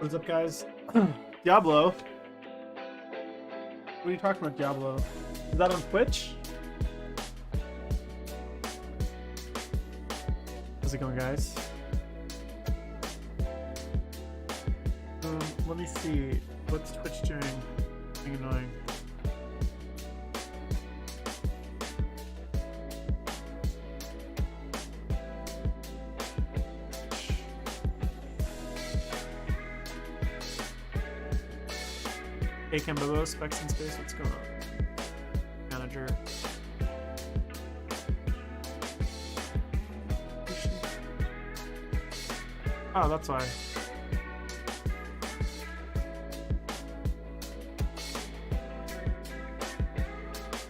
What's up, guys? Diablo. What are you talking about, Diablo? Is that on Twitch? How's it going, guys? Let me see. What's Twitch doing? Being annoying. Hey, Cambobo, specs in space, what's going on? Manager. Oh, that's why.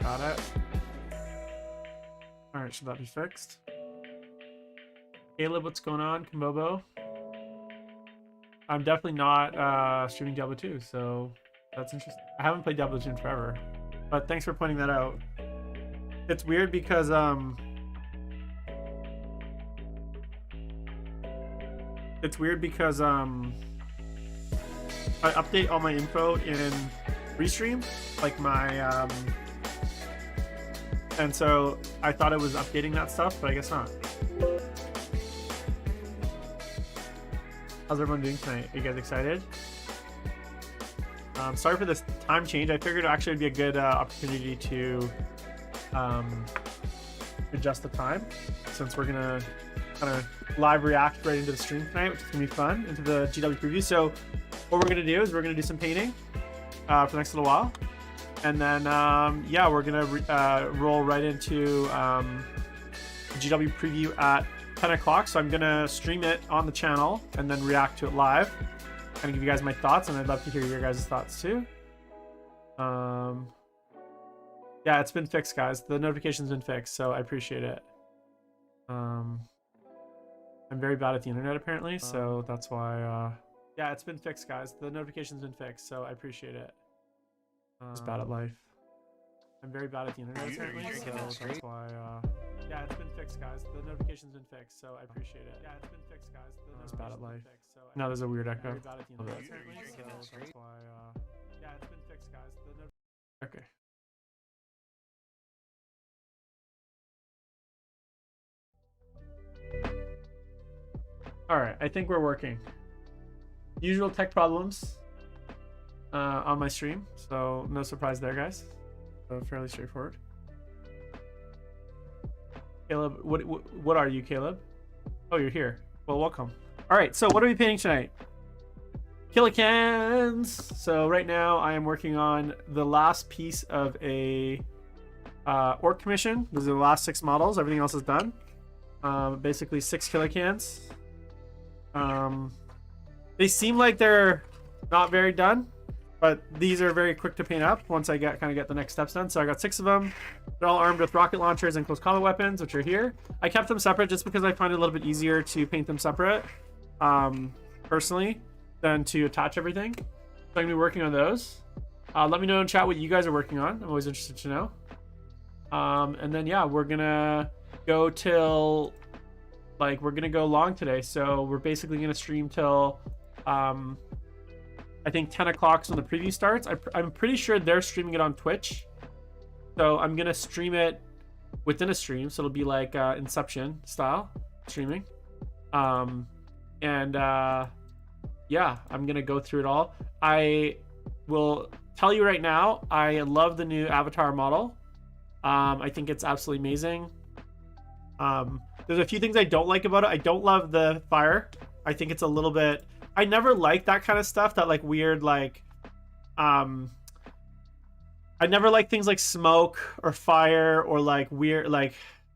Got it. Alright, should that be fixed? Caleb, what's going on? Cambobo? I'm definitely not streaming Diablo 2, so that's interesting. I haven't played Diablo 2 in forever, but thanks for pointing that out. It's weird because I update all my info in Restream, like my and so I thought it was updating that stuff, but I guess not. How's everyone doing tonight? Are you guys excited? Sorry for this time change. I figured actually it'd be a good opportunity to adjust the time, since we're gonna kind of live react right into the stream tonight, which is gonna be fun, into the GW preview. So what we're gonna do is we're gonna do some painting for the next little while, and then yeah, we're gonna roll right into the GW preview at 10 o'clock. So I'm gonna stream it on the channel and then react to it live. Kind of give you guys my thoughts, and I'd love to hear your guys' thoughts too. Yeah, it's been fixed, guys. The notification's been fixed, so I appreciate it. I'm very bad at the internet apparently, so that's why yeah, it's been fixed, guys. The notification's been fixed, so I appreciate it. Just bad at life. I'm very bad at the internet apparently, so that's why yeah, it's been fixed, guys. The notification's been fixed, so I appreciate it. Yeah, it's been fixed, guys. Just bad at life. No, there's a weird echo. Very bad at the internet apparently, so that's why yeah, it's been fixed, guys. Okay. All right, I think we're working. Usual tech problems on my stream, so no surprise there, guys. So fairly straightforward. Caleb, what are you, Caleb? Oh, you're here. Well, welcome. All right, so what are we painting tonight? Killicans. So right now I am working on the last piece of a orc commission. These are the last 6 models. Everything else is done. Basically 6 Killicans. They seem like they're not very done, but these are very quick to paint up once I kind of get the next steps done. So I got 6 of them. They're all armed with rocket launchers and close combat weapons, which are here. I kept them separate just because I find it a little bit easier to paint them separate, personally, than to attach everything. So I'm gonna be working on those. Let me know in chat what you guys are working on. I'm always interested to know. And then yeah, we're gonna go till we're gonna go long today. So we're basically gonna stream till I think 10 o'clock is when the preview starts. I'm pretty sure they're streaming it on Twitch, so I'm gonna stream it within a stream, so it'll be like Inception style streaming. Yeah, I'm gonna go through it all. I will tell you right now, I love the new avatar model. I think it's absolutely amazing. There's a few things I don't like about it. I don't love the fire. I think it's a little bit, I never like that kind of stuff, that like weird, like I never like things like smoke or fire or like weird, like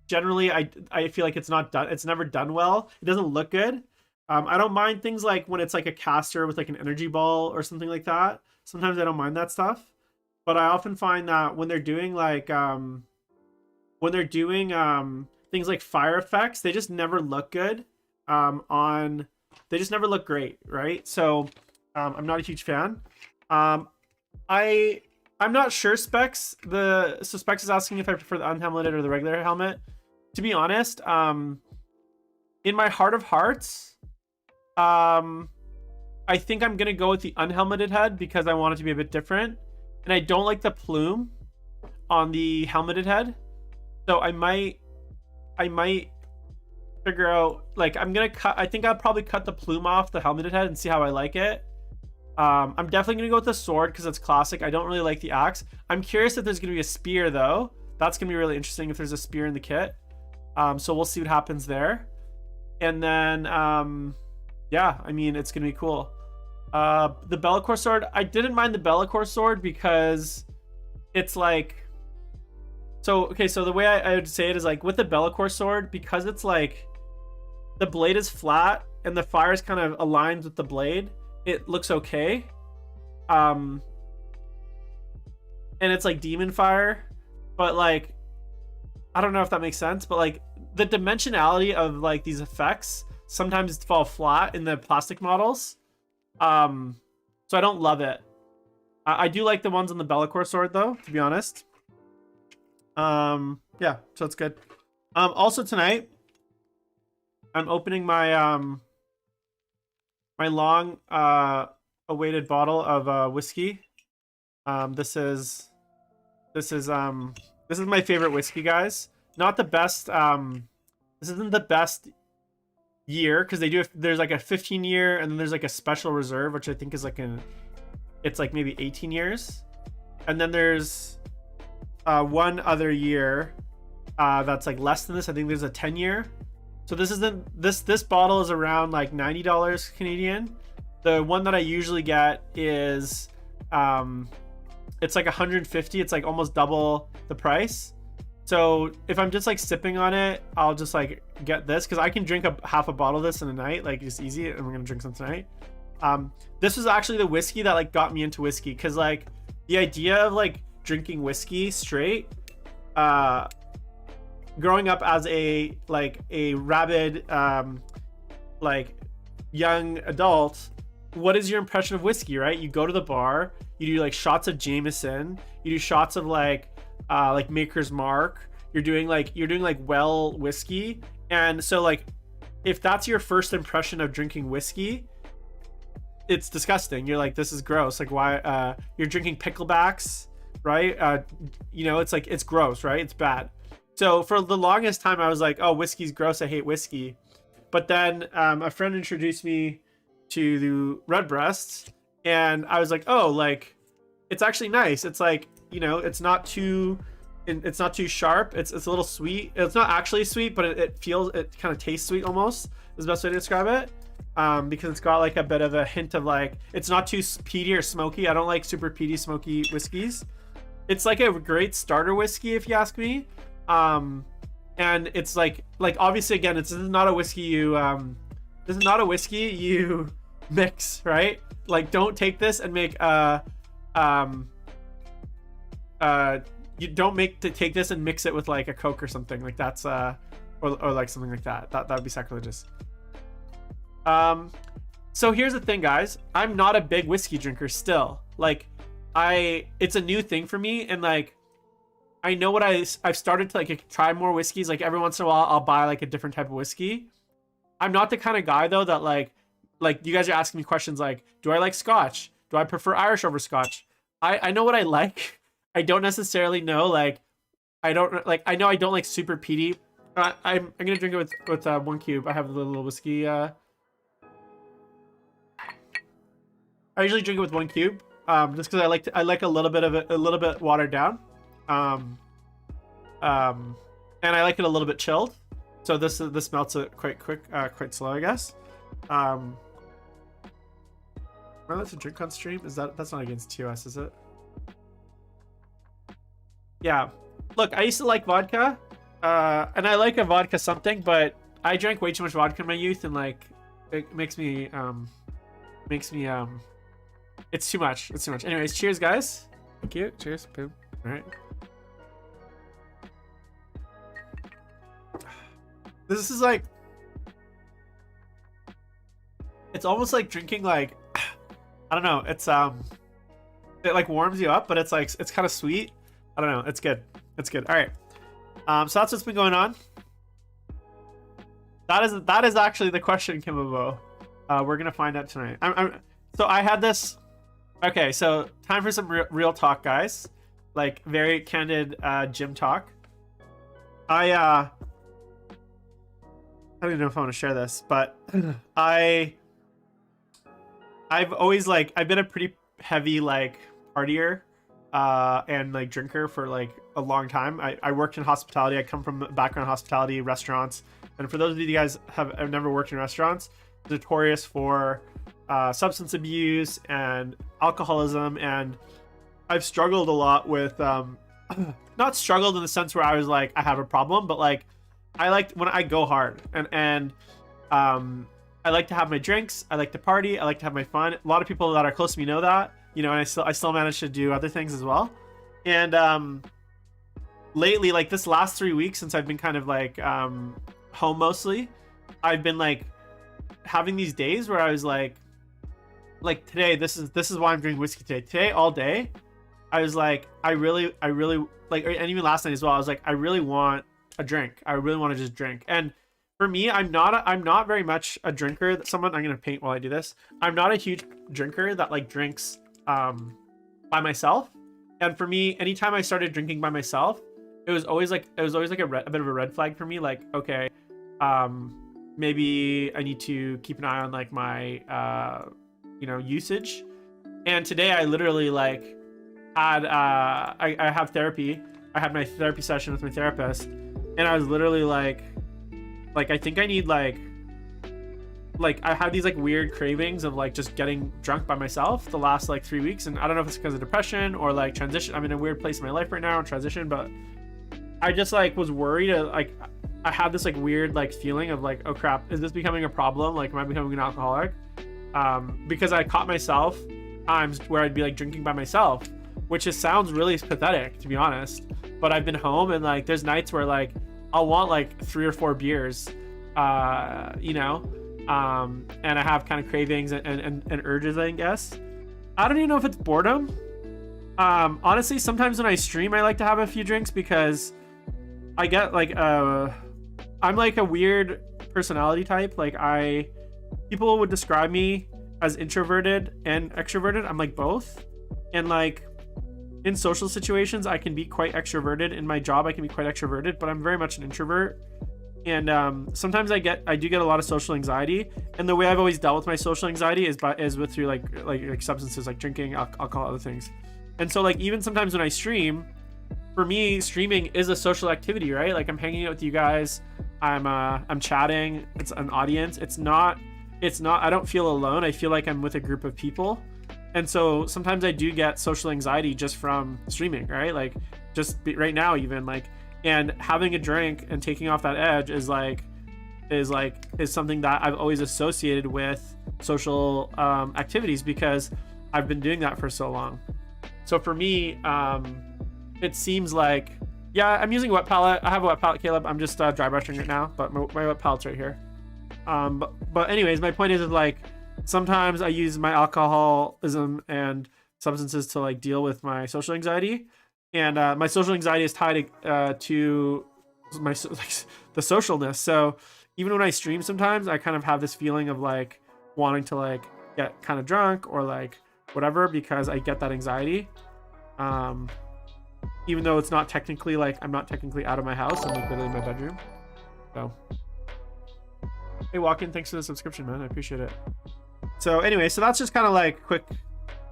generally I feel like it's not done, it's never done well. It doesn't look good. I don't mind things like when it's like a caster with like an energy ball or something like that. Sometimes I don't mind that stuff, but I often find that when they're doing like things like fire effects, they just never look good. They just never look great, right? So I'm not a huge fan. I'm not sure Specs. So Specs is asking if I prefer the unhelmeted or the regular helmet. To be honest, in my heart of hearts, I think I'm gonna go with the unhelmeted head because I want it to be a bit different, and I don't like the plume on the helmeted head. So I might figure out, like, I'm gonna cut. I think I'll probably cut the plume off the helmeted head and see how I like it. I'm definitely gonna go with the sword because it's classic. I don't really like the axe. I'm curious if there's gonna be a spear though. That's gonna be really interesting if there's a spear in the kit. So we'll see what happens there. And then yeah, I mean, it's gonna be cool. The Bellicore Sword, I didn't mind the Bellicore Sword because it's like, so okay, so the way I would say it is like with the Bellicore Sword, because it's like the blade is flat and the fire is kind of aligned with the blade, it looks okay. And it's like demon fire, but like, I don't know if that makes sense, but like the dimensionality of like these effects sometimes fall flat in the plastic models. So I don't love it. I do like the ones on the Bellicore Sword though, to be honest. Yeah, so it's good. Also tonight I'm opening my my long awaited bottle of whiskey. This is my favorite whiskey, guys. Not the best. This isn't the best year because there's like a 15 year and then there's like a special reserve, which I think is like it's like maybe 18 years, and then there's one other year that's like less than this. I think there's a 10 year. So this bottle is around like $90 Canadian. The one that I usually get is it's like 150. It's like almost double the price. So if I'm just like sipping on it, I'll just like get this because I can drink half a bottle of this in a night, like just easy. And we're gonna drink some tonight. This was actually the whiskey that like got me into whiskey because like the idea of like drinking whiskey straight, growing up as a rabid like young adult, what is your impression of whiskey, right? You go to the bar, you do like shots of Jameson, you do shots of like Maker's Mark, you're doing like well whiskey. And so like if that's your first impression of drinking whiskey, it's disgusting. You're like, this is gross. Like, why you're drinking picklebacks, right? You know, it's like, it's gross, right? It's bad. So for the longest time I was like, oh, whiskey's gross, I hate whiskey. But then a friend introduced me to the Redbreast and I was like, oh, like it's actually nice. It's like, you know, it's not too sharp. It's a little sweet. It's not actually sweet, but it kind of tastes sweet almost is the best way to describe it. Because it's got like a bit of a hint of like, it's not too peaty or smoky. I don't like super peaty, smoky whiskeys. It's like a great starter whiskey if you ask me. And it's like obviously again, this is not a whiskey you mix, right? Like don't take this and make you don't take this and mix it with like a Coke or something like that's or like something like that. That would be sacrilegious. So here's the thing, guys. I'm not a big whiskey drinker still. Like it's a new thing for me, and like I know what I've started to like try more whiskeys. Like every once in a while I'll buy like a different type of whiskey. I'm not the kind of guy though that like you guys are asking me questions like, do I like Scotch? Do I prefer Irish over Scotch? I know what I like. I don't necessarily know, like I know I don't like super peaty. I'm gonna drink it with 1 cube. I have a little whiskey. I usually drink it with 1 cube, just because I like a little bit of it, a little bit watered down, and I like it a little bit chilled. So this melts it quite quick, quite slow, I guess. Am I allowed to drink on stream? That's not against TOS, is it? Yeah. Look, I used to like vodka, and I like a vodka something, but I drank way too much vodka in my youth, and like it makes me it's too much. It's too much. Anyways, cheers, guys. Thank you. Cheers. Boom. All right. This is like, it's almost like drinking like, I don't know. It's it like warms you up, but it's like, it's kind of sweet. I don't know. It's good. It's good. All right. So that's what's been going on. That is actually the question, Kimbo. We're gonna find out tonight. So I had this. Okay, so time for some real talk, guys. Like very candid gym talk. I don't even know if I want to share this, but I've always like I've been a pretty heavy like partier and like drinker for like a long time. I worked in hospitality. I come from a background hospitality, restaurants, and for those of you guys have never worked in restaurants, notorious for substance abuse and alcoholism, and I've struggled a lot with not struggled in the sense where I was like I have a problem, but like I like when I go hard and I like to have my drinks, I like to party, I like to have my fun. A lot of people that are close to me know that, you know, and I still manage to do other things as well. And lately, like this last 3 weeks since I've been kind of like home mostly, I've been like having these days where I was like today, this is why I'm drinking whiskey today. Today all day, I was like I really like, and even last night as well, I was like I really want a drink. I really want to just drink. And for me, I'm not very much a drinker. I'm gonna paint while I do this. I'm not a huge drinker that like drinks by myself. And for me, anytime I started drinking by myself, it was always like a bit of a red flag for me. Like, okay, maybe I need to keep an eye on like my usage. And today I literally like had I have therapy. I had my therapy session with my therapist, and I was literally like I think I need like I had these like weird cravings of like just getting drunk by myself the last like 3 weeks, and I don't know if it's because of depression or like transition. I'm in a weird place in my life right now in transition, but I just like was worried. Like I had this like weird like feeling of like, oh crap, is this becoming a problem? Like, am I becoming an alcoholic? Because I caught myself times where I'd be like drinking by myself, which just sounds really pathetic to be honest. But I've been home, and like there's nights where like I'll want like 3 or 4 beers, and I have kind of cravings and urges, I guess. I don't even know if it's boredom. Honestly, sometimes when I stream, I like to have a few drinks because I get like I'm like a weird personality type. Like people would describe me as introverted and extroverted. I'm like both, and like in social situations I can be quite extroverted. In my job I can be quite extroverted, but I'm very much an introvert. And sometimes I do get a lot of social anxiety, and the way I've always dealt with my social anxiety is through like substances, like drinking, alcohol, other things. And so like even sometimes when I stream, for me streaming is a social activity, right? Like I'm hanging out with you guys, I'm chatting, it's an audience. It's not I don't feel alone. I feel like I'm with a group of people. And so sometimes I do get social anxiety just from streaming, right? Like right now even like, and having a drink and taking off that edge is something that I've always associated with social activities because I've been doing that for so long. So for me, it seems like, yeah, I'm using a wet palette. I have a wet palette, Caleb. I'm just dry brushing right now, but my wet palette's right here. But anyways, my point is like, sometimes I use my alcoholism and substances to like deal with my social anxiety, and my social anxiety is tied to my the socialness. So even when I stream, sometimes I kind of have this feeling of like wanting to like get kind of drunk or like whatever because I get that anxiety. Even though it's not technically like I'm not technically out of my house, I'm like literally in my bedroom. So hey Walken, thanks for the subscription, man. I appreciate it. So anyway, so that's just kind of like quick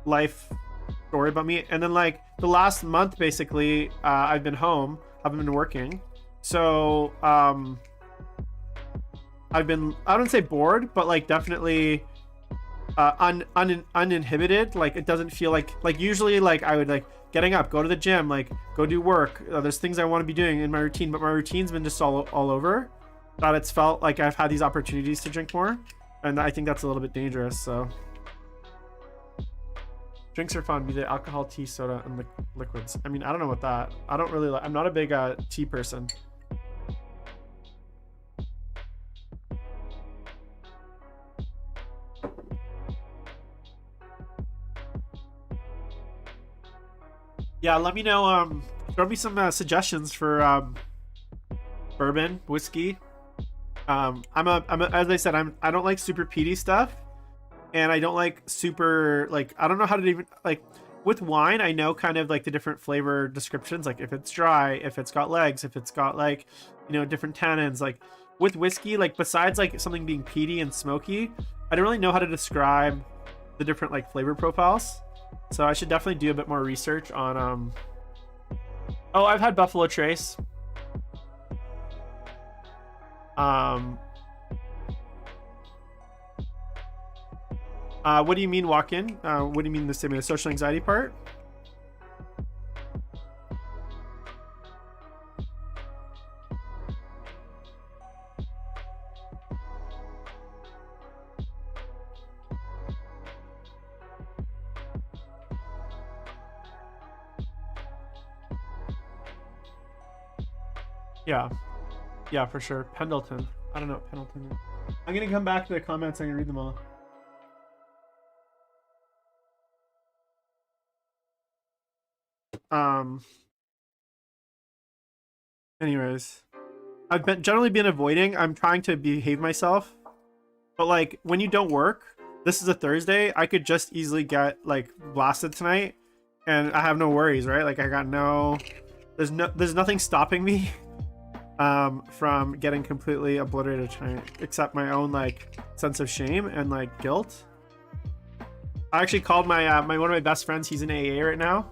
life story about me. And then like the last month basically I've been home, I've been working, so I've been, I don't say bored, but like definitely uninhibited. Like it doesn't feel like usually like I would like getting up, go to the gym, like go do work, there's things I want to be doing in my routine, but my routine's been just all over that it's felt like I've had these opportunities to drink more, and I think that's a little bit dangerous. So drinks are fun, be they alcohol, tea, soda, and liquids. I mean, I don't know what that, I don't really I'm not a big tea person. Yeah, let me know, throw me some suggestions for bourbon, whiskey. As I said, I don't like super peaty stuff, and I don't like super, like, I don't know how to even, like, with wine, I know kind of like the different flavor descriptions, like if it's dry, if it's got legs, if it's got like, you know, different tannins. Like with whiskey, like besides like something being peaty and smoky, I don't really know how to describe the different like flavor profiles. So I should definitely do a bit more research on oh, I've had Buffalo Trace. What do you mean walk in? What do you mean the social anxiety part? Yeah. Yeah, for sure. Pendleton. I don't know what Pendleton is. I'm going to come back to the comments. I'm going to read them all. Anyways, I've generally been avoiding. I'm trying to behave myself. But like when you don't work, this is a Thursday, I could just easily get like blasted tonight and I have no worries, right? Like I got there's nothing stopping me from getting completely obliterated tonight except my own like sense of shame and like guilt. I actually called my one of my best friends. He's in AA right now.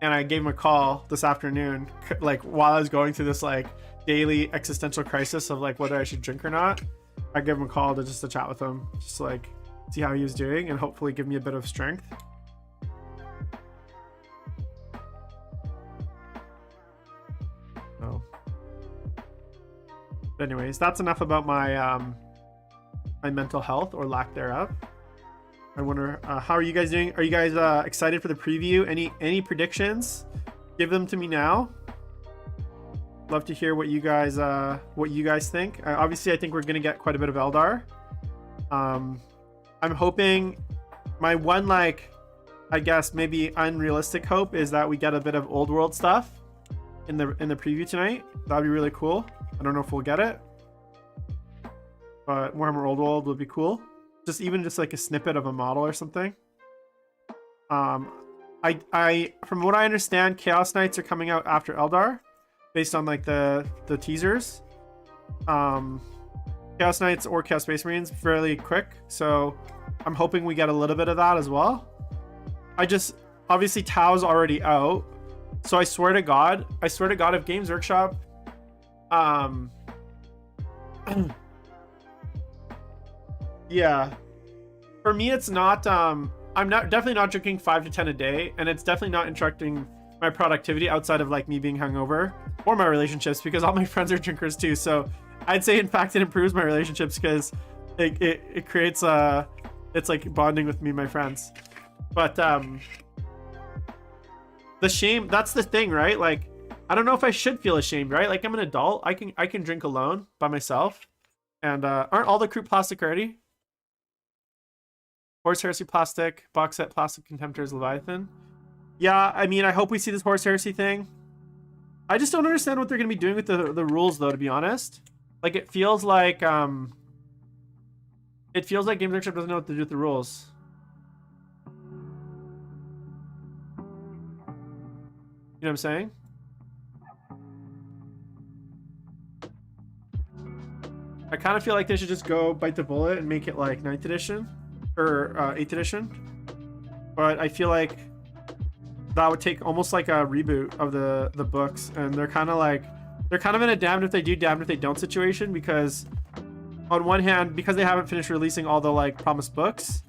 And I gave him a call this afternoon, like while I was going through this like daily existential crisis of like whether I should drink or not. I gave him a call to chat with him, just like see how he was doing and hopefully give me a bit of strength. So, but anyways, that's enough about my my mental health or lack thereof. I wonder how are you guys doing? Are you guys excited for the preview? Any predictions? Give them to me now. Love to hear what you guys think. Obviously, I think we're gonna get quite a bit of Eldar. I'm hoping my one like I guess maybe unrealistic hope is that we get a bit of old world stuff in the preview tonight. That'd be really cool. I don't know if we'll get it, but Warhammer Old World would be cool. Just even just like a snippet of a model or something. I from what I understand, Chaos Knights are coming out after Eldar, based on like the teasers. Chaos Knights or Chaos Space Marines fairly quick, so I'm hoping we get a little bit of that as well. Obviously Tau's already out, so I swear to God, if Games Workshop yeah, for me it's not I'm definitely not drinking 5 to 10 a day, and it's definitely not interrupting my productivity outside of like me being hungover or my relationships, because all my friends are drinkers too. So I'd say in fact it improves my relationships because it creates it's like bonding with me and my friends. But the shame, that's the thing, right? Like I don't know if I should feel ashamed, right? Like I'm an adult, I can drink alone by myself, and aren't all the crew plastic already? Horse Heresy plastic, box set plastic, Contemptors, Leviathan. Yeah, I mean, I hope we see this Horse Heresy thing. I just don't understand what they're going to be doing with the rules, though, to be honest. Like, it feels like Games Workshop doesn't know what to do with the rules. You know what I'm saying? I kind of feel like they should just go bite the bullet and make it like 9th edition or 8th edition. But I feel like that would take almost like a reboot of the books, and they're kind of in a damned if they do, damned if they don't situation, because on one hand, because they haven't finished releasing all the like promised books,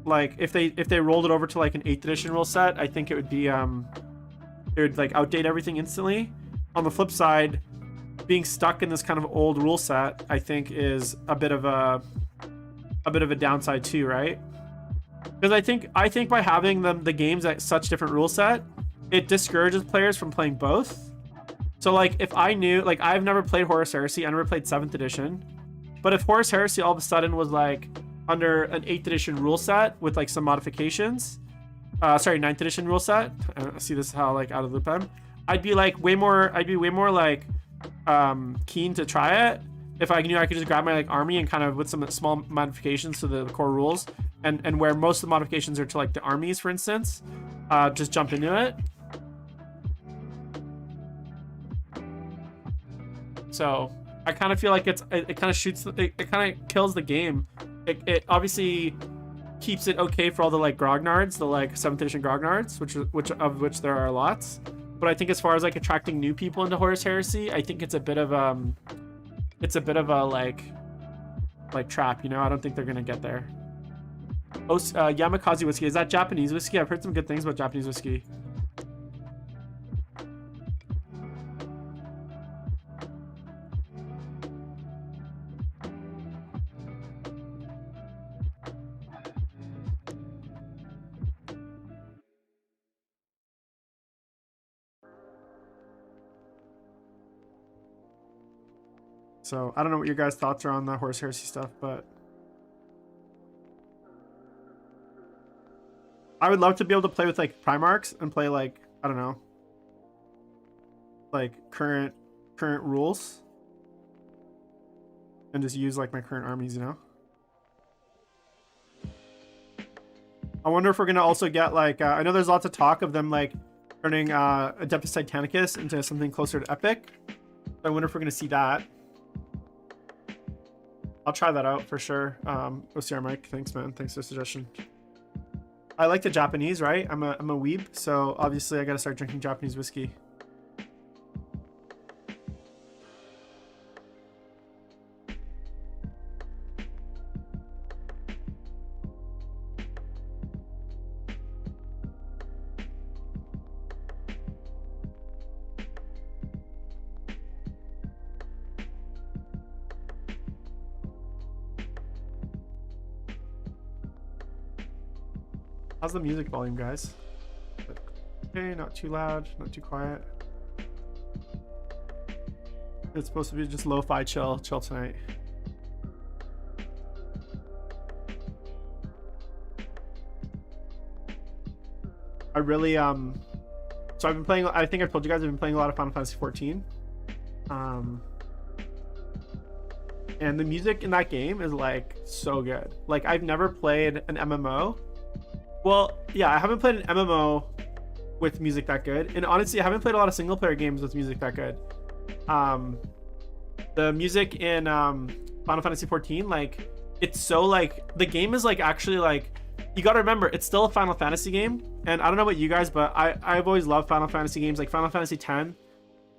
like if they rolled it over to like an 8th edition rule set, I think it would be it would like outdate everything instantly. On the flip side, being stuck in this kind of old rule set, I think is a bit of a downside too, right? Because I think by having the games at such different rule set, it discourages players from playing both. So like if I knew, like I've never played Horus Heresy, I never played 7th edition, but if Horus Heresy all of a sudden was like under an 8th edition rule set with like some modifications, 9th edition rule set, see this is how like out of the loop I'm, I'd be way more like keen to try it. if I knew I could just grab my like army and kind of with some small modifications to the core rules, and where most of the modifications are to like the armies, for instance, just jump into it. So I kind of feel like it kind of shoots, it kind of kills the game. It obviously keeps it okay for all the like grognards, the like 7th edition grognards, which there are lots. But I think as far as like attracting new people into Horus Heresy, I think it's a bit of a like trap, you know. I don't think they're gonna get there. Oh, Yamakaze whiskey, is that Japanese whiskey? I've heard some good things about Japanese whiskey. So I don't know what your guys' thoughts are on the Horus Heresy stuff, but I would love to be able to play with like Primarchs and play like, I don't know, like current rules and just use like my current armies, you know. I wonder if we're gonna also get like I know there's lots of talk of them like turning Adeptus Titanicus into something closer to Epic. I wonder if we're gonna see that. I'll try that out for sure. OCR Mike, thanks man, thanks for the suggestion. I like the Japanese, right? I'm a weeb, so obviously I gotta start drinking Japanese whiskey. How's the music volume, guys? Okay, not too loud, not too quiet. It's supposed to be just lo-fi chill tonight. I really so I've been playing, I think I've told you guys I've been playing a lot of Final Fantasy 14. And the music in that game is like so good. Like I've never played an MMO. Well, yeah, I haven't played an MMO with music that good. And honestly, I haven't played a lot of single player games with music that good. The music in Final Fantasy 14, like, it's so like, the game is like actually like, you gotta remember, it's still a Final Fantasy game. And I don't know about you guys, but I've always loved Final Fantasy games, like Final Fantasy 10.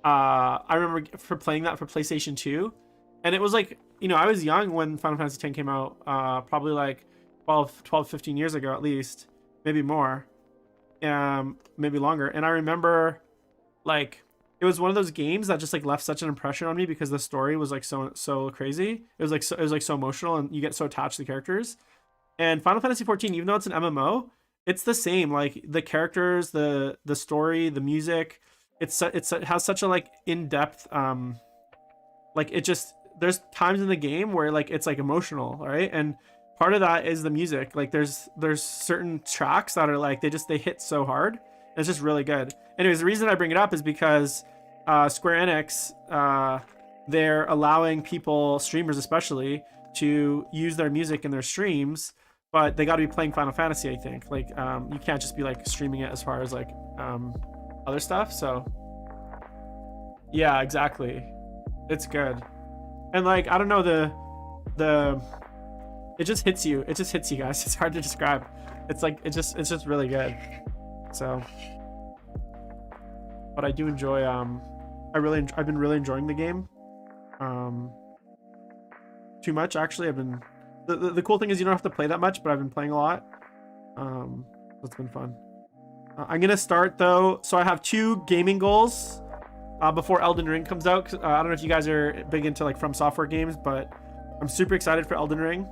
I remember for playing that for PlayStation 2. And it was like, you know, I was young when Final Fantasy 10 came out, probably like 12, 15 years ago at least. Maybe more, maybe longer. And I remember like it was one of those games that just like left such an impression on me because the story was like so crazy. It was like so emotional and you get so attached to the characters. And Final Fantasy 14, even though it's an MMO, it's the same. Like the characters, the story, the music, it has such a like in-depth like it just, there's times in the game where like it's like emotional, right? And part of that is the music. Like there's certain tracks that are like they hit so hard. It's just really good. Anyways, the reason I bring it up is because Square Enix, they're allowing people, streamers especially, to use their music in their streams, but they got to be playing Final Fantasy, I think. Like you can't just be like streaming it as far as like other stuff. So yeah, exactly. It's good. And like I don't know, the it just hits you. It just hits you guys. It's hard to describe. It's like it's just really good. So, but I do enjoy. I've been really enjoying the game. Too much actually. I've been. The cool thing is you don't have to play that much, but I've been playing a lot. It's been fun. I'm gonna start though. So I have 2 gaming goals before Elden Ring comes out. I don't know if you guys are big into like From Software games, but I'm super excited for Elden Ring.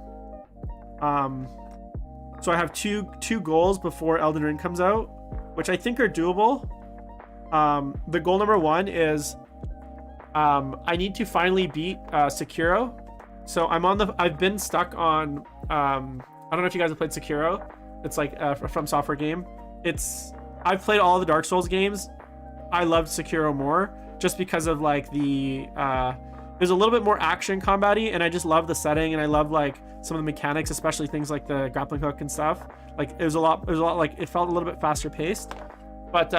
So I have two goals before Elden Ring comes out, which I think are doable. The goal number 1 is I need to finally beat Sekiro. So I've been stuck on I don't know if you guys have played Sekiro. It's like a From Software game. I've played all the Dark Souls games. I loved Sekiro more just because of like there's there's a little bit more action combat-y, and I just love the setting, and I love like some of the mechanics, especially things like the grappling hook and stuff. Like it was a lot like it felt a little bit faster paced. But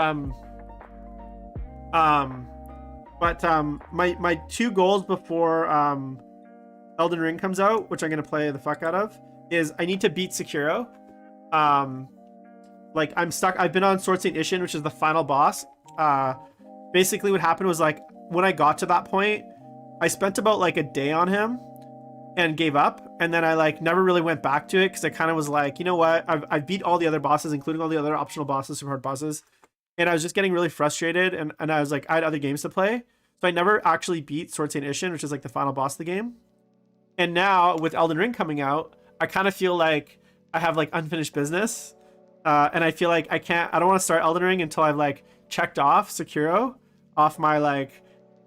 my two goals before Elden Ring comes out, which I'm gonna play the fuck out of, is I need to beat Sekiro. Like I'm stuck. I've been on Sword Saint Ishin, which is the final boss. Basically what happened was like when I got to that point, I spent about like a day on him and gave up, and then I like never really went back to it because I kind of was like, you know what, I've beat all the other bosses, including all the other optional bosses, super hard bosses, and I was just getting really frustrated, and I was like, I had other games to play, so I never actually beat Sword Saint Ishin, which is like the final boss of the game. And now with Elden Ring coming out, I kind of feel like I have like unfinished business, and I feel like I don't want to start Elden Ring until I've like checked off Sekiro off my like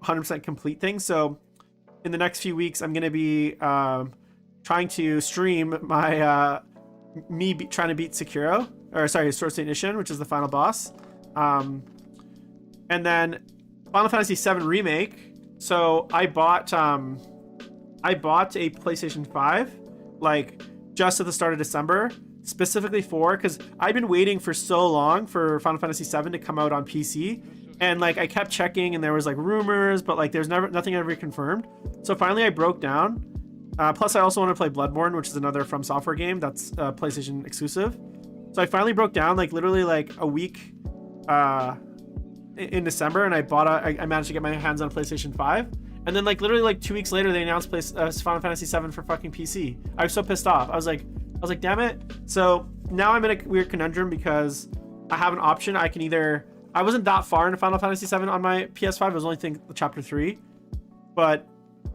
100% complete thing. So in the next few weeks, I'm gonna be trying to stream my trying to beat Sekiro, or sorry, Sword Saint Ishin, which is the final boss, and then Final Fantasy VII Remake. So I bought a PlayStation 5 like just at the start of December, specifically because I've been waiting for so long for Final Fantasy VII to come out on PC, and like I kept checking and there was like rumors, but like there's nothing ever confirmed. So finally I broke down. Plus I also want to play Bloodborne, which is another From Software game that's PlayStation exclusive. So I finally broke down like literally like a week in December, and I managed to get my hands on PlayStation 5. And then like literally like 2 weeks later, they announced Final Fantasy VII for fucking PC. I was so pissed off. I was like, damn it. So now I'm in a weird conundrum because I have an option. I can either, I wasn't that far into Final Fantasy VII on my PS5. I was only thinking chapter 3, but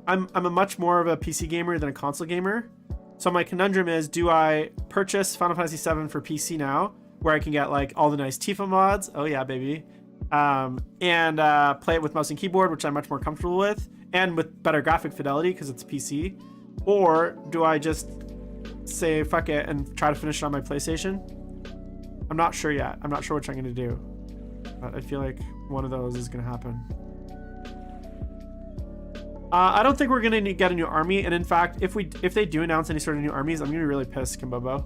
I'm a much more of a PC gamer than a console gamer. So my conundrum is, do I purchase Final Fantasy VII for PC now, where I can get like all the nice Tifa mods? Oh yeah, baby. And play it with mouse and keyboard, which I'm much more comfortable with, and with better graphic fidelity because it's PC. Or do I just say fuck it and try to finish it on my PlayStation? I'm not sure yet. I'm not sure which I'm going to do, but I feel like one of those is going to happen. I don't think we're going to get a new army, and in fact, if they do announce any sort of new armies, I'm going to be really pissed, Kimbobo,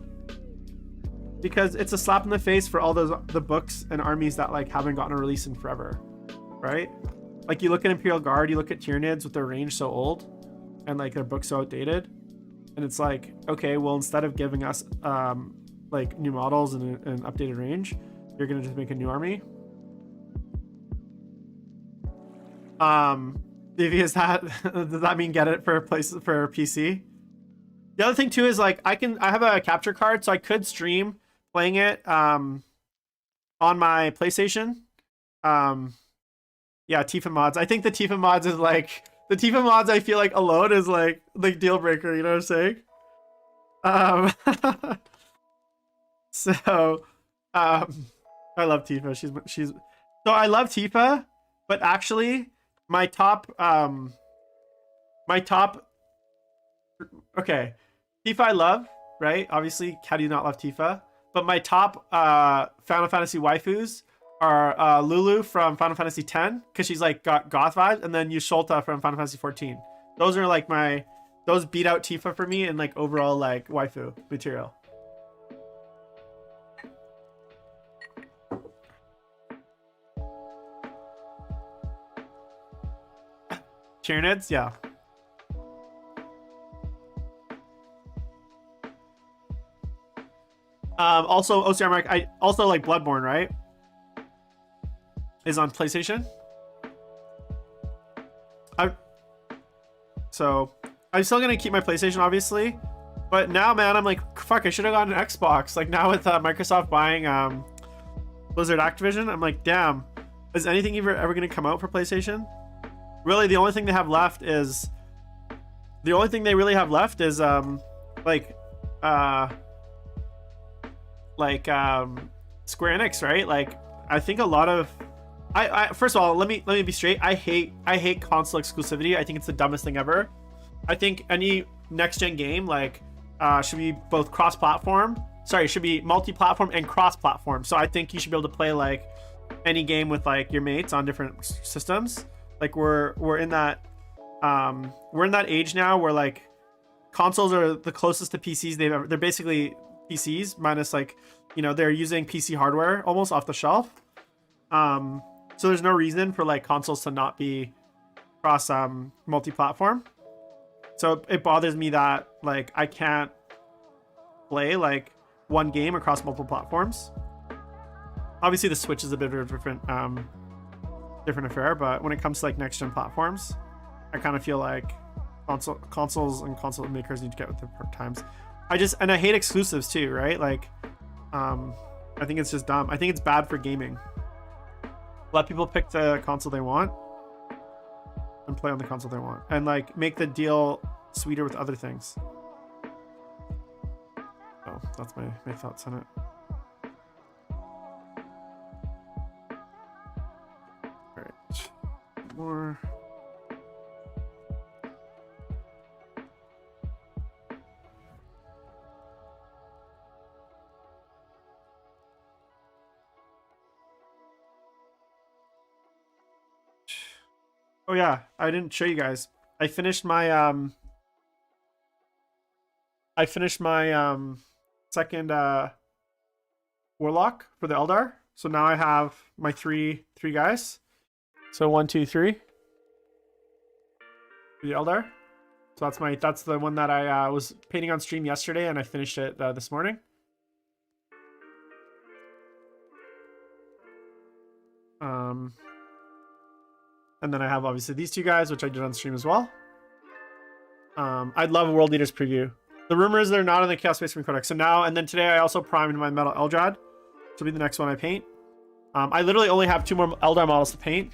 because it's a slap in the face for all the books and armies that like haven't gotten a release in forever, right? Like you look at Imperial Guard, you look at Tyranids with their range so old and like their books so outdated, and it's like, okay, well, instead of giving us like new models and an updated range, you're gonna just make a new army. Is that does that mean get it for PC? The other thing too is like I have a capture card, so I could stream playing it on my PlayStation. Yeah, Tifa mods. I think the Tifa mods is like the Tifa mods. I feel like alone is like the deal breaker. You know what I'm saying? So, I love Tifa. She's. So I love Tifa, but actually, my top. Okay, Tifa I love, right? Obviously, how do you not love Tifa? But my top Final Fantasy waifus are Lulu from Final Fantasy X, because she's like got goth vibes, and then Yusholta from Final Fantasy 14. Those are like those beat out Tifa for me and like overall like waifu material. Tyranids, yeah. Also OCR Mark, I also like Bloodborne, right? Is on PlayStation. So I'm still gonna keep my PlayStation, obviously, but now, man, I'm like, fuck, I should have gotten an Xbox. Like now with Microsoft buying Blizzard Activision, I'm like, damn, is anything ever gonna come out for PlayStation? Really, the only thing they really have left is Square Enix, right? Like I think a lot of I first of all, let me be straight. I hate console exclusivity. I think it's the dumbest thing ever. I think any next gen game like should be both cross-platform. Sorry, should be multi-platform and cross-platform. So I think you should be able to play like any game with like your mates on different systems. Like we're in that We're in that age now where like consoles are the closest to PCs they've ever. They're basically PCs minus like, you know, they're using PC hardware almost off the shelf. So there's no reason for like consoles to not be cross multi-platform. So it bothers me that like I can't play like one game across multiple platforms. Obviously the Switch is a bit of a different affair, but when it comes to like next gen platforms, I kind of feel like consoles and console makers need to get with the times. I hate exclusives too, right? Like I think it's just dumb. I think it's bad for gaming. Let people pick the console they want and play on the console they want, and like make the deal sweeter with other things. Oh, that's my thoughts on it. All right, more. Oh yeah, I didn't show you guys. I finished my second warlock for the Eldar. So now I have my three guys. So 1, 2, 3. For the Eldar. So that's the one that I was painting on stream yesterday, and I finished it this morning. And then I have obviously these two guys, which I did on stream as well. I'd love a World Leaders preview. The rumor is they're not in the Chaos Space Marine Codex. So now, and then today I also primed my Metal Eldrad. This will be the next one I paint. I literally only have 2 more Eldar models to paint.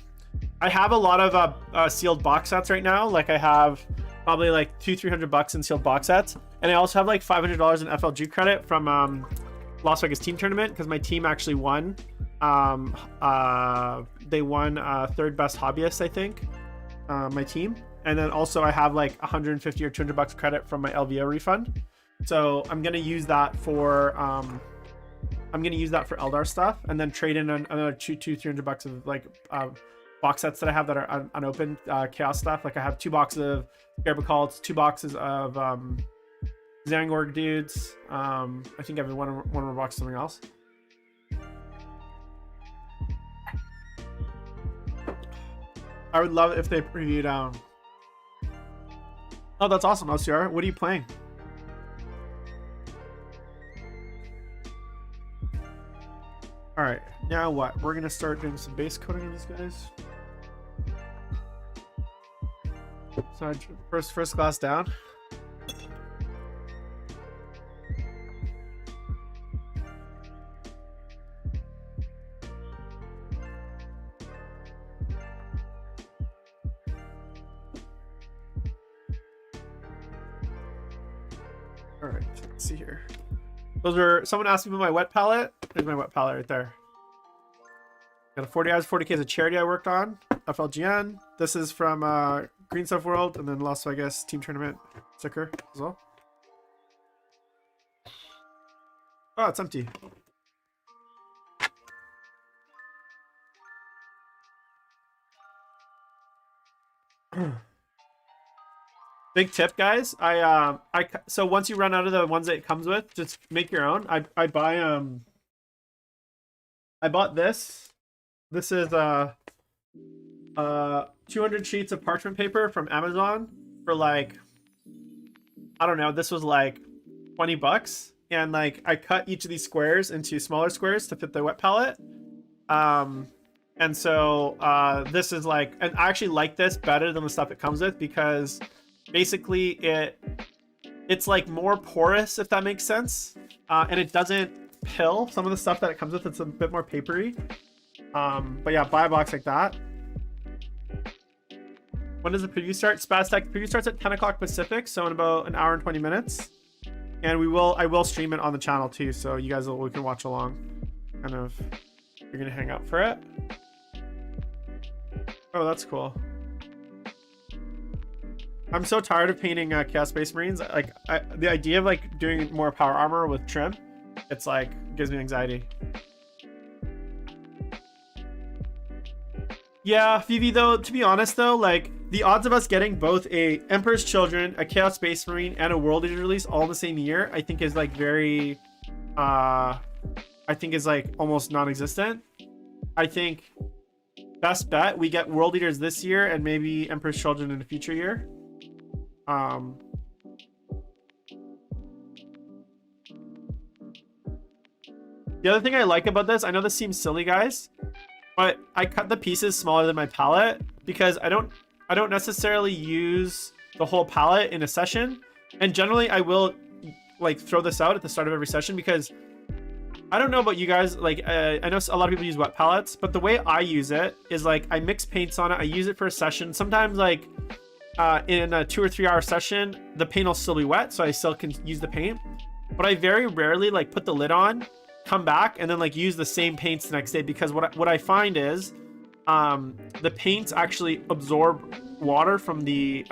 I have a lot of sealed box sets right now. Like I have probably like $200-300 in sealed box sets. And I also have like $500 in FLG credit from Las Vegas team tournament, because my team actually won. They won 3rd best hobbyist, I think, my team. And then also I have like $150 or $200 credit from my LVO refund. So I'm gonna use that for Eldar stuff, and then trade in another $200-300 of like box sets that I have that are unopened chaos stuff. Like I have 2 boxes of Scarab Cults, 2 boxes of Zangorg dudes. I think I have one more box of something else. I would love it if they previewed. Oh, that's awesome, OCR. What are you playing? All right, now what? We're gonna start doing some base coating on these guys. So first glass down. All right, let's see here. Those are, someone asked me about my wet palette. There's my wet palette right there. Got a 40 hours, 40K is a charity I worked on. FLGN. This is from Green Stuff World, and then Las Vegas team tournament sticker as well. Oh, it's empty. Big tip, guys. So once you run out of the ones that it comes with, just make your own. I bought this. This is 200 sheets of parchment paper from Amazon for like, I don't know, this was like $20, and like I cut each of these squares into smaller squares to fit the wet palette. And so this is like, and I actually like this better than the stuff it comes with, because basically it's like more porous, if that makes sense, and it doesn't pill. Some of the stuff that it comes with, it's a bit more papery. But yeah, buy a box like that. When does the preview start? Spaztech preview starts at 10 o'clock Pacific, so in about an hour and 20 minutes. And I will stream it on the channel too, so you guys we can watch along. Kind of, you're gonna hang out for it. Oh, that's cool. I'm so tired of painting Chaos Space Marines. Like the idea of like doing more power armor with trim, it's like gives me anxiety. Yeah, Phoebe, though, to be honest, though, like, the odds of us getting both a Emperor's Children, a Chaos Space Marine, and a World Eater release all in the same year, I think is, like, very, I think is, like, almost non-existent. I think best bet, we get World Eaters this year and maybe Emperor's Children in a future year. The other thing I like about this, I know this seems silly, guys, but I cut the pieces smaller than my palette because I don't necessarily use the whole palette in a session, and generally I will like throw this out at the start of every session because I don't know about you guys, like I know a lot of people use wet palettes, but the way I use it is like I mix paints on it, I use it for a session. Sometimes like in a 2 or 3 hour session the paint will still be wet, so I still can use the paint, but I very rarely like put the lid on, come back, and then like use the same paints the next day, because what I find is the paints actually absorb water from the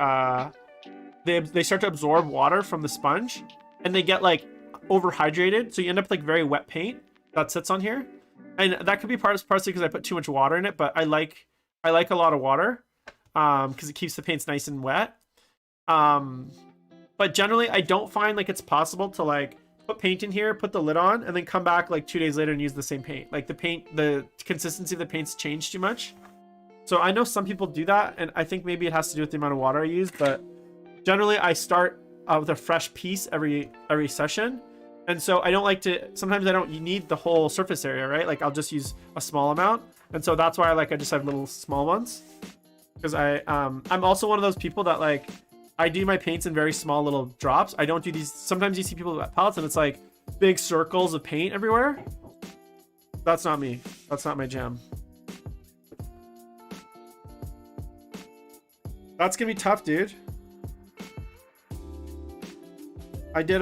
they start to absorb water from the sponge, and they get like overhydrated, so you end up with like very wet paint that sits on here, and that could be partially because I put too much water in it, but I like a lot of water because it keeps the paints nice and wet. But generally I don't find like it's possible to like put paint in here, put the lid on, and then come back like 2 days later and use the same paint. Like the consistency of the paints changed too much. So I know some people do that, and I think maybe it has to do with the amount of water I use, but generally I start with a fresh piece every session. And so I don't like to, sometimes I don't need the whole surface area, right? Like I'll just use a small amount. And so that's why I just have little small ones, because I'm also one of those people that like I do my paints in very small little drops. I don't do these. Sometimes you see people with palettes and it's like big circles of paint everywhere. That's not me. That's not my jam. That's gonna be tough, dude. I did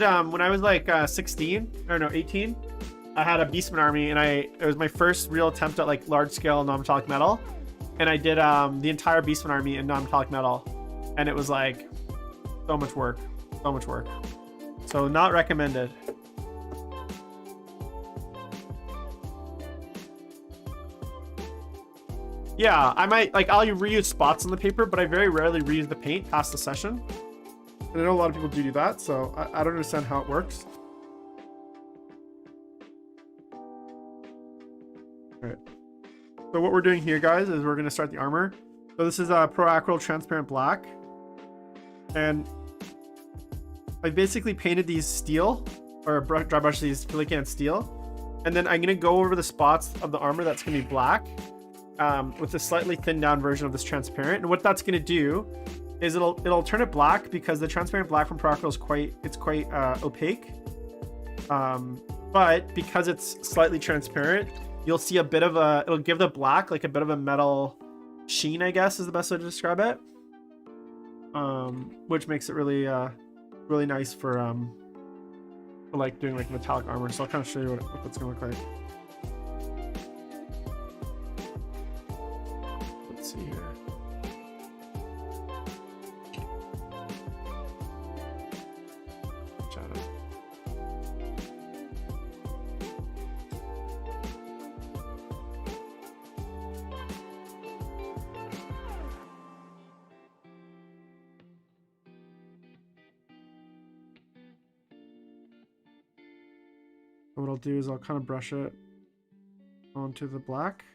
when I was like 16 or no 18, I had a Beastman army, and it was my first real attempt at like large scale non-metallic metal, and I did the entire Beastman army in non-metallic metal, and it was like so much work, so not recommended. Yeah, I might like I'll reuse spots on the paper, but I very rarely reuse the paint past the session. And I know a lot of people do that, so I don't understand how it works. Alright. So what we're doing here, guys, is we're going to start the armor. So this is a Pro Acryl Transparent Black. And I basically painted these steel, or dry brush these acrylic and steel. And then I'm going to go over the spots of the armor that's going to be black with a slightly thinned down version of this transparent. And what that's going to do is it'll turn it black, because the transparent black from Pro Acryl is quite opaque. But because it's slightly transparent, you'll see a bit of it'll give the black like a bit of a metal sheen, I guess is the best way to describe it. Which makes it really really nice for like doing like metallic armor. So I'll kind of show you what that's gonna look like. Let's see here. What I'll do is I'll kind of brush it onto the black.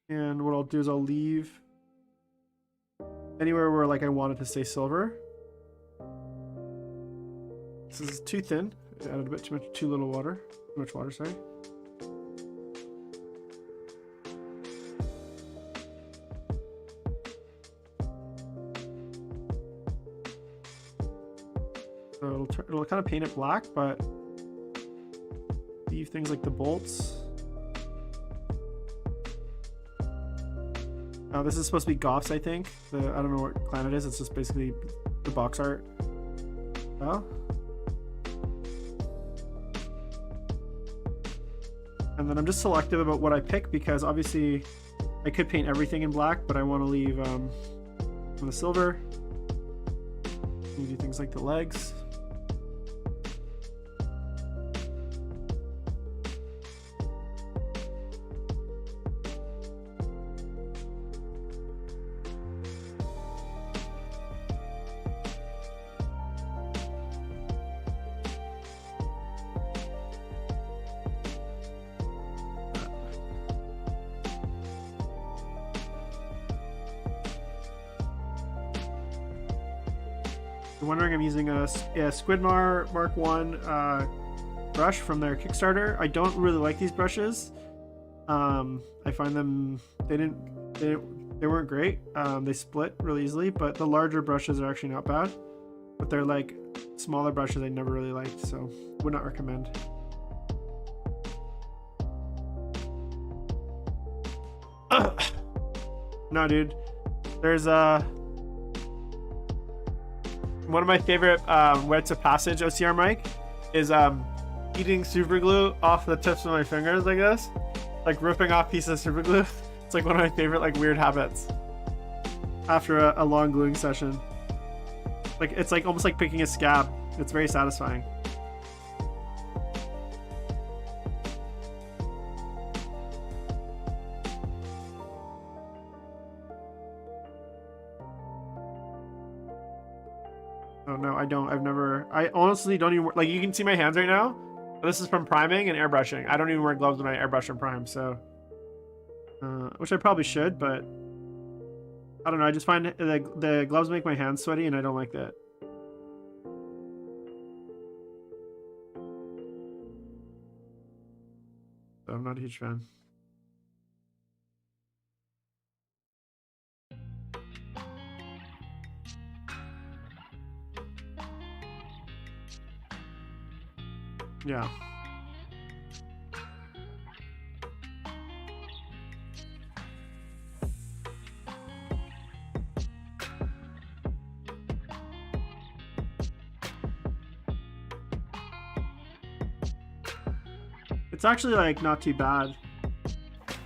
And what I'll do is I'll leave anywhere where like I want it to stay silver. This is too thin. I added a bit too much water, sorry. So it'll kind of paint it black, but leave things like the bolts. This is supposed to be Goths, I think. I don't know what clan it is. It's just basically the box art. Well, and then I'm just selective about what I pick, because obviously I could paint everything in black, but I want to leave the silver. You do things like the legs. You're wondering, I'm using a Squidmar Mark 1 brush from their Kickstarter. I don't really like these brushes. I find them, they weren't great. They split really easily, but the larger brushes are actually not bad. But they're like smaller brushes I never really liked, so would not recommend. No, dude. There's one of my favorite rites of passage OCR mic is eating super glue off the tips of my fingers like this, like ripping off pieces of super glue. It's like one of my favorite like weird habits after a long gluing session. Like it's like almost like picking a scab. It's very satisfying. Oh no, I don't. I honestly don't even, like, you can see my hands right now. This is from priming and airbrushing. I don't even wear gloves when I airbrush and prime, so which I probably should, but I don't know. I just find the gloves make my hands sweaty, and I don't like that. So I'm not a huge fan. Yeah. It's actually like not too bad.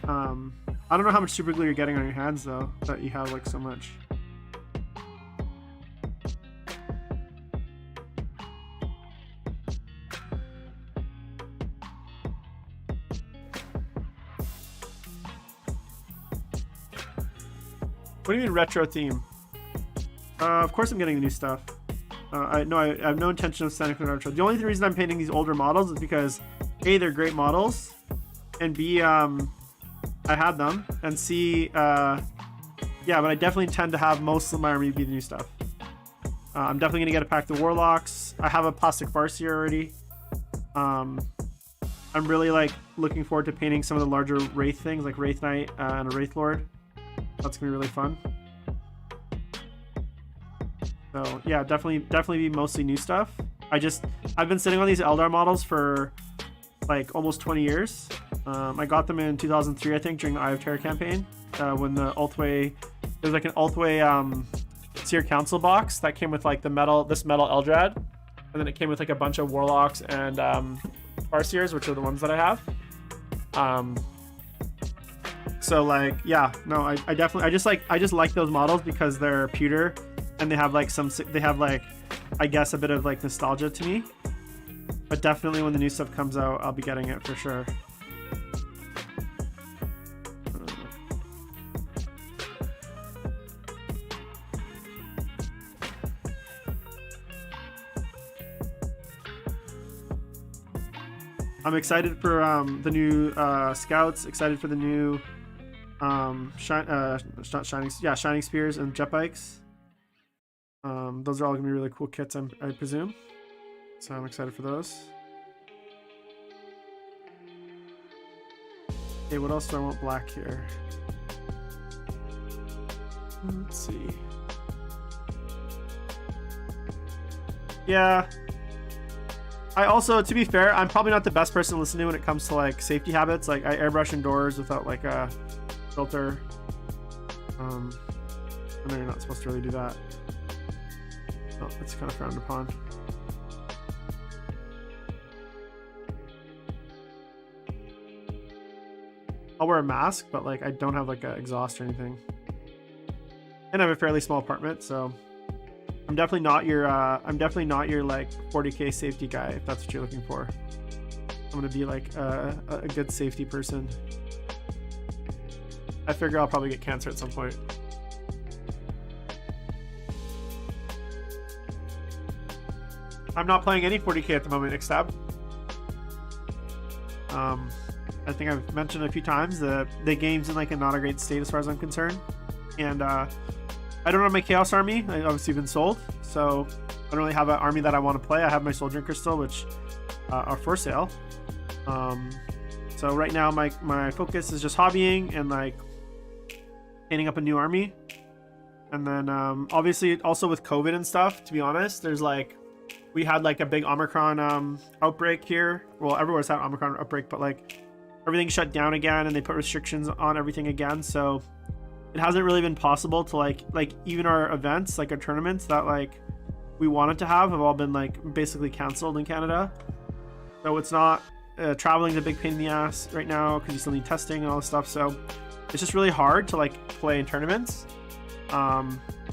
I don't know how much super glue you're getting on your hands though, that you have like so much. What do you mean retro theme? Of course I'm getting the new stuff. I have no intention of sending for retro. The only reason I'm painting these older models is because A, they're great models, and B, I had them, and C, yeah, but I definitely intend to have most of my army be the new stuff. I'm definitely gonna get a pack of the Warlocks. I have a plastic Farseer already. I'm really like looking forward to painting some of the larger Wraith things, like Wraith Knight and a Wraith Lord. That's gonna be really fun. So yeah, definitely be mostly new stuff. I've been sitting on these Eldar models for like almost 20 years. I got them in 2003, I think, during the Eye of Terror campaign, when the Ulthway, there's like an Ulthway Seer Council box that came with like this metal Eldrad, and then it came with like a bunch of Warlocks and Farseers, which are the ones that I have. So like, yeah, no, I just like those models because they're pewter and they have like I guess a bit of like nostalgia to me. But definitely when the new stuff comes out, I'll be getting it for sure. I'm excited for the new scouts. Excited for the new shining spears and jet bikes. Those are all gonna be really cool kits, I presume. So I'm excited for those. Okay, what else do I want black here? Let's see. Yeah. I also, to be fair, I'm probably not the best person to listen to when it comes to like safety habits. Like I airbrush indoors without like a filter. I know you're not supposed to really do that. Oh, it's kind of frowned upon. I'll wear a mask, but like I don't have like an exhaust or anything. And I have a fairly small apartment, so I'm definitely not your like 40k safety guy if that's what you're looking for. I'm gonna be like a good safety person. I figure I'll probably get cancer at some point. I'm not playing any 40k at the moment, Xtab. I think I've mentioned a few times that the game's in like a not a great state as far as I'm concerned, and I don't have my Chaos Army. I obviously been sold, so I don't really have an army that I want to play. I have my Soul Drinker still, which are for sale. So right now my focus is just hobbying and like painting up a new army, and then obviously also with COVID and stuff. To be honest, there's like we had like a big Omicron outbreak here. Well, everyone's had Omicron outbreak, but like everything shut down again, and they put restrictions on everything again. So it hasn't really been possible to like even our events, like our tournaments that like we wanted to have all been like basically canceled in Canada. So it's not traveling's a big pain in the ass right now because you still need testing and all this stuff. So it's just really hard to like play in tournaments,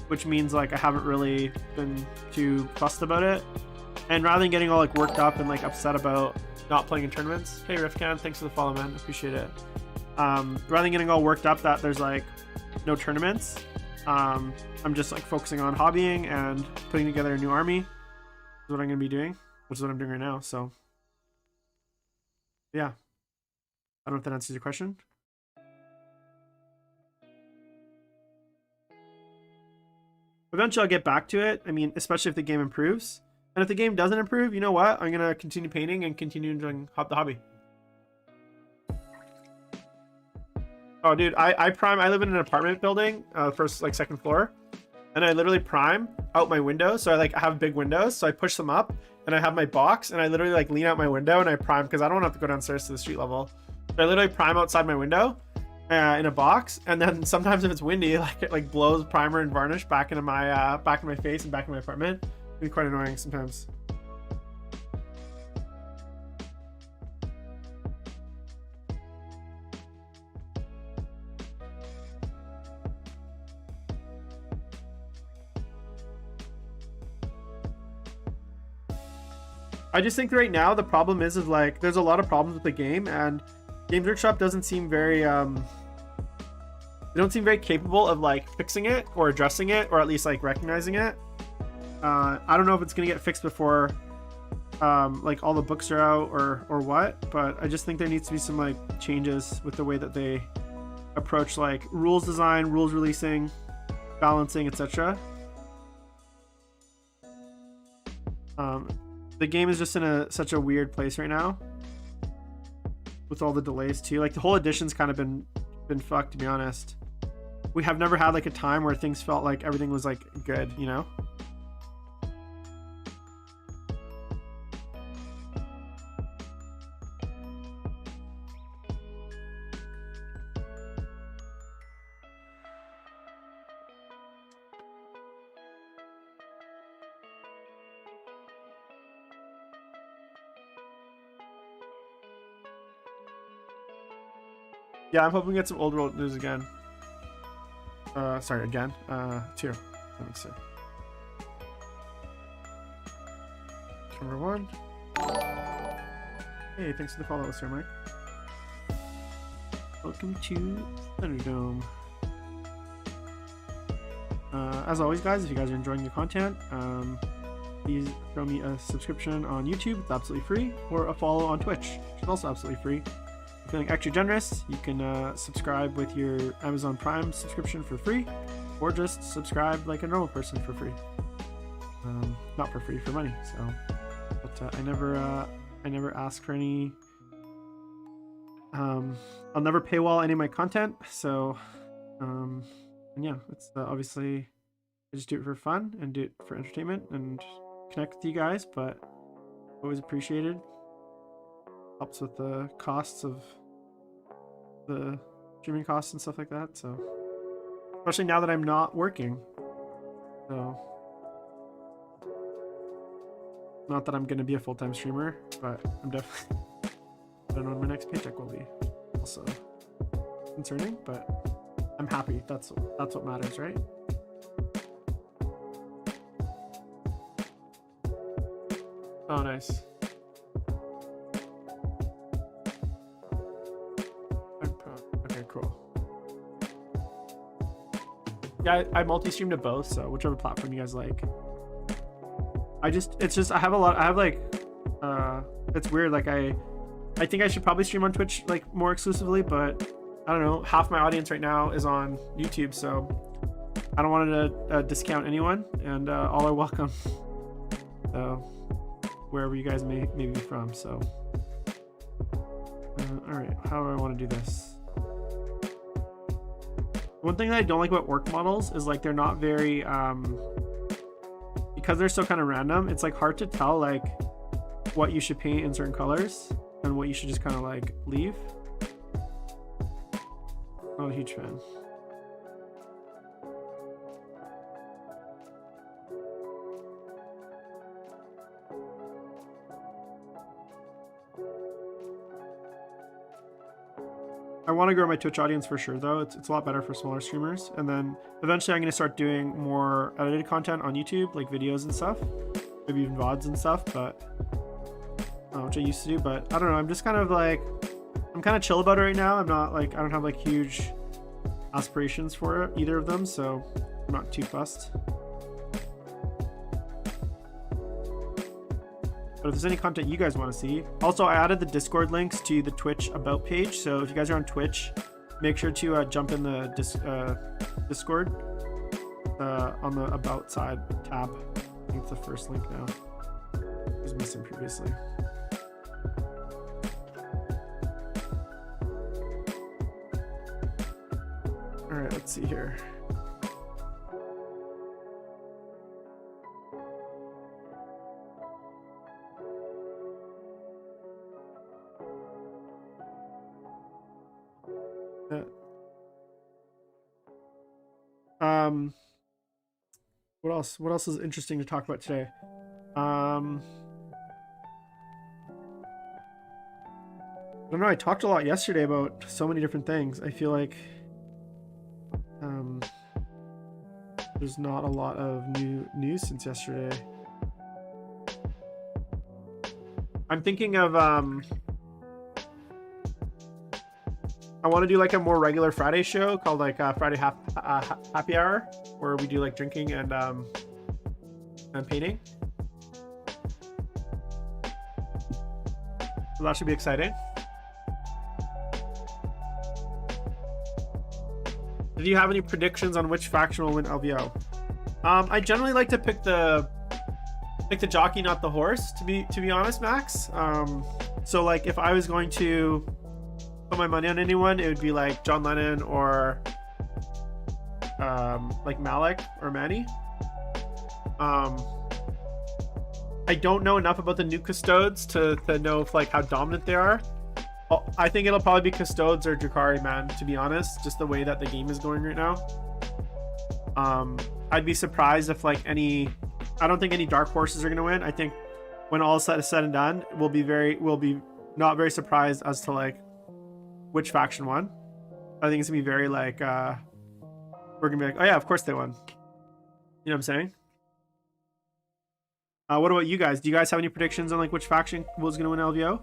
which means like I haven't really been too fussed about it. And rather than getting all like worked up and like upset about not playing in tournaments, hey Rifcan, thanks for the follow, man, appreciate it. Rather than getting all worked up that there's like no tournaments, I'm just like focusing on hobbying and putting together a new army. Is what I'm gonna be doing, which is what I'm doing right now. So yeah, I don't know if that answers your question. Eventually I'll get back to it. I mean, especially if the game improves. And if the game doesn't improve, you know what? I'm gonna continue painting and continue enjoying the hobby. Oh, dude, I prime. I live in an apartment building, first like second floor, and I literally prime out my window. So I have big windows, so I push them up, and I have my box, and I literally like lean out my window and I prime because I don't have to go downstairs to the street level. So I literally prime outside my window in a box, and then sometimes if it's windy, like it like blows primer and varnish back into my face and back in my apartment. It'd be quite annoying sometimes. I just think right now the problem is like there's a lot of problems with the game, and Games Workshop doesn't seem very they don't seem very capable of like fixing it or addressing it, or at least like recognizing it. I don't know if it's gonna get fixed before like all the books are out or what, but I just think there needs to be some like changes with the way that they approach like rules design, rules releasing, balancing, etc. The game is just in such a weird place right now with all the delays too. Like the whole edition's kind of been fucked, to be honest. We have never had like a time where things felt like everything was like good, you know? Yeah, I'm hoping we get some old world news again. Sorry, again. 2. Let me see. Number 1. Hey, thanks for the follow, Sir Mike. Welcome to Thunderdome. As always, guys, if you guys are enjoying the content, please throw me a subscription on YouTube. It's absolutely free, or a follow on Twitch, which is also absolutely free. Feeling extra generous, you can subscribe with your Amazon Prime subscription for free, or just subscribe like a normal person for free. Not for free, for money. So, but I never ask for any. I'll never paywall any of my content. So, and yeah, it's obviously I just do it for fun and do it for entertainment and connect with you guys. But always appreciated. Helps with the costs of the streaming costs and stuff like that. So especially now that I'm not working. So not that I'm going to be a full-time streamer, but I'm definitely I don't know when my next paycheck will be also. concerning, but I'm happy. That's what matters, right? Oh, nice. Okay, cool. Yeah, I multi-stream to both, so whichever platform you guys like. It's just I have like it's weird, like I think I should probably stream on Twitch like more exclusively, but I don't know, half my audience right now is on YouTube, so I don't want to discount anyone, and all are welcome. So wherever you guys may be from. So all right, how do I want to do this? One thing that I don't like about work models is like they're not very because they're so kind of random, it's like hard to tell like what you should paint in certain colors and what you should just kind of like leave. Not a huge fan. I want to grow my Twitch audience for sure, though. It's a lot better for smaller streamers. And then eventually I'm going to start doing more edited content on YouTube, like videos and stuff. Maybe even VODs and stuff, but which I used to do. But I don't know. I'm just kind of like, I'm kind of chill about it right now. I'm not like, I don't have like huge aspirations for either of them, so I'm not too fussed. But if there's any content you guys want to see. Also, I added the Discord links to the Twitch About page. So if you guys are on Twitch, make sure to jump in the Discord on the About side tab. I think it's the first link now. It was missing previously. All right, let's see here. What else is interesting to talk about today? I don't know, I talked a lot yesterday about so many different things. I feel like there's not a lot of new news since yesterday. I'm thinking of I want to do like a more regular Friday show called like Friday Happy Hour, where we do like drinking and painting. So that should be exciting. Do you have any predictions on which faction will win LVO? I generally like to pick the jockey, not the horse. To be honest, Max. So like if I was going to put my money on anyone, it would be like John Lennon or like Malik or Manny. I don't know enough about the new Custodes to know if like how dominant they are. I think it'll probably be Custodes or Drakari, man, to be honest, just the way that the game is going right now. I'd be surprised if like I don't think any dark horses are going to win. I think when all is said and done, we'll be not very surprised as to like which faction won. I think it's gonna be very like we're gonna be like, oh yeah, of course they won. You know what I'm saying? What about you guys? Do you guys have any predictions on like which faction was gonna win LVO?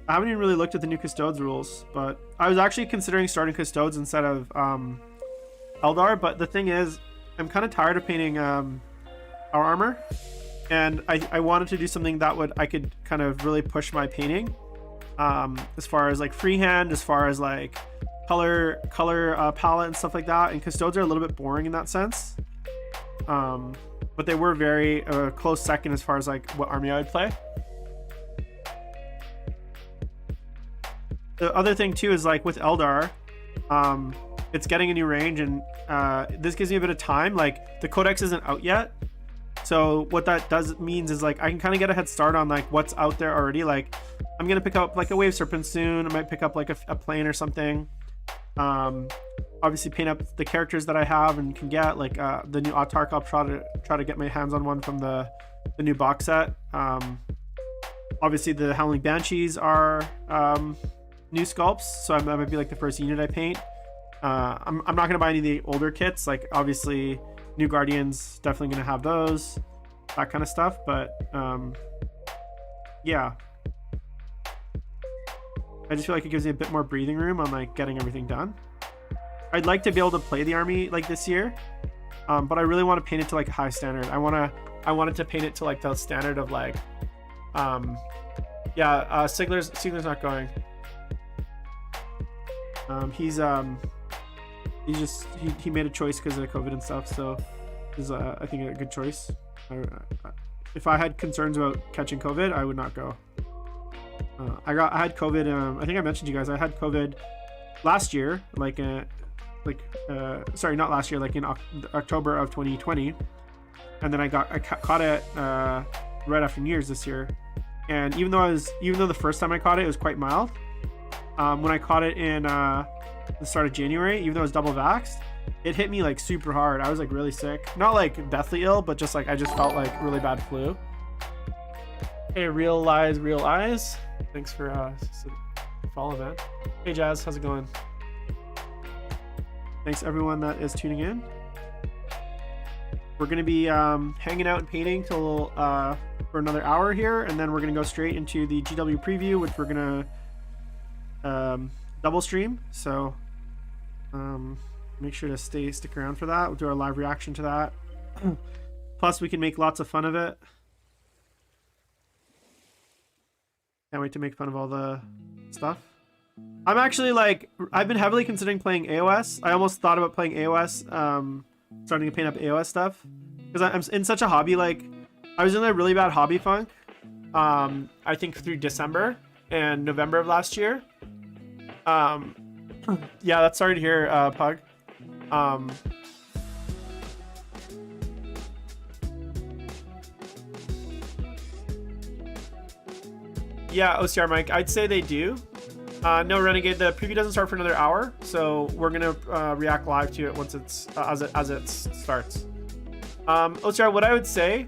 I haven't even really looked at the new Custodes rules, but I was actually considering starting Custodes instead of Eldar. But the thing is, I'm kind of tired of painting our armor, and I wanted to do something that I could kind of really push my painting, as far as like freehand, as far as like color palette and stuff like that. And Custodes are a little bit boring in that sense, but they were very close second as far as like what army I would play. The other thing too is like with Eldar, it's getting a new range, and this gives me a bit of time. Like the codex isn't out yet, so what that means is like I can kind of get a head start on like what's out there already. Like I'm gonna pick up like a Wave Serpent soon. I might pick up like a plane or something. Obviously paint up the characters that I have and can get, like the new Autark. I'll try to get my hands on one from the new box set. Obviously, the Howling Banshees are new sculpts, so that might be like the first unit I paint. I'm not gonna buy any of the older kits. Like obviously, New Guardians definitely gonna have those, that kind of stuff. But yeah, I just feel like it gives me a bit more breathing room on like getting everything done. I'd like to be able to play the army like this year, but I really want to paint it to like a high standard. I wanted to paint it to like the standard of like, Sigler's not going. He made a choice because of COVID and stuff, so is I think a good choice. If I had concerns about catching COVID, I would not go. I had COVID. I think I mentioned to you guys I had COVID last year, sorry, not last year, like in October of 2020, and then I caught it right after New Year's this year. And even though the first time I caught it, it was quite mild. When I caught it in the start of January, even though I was double vaxxed, it hit me like super hard. I was like really sick, not like deathly ill, but just like I just felt like really bad flu. Hey, real lies, real eyes. Thanks for follow, man. Hey, Jazz, how's it going? Thanks everyone that is tuning in. We're gonna be hanging out and painting till for another hour here, and then we're gonna go straight into the GW preview, which we're gonna double stream. So make sure to stick around for that. We'll do our live reaction to that. Plus, we can make lots of fun of it. Can't wait to make fun of all the stuff. I'm actually like, I've been heavily considering playing AOS. I almost thought about playing AOS, starting to paint up AOS stuff, because I'm in such a hobby. Like, I was in a really bad hobby funk, I think through December and November of last year. Yeah, that's sorry to hear, Pug. Yeah, OCR Mike, I'd say they do. No, Renegade, the preview doesn't start for another hour, so we're gonna react live to it once it's as it starts. OCR, what I would say,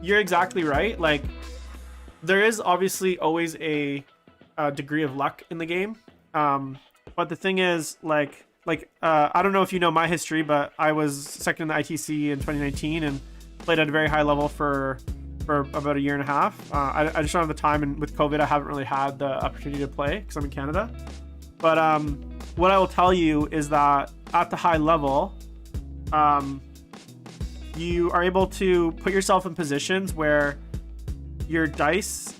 you're exactly right. Like, there is obviously always a degree of luck in the game, but the thing is, like I don't know if you know my history, but I was second in the ITC in 2019 and played at a very high level for about a year and a half. I just don't have the time, and with COVID I haven't really had the opportunity to play because I'm in Canada. But what I will tell you is that at the high level, you are able to put yourself in positions where your dice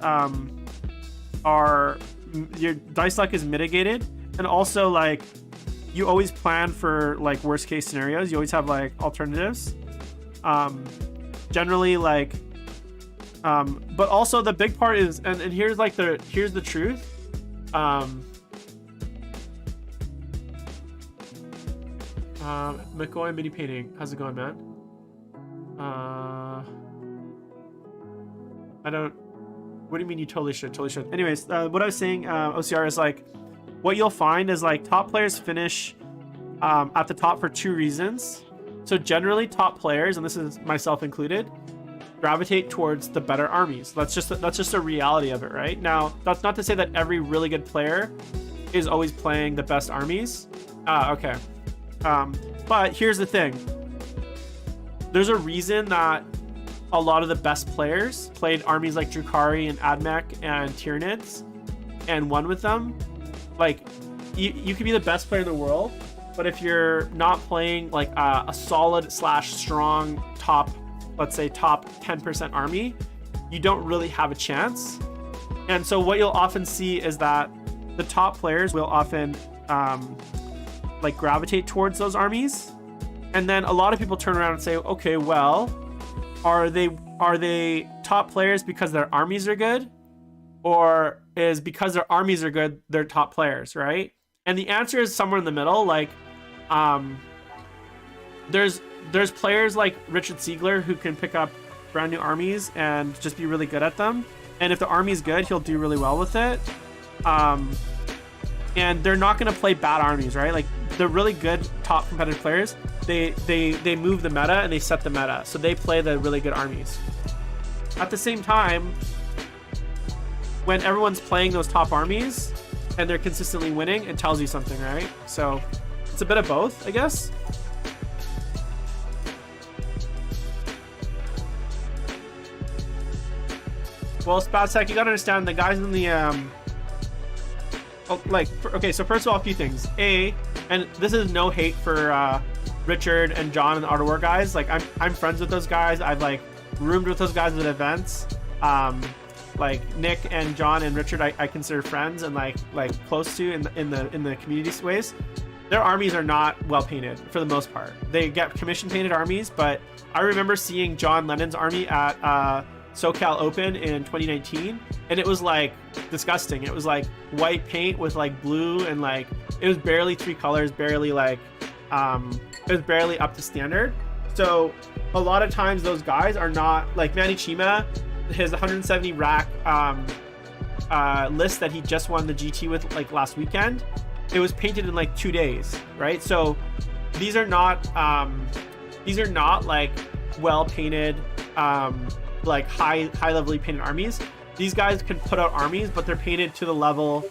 your dice luck is mitigated, and also like you always plan for like worst case scenarios. You always have like alternatives. Generally, like but also the big part is, and here's the truth. McCoy mini painting, how's it going, man? What do you mean you totally should? Anyways, what I was saying, OCR, is like, what you'll find is like top players finish at the top for two reasons. So generally top players, and this is myself included, gravitate towards the better armies. That's just a reality of it, right? Now, that's not to say that every really good player is always playing the best armies. Okay. But here's the thing. There's a reason that a lot of the best players played armies like Drukhari and Admech and Tyranids and won with them. Like, you could be the best player in the world, but if you're not playing like a solid / strong top, let's say top 10% army, you don't really have a chance. And so what you'll often see is that the top players will often like gravitate towards those armies, and then a lot of people turn around and say, okay, well, are they top players because their armies are good, or is because their armies are good they're top players, right? And the answer is somewhere in the middle. Like there's players like Richard Siegler who can pick up brand new armies and just be really good at them, and if the army's good, he'll do really well with it. And they're not going to play bad armies, right? Like, the really good top competitive players, they move the meta and they set the meta, so they play the really good armies. At the same time, when everyone's playing those top armies and they're consistently winning, it tells you something, right? So it's a bit of both, I guess. Well, Spatsec, you gotta understand the guys in the okay, so first of all, a few things. And this is no hate for Richard and John and the Art of War guys. Like I'm friends with those guys. I've like roomed with those guys at events. Like Nick and John and Richard, I consider friends and like close to in the community ways. Their armies are not well painted for the most part. They get commission painted armies, but I remember seeing John Lennon's army at SoCal Open in 2019, and it was like disgusting. It was like white paint with like blue, and like it was barely 3 colors, barely like it was barely up to standard. So a lot of times those guys are not like Manny Chima, his 170 rack list that he just won the GT with like last weekend. It was painted in like 2 days, right? So these are not like well painted like high level painted armies. These guys can put out armies, but they're painted to the level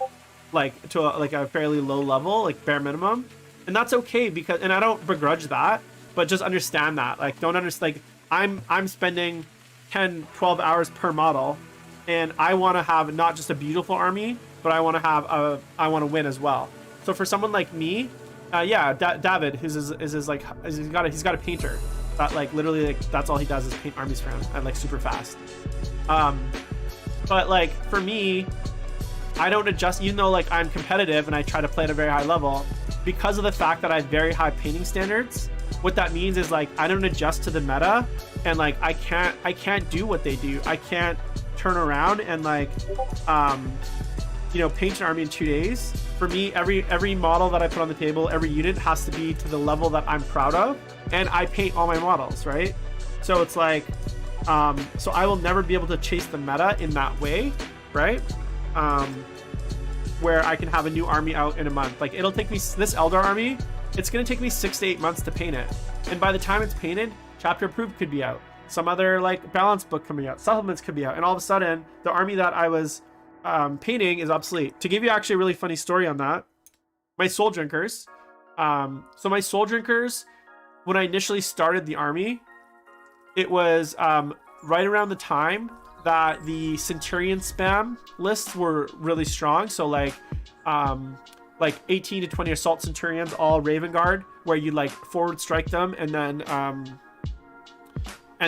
like a fairly low level, like bare minimum, and that's okay, because, and I don't begrudge that, but just understand that, like, don't understand, like I'm spending 10-12 hours per model, and I want to have not just a beautiful army, but I want to win as well. So for someone like me, David, he's got a painter that like literally like that's all he does is paint armies for him, and like super fast. But like for me, I don't adjust, even though like I'm competitive and I try to play at a very high level, because of the fact that I have very high painting standards. What that means is like I don't adjust to the meta, and like I can't do what they do. I can't turn around and like paint an army in 2 days. For me, every model that I put on the table, every unit has to be to the level that I'm proud of, and I paint all my models, right? So it's like so I will never be able to chase the meta in that way, right? Where I can have a new army out in a month. Like it'll take me, this Eldar army, it's going to take me 6 to 8 months to paint it, and by the time it's painted, chapter approved could be out, some other like balance book coming out, supplements could be out, and all of a sudden the army that I was painting is obsolete. To give you actually a really funny story on that, my Soul Drinkers, so my Soul Drinkers, when I initially started the army, it was right around the time that the Centurion spam lists were really strong. So like 18 to 20 assault Centurions, all Raven Guard, where you like forward strike them, and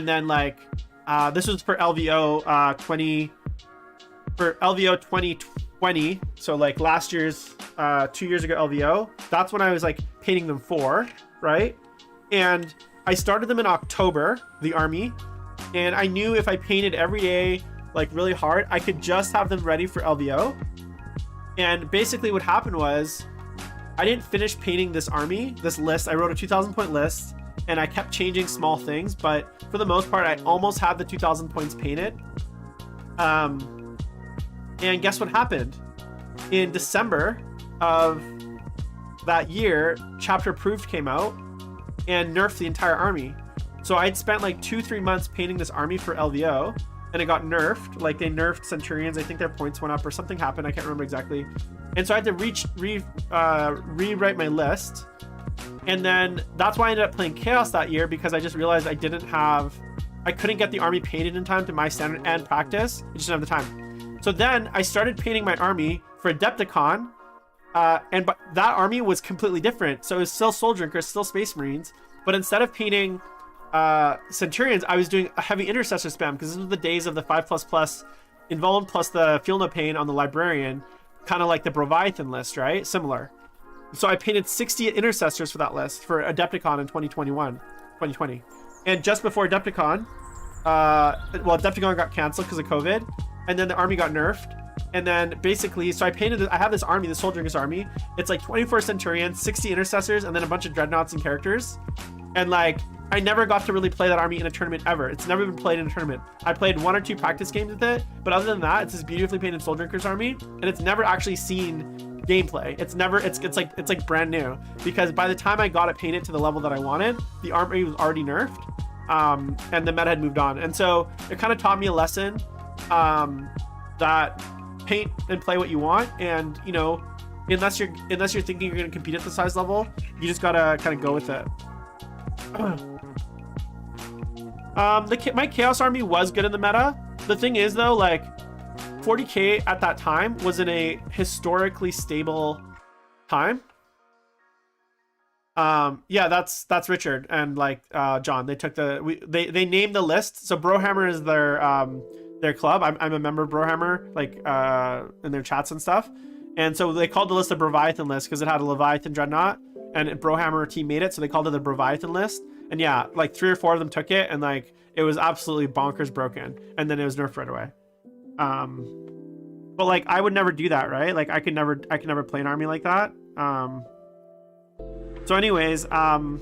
then like this was for LVO 2020, so like last year's 2 years ago LVO. That's when I was like painting them for, right? And I started them in October, the army, and I knew if I painted every day like really hard, I could just have them ready for LVO. And basically what happened was I didn't finish painting this army, this list. I wrote a 2,000 point list, and I kept changing small things, but for the most part I almost had the 2,000 points painted. And guess what happened? In December of that year, Chapter Approved came out and nerfed the entire army. So I'd spent like 2-3 months painting this army for LVO, and it got nerfed. Like they nerfed Centurions. I think their points went up or something happened. I can't remember exactly. And so I had to rewrite my list. And then that's why I ended up playing Chaos that year, because I just realized I couldn't get the army painted in time to my standard and practice. I just didn't have the time. So then I started painting my army for Adepticon, but that army was completely different. So it was still Soul Drinkers, still Space Marines, but instead of painting Centurions, I was doing a heavy Intercessor spam, because this was the days of the 5++ Involved plus the Feel No Pain on the Librarian, kind of like the Broviathan list, right? Similar. So I painted 60 Intercessors for that list for Adepticon in 2020. And just before Adepticon, Adepticon got canceled because of COVID, and then the army got nerfed. And then basically, so I have this army, the Soul Drinkers army. It's like 24 Centurions, 60 Intercessors, and then a bunch of Dreadnoughts and characters. And like, I never got to really play that army in a tournament ever. It's never been played in a tournament. I played 1 or 2 practice games with it, but other than that, it's this beautifully painted Soul Drinkers army, and it's never actually seen gameplay. It's like brand new, because by the time I got it painted to the level that I wanted, the army was already nerfed, and the meta had moved on. And so it kind of taught me a lesson that paint and play what you want, and you know, unless you're thinking you're going to compete at the size level, you just gotta kind of go with it. My Chaos Army was good in the meta. The thing is though, like 40k at that time was in a historically stable time. Yeah, that's Richard and like John. They took they named the list. So Brohammer is their club. I'm a member of Brohammer, like in their chats and stuff. And so they called the list the Breviathan list because it had a Leviathan Dreadnought, and Brohammer team made it, so they called it the Breviathan list. And yeah, like 3 or 4 of them took it, and like it was absolutely bonkers broken, and then it was nerfed right away. But like I would never do that, right? Like I could never play an army like that. So anyways, my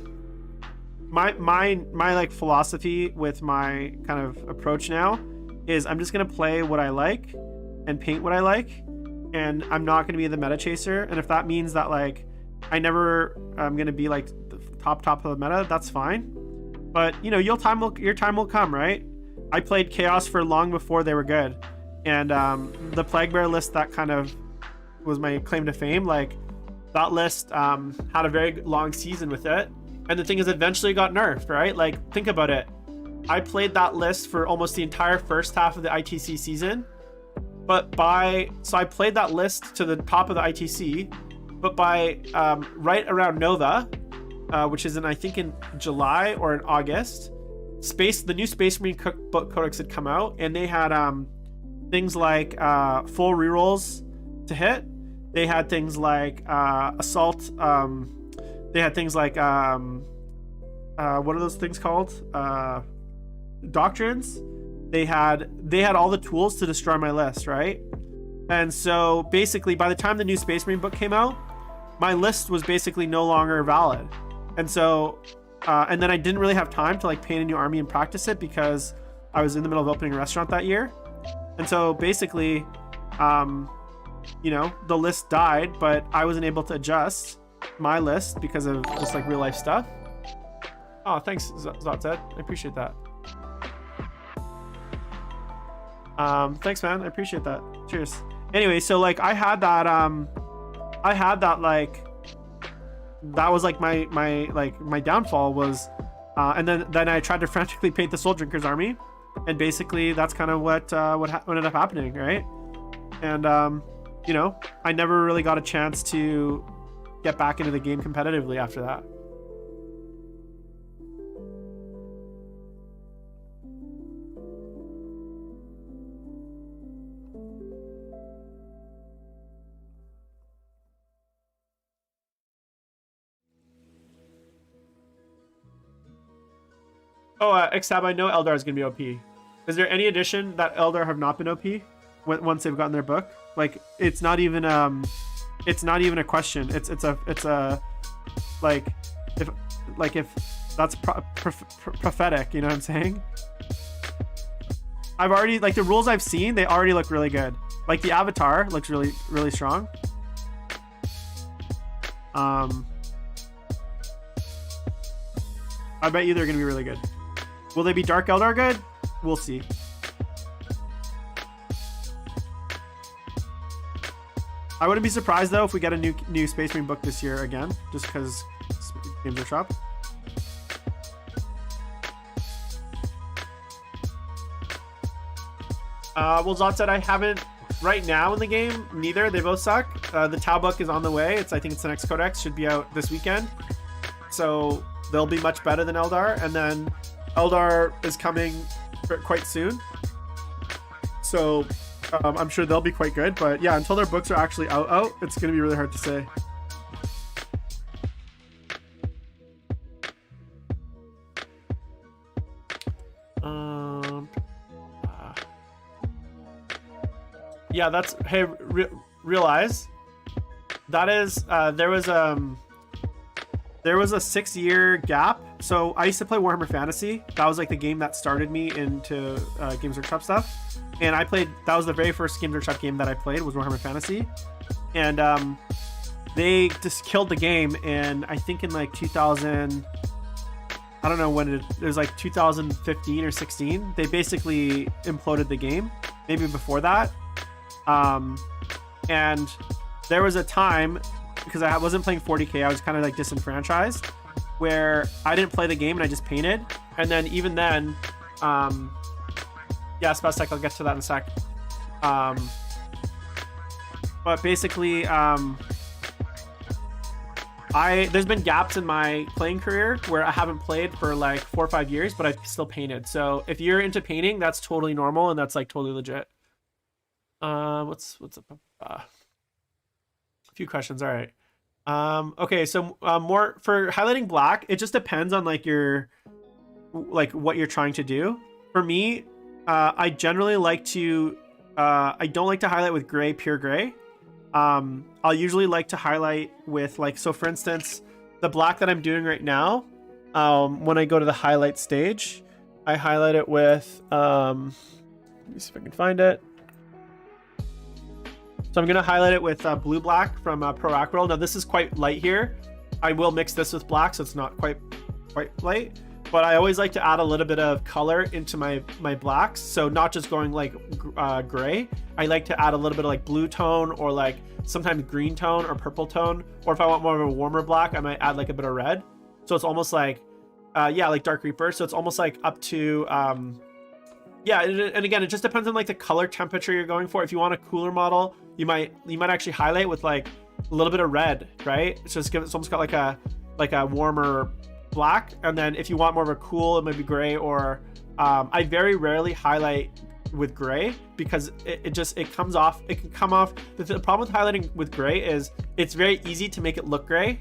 like philosophy with my kind of approach now is I'm just gonna play what I like and paint what I like, and I'm not gonna be the meta chaser. And if that means that like I'm gonna be like the top of the meta, that's fine. But you know, your time will come, right? I played Chaos for long before they were good, and the Plague Bear list that kind of was my claim to fame. Like that list had a very long season with it, and the thing is, eventually it got nerfed, right? Like think about it. I played that list for almost the entire first half of the ITC season, so I played that list to the top of the ITC, but by right around Nova, which is I think in July or in August, the new Space Marine book codex had come out, and they had things like full rerolls to hit. They had things like assault. They had things like what are those things called? Doctrines. They had all the tools to destroy my list, right? And so basically, by the time the new Space Marine book came out, my list was basically no longer valid. And so, and then I didn't really have time to like paint a new army and practice it because I was in the middle of opening a restaurant that year. And so basically, you know, the list died, but I wasn't able to adjust my list because of just like real life stuff. Oh, thanks, Zotzed. I appreciate that. Thanks, man. I appreciate that. Cheers. Anyway, so like I had that like that was like my downfall was, and then I tried to frantically paint the Soul Drinkers army, and basically that's kind of what ended up happening, right? And you know, I never really got a chance to get back into the game competitively after that. Oh, Xtab, I know Eldar is going to be OP. Is there any edition that Eldar have not been OP once they've gotten their book? Like, it's not even a question. It's a like if that's prophetic, you know what I'm saying? I've already, like, the rules I've seen, they already look really good. Like the Avatar looks really, really strong. I bet you they're going to be really good. Will they be Dark Eldar good? We'll see. I wouldn't be surprised though if we get a new Space Marine book this year again, just because Games Workshop. Well, Zot said I haven't right now in the game. Neither. They both suck. The Tau book is on the way. I think it's the next codex. Should be out this weekend. So they'll be much better than Eldar, and then Eldar is coming quite soon, so I'm sure they'll be quite good. But yeah, until their books are actually out, it's going to be really hard to say. Yeah, that's, hey, realize that is there was a 6-year gap. So I used to play Warhammer Fantasy. That was like the game that started me into Games Workshop stuff. And that was the very first Games Workshop game that I played, was Warhammer Fantasy. And they just killed the game. And I think in like 2000, I don't know when it was, like 2015 or 16, they basically imploded the game. Maybe before that. And there was a time, because I wasn't playing 40k, I was kind of like disenfranchised, where I didn't play the game and I just painted. And then even then, yeah, Spastic, I'll get to that in a sec. But basically, there's been gaps in my playing career where I haven't played for like 4 or 5 years, but I've still painted. So if you're into painting, that's totally normal and that's like totally legit. What's up? A few questions. All right. Okay, so more for highlighting black, it just depends on like what you're trying to do. For me, I generally like to I don't like to highlight with gray, pure gray. I'll usually like to highlight with like, so for instance, the black that I'm doing right now, when I go to the highlight stage, I highlight it with let me see if I can find it. So I'm going to highlight it with blue black from Pro Acryl. Now this is quite light here. I will mix this with black, so it's not quite light. But I always like to add a little bit of color into my blacks. So not just going like gray. I like to add a little bit of like blue tone, or like sometimes green tone or purple tone. Or if I want more of a warmer black, I might add like a bit of red. So it's almost like, yeah, like Dark Reaper. So it's almost like up to, yeah. And again, it just depends on like the color temperature you're going for. If you want a cooler model, you might actually highlight with like a little bit of red, right? So it's almost got like a warmer black. And then if you want more of a cool, it might be gray, or I very rarely highlight with gray because it comes off. It can come off. The problem with highlighting with gray is it's very easy to make it look gray,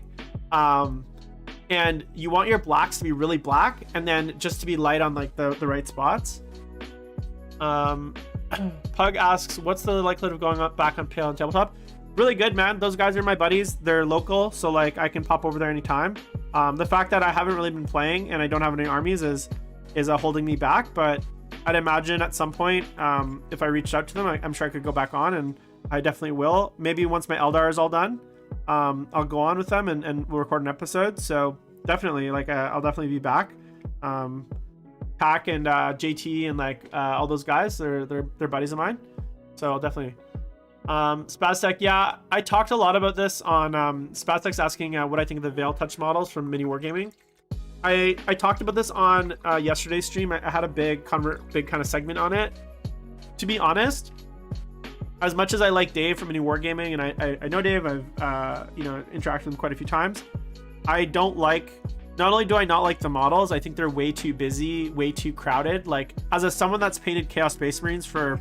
and you want your blacks to be really black and then just to be light on like the right spots. Pug asks, what's the likelihood of going back on Pale and Tabletop? Really good, man. Those guys are my buddies. They're local, so like I can pop over there anytime. The fact that I haven't really been playing and I don't have any armies is holding me back, but I'd imagine at some point, if I reached out to them, I'm sure I could go back on, and I definitely will. Maybe once my Eldar is all done, I'll go on with them and we'll record an episode. So definitely, like, I'll definitely be back. Pack and JT and like all those guys, they're buddies of mine, so I'll definitely. Spaztec, yeah, I talked a lot about this on Spaztec's asking what I think of the Veil Touch models from Mini Wargaming. I talked about this on yesterday's stream. I had a big kind of segment on it. To be honest, as much as I like Dave from Mini Wargaming, and I know Dave, I've interacted with him quite a few times, I don't like. Not only do I not like the models, I think they're way too busy, way too crowded. Like, as someone that's painted Chaos Space Marines for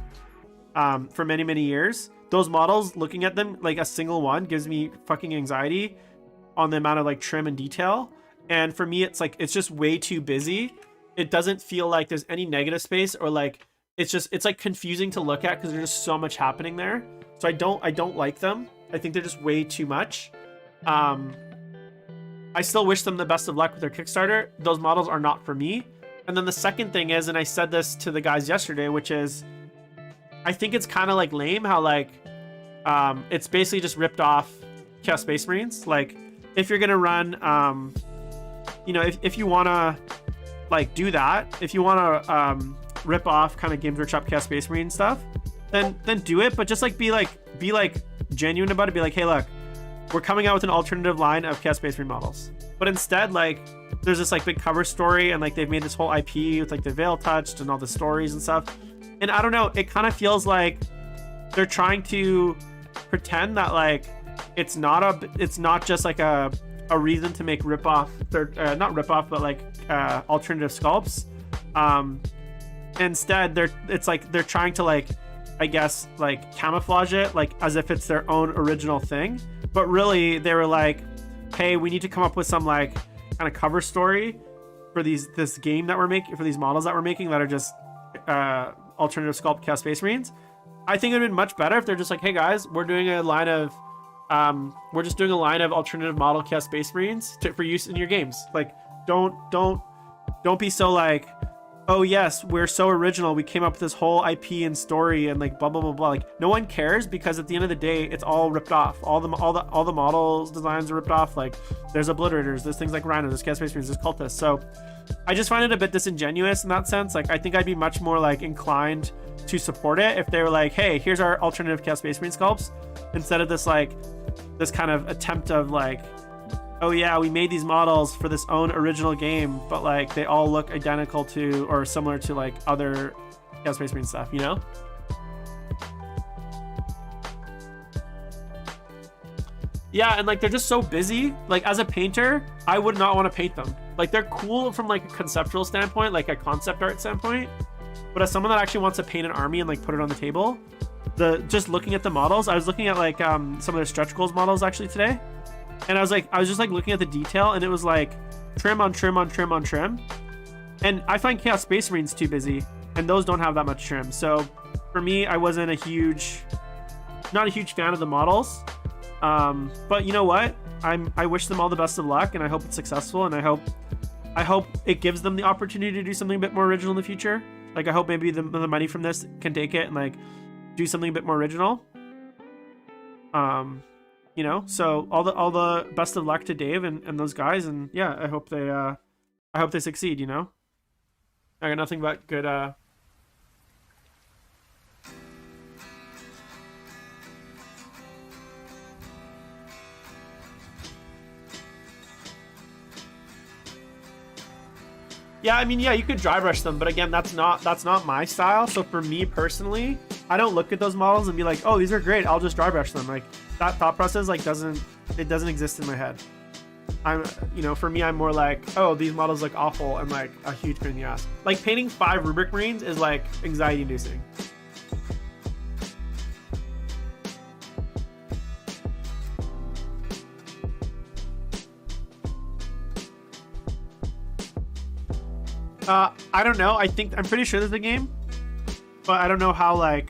many years, those models, looking at them, like a single one, gives me fucking anxiety on the amount of like trim and detail. And for me, it's like, it's just way too busy. It doesn't feel like there's any negative space, or like it's like confusing to look at because there's just so much happening there. So I don't like them. I think they're just way too much. I still wish them the best of luck with their Kickstarter. Those models are not for me. And then the second thing is, and I said this to the guys yesterday, which is, I think it's kind of like lame how like it's basically just ripped off Chaos Space Marines. Like, if you're gonna run if you want to like do that, if you want to rip off kind of Games Workshop Chaos Space Marine stuff, then do it, but just like be genuine about it. Be like, hey, look, we're coming out with an alternative line of Chaos Space Marine models. But instead, like, there's this like big cover story, and like they've made this whole IP with like the Veil Touched and all the stories and stuff. And I don't know, it kind of feels like they're trying to pretend that like it's not just like a reason to make rip-off, not rip-off, but like alternative sculpts. Instead, they're trying to like, I guess, like camouflage it like as if it's their own original thing. But really, they were like, hey, we need to come up with some like kind of cover story for this game that we're making, for these models that we're making that are just alternative sculpt Chaos Space Marines. I think it would have been much better if they're just like, hey guys, we're doing a line of alternative model Chaos Space Marines for use in your games. Like, don't be so like, oh yes, we're so original, we came up with this whole IP and story and like blah blah blah blah. Like, no one cares, because at the end of the day, it's all ripped off. All the models designs are ripped off. Like, there's Obliterators, there's things like Rhino, there's Chaos Space Marines, there's Cultists. So I just find it a bit disingenuous in that sense. Like, I think I'd be much more like inclined to support it if they were like, hey, here's our alternative Chaos Space Marine sculpts, instead of this like this kind of attempt of like, oh yeah, we made these models for this own original game, but like they all look identical to or similar to like other Chaos Space Marine stuff, you know? Yeah, and like they're just so busy. Like as a painter, I would not want to paint them. Like they're cool from like a conceptual standpoint, like a concept art standpoint. But as someone that actually wants to paint an army and like put it on the table, just looking at the models, I was looking at like some of their stretch goals models actually today, and I was just like looking at the detail, and it was like trim on trim on trim on trim. And I find Chaos Space Marines too busy, and those don't have that much trim. So for me, I wasn't not a huge fan of the models. But you know what? I wish them all the best of luck, and I hope it's successful, and I hope it gives them the opportunity to do something a bit more original in the future. Like I hope maybe the money from this can take it and like do something a bit more original. You know, so all the best of luck to Dave and those guys, and yeah, I hope they succeed, you know. I got nothing but good Yeah, I mean, yeah, you could dry brush them, but again, that's not my style. So for me personally, I don't look at those models and be like, oh, these are great, I'll just dry brush them. Like that thought process like doesn't exist in my head. For me, I'm more like, oh, these models look awful and like a huge pain in the ass. Like painting 5 rubric marines is like anxiety inducing. I don't know. I'm pretty sure there's a game, but I don't know how like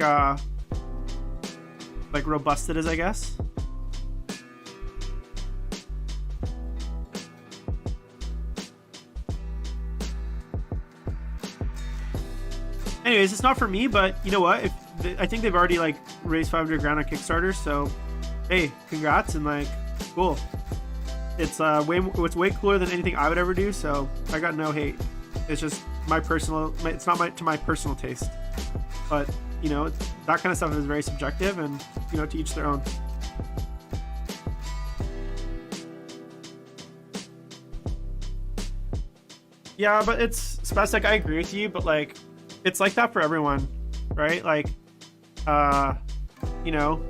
robust it is, I guess. Anyways, it's not for me, but you know what? I think they've already like raised 500 grand on Kickstarter, so hey, congrats, and like cool. It's way cooler than anything I would ever do, so I got no hate. It's just it's not to my personal taste, but you know, that kind of stuff is very subjective, and you know, to each their own. Yeah, but it's Spastic, I agree with you, but like it's like that for everyone, right? Like you know,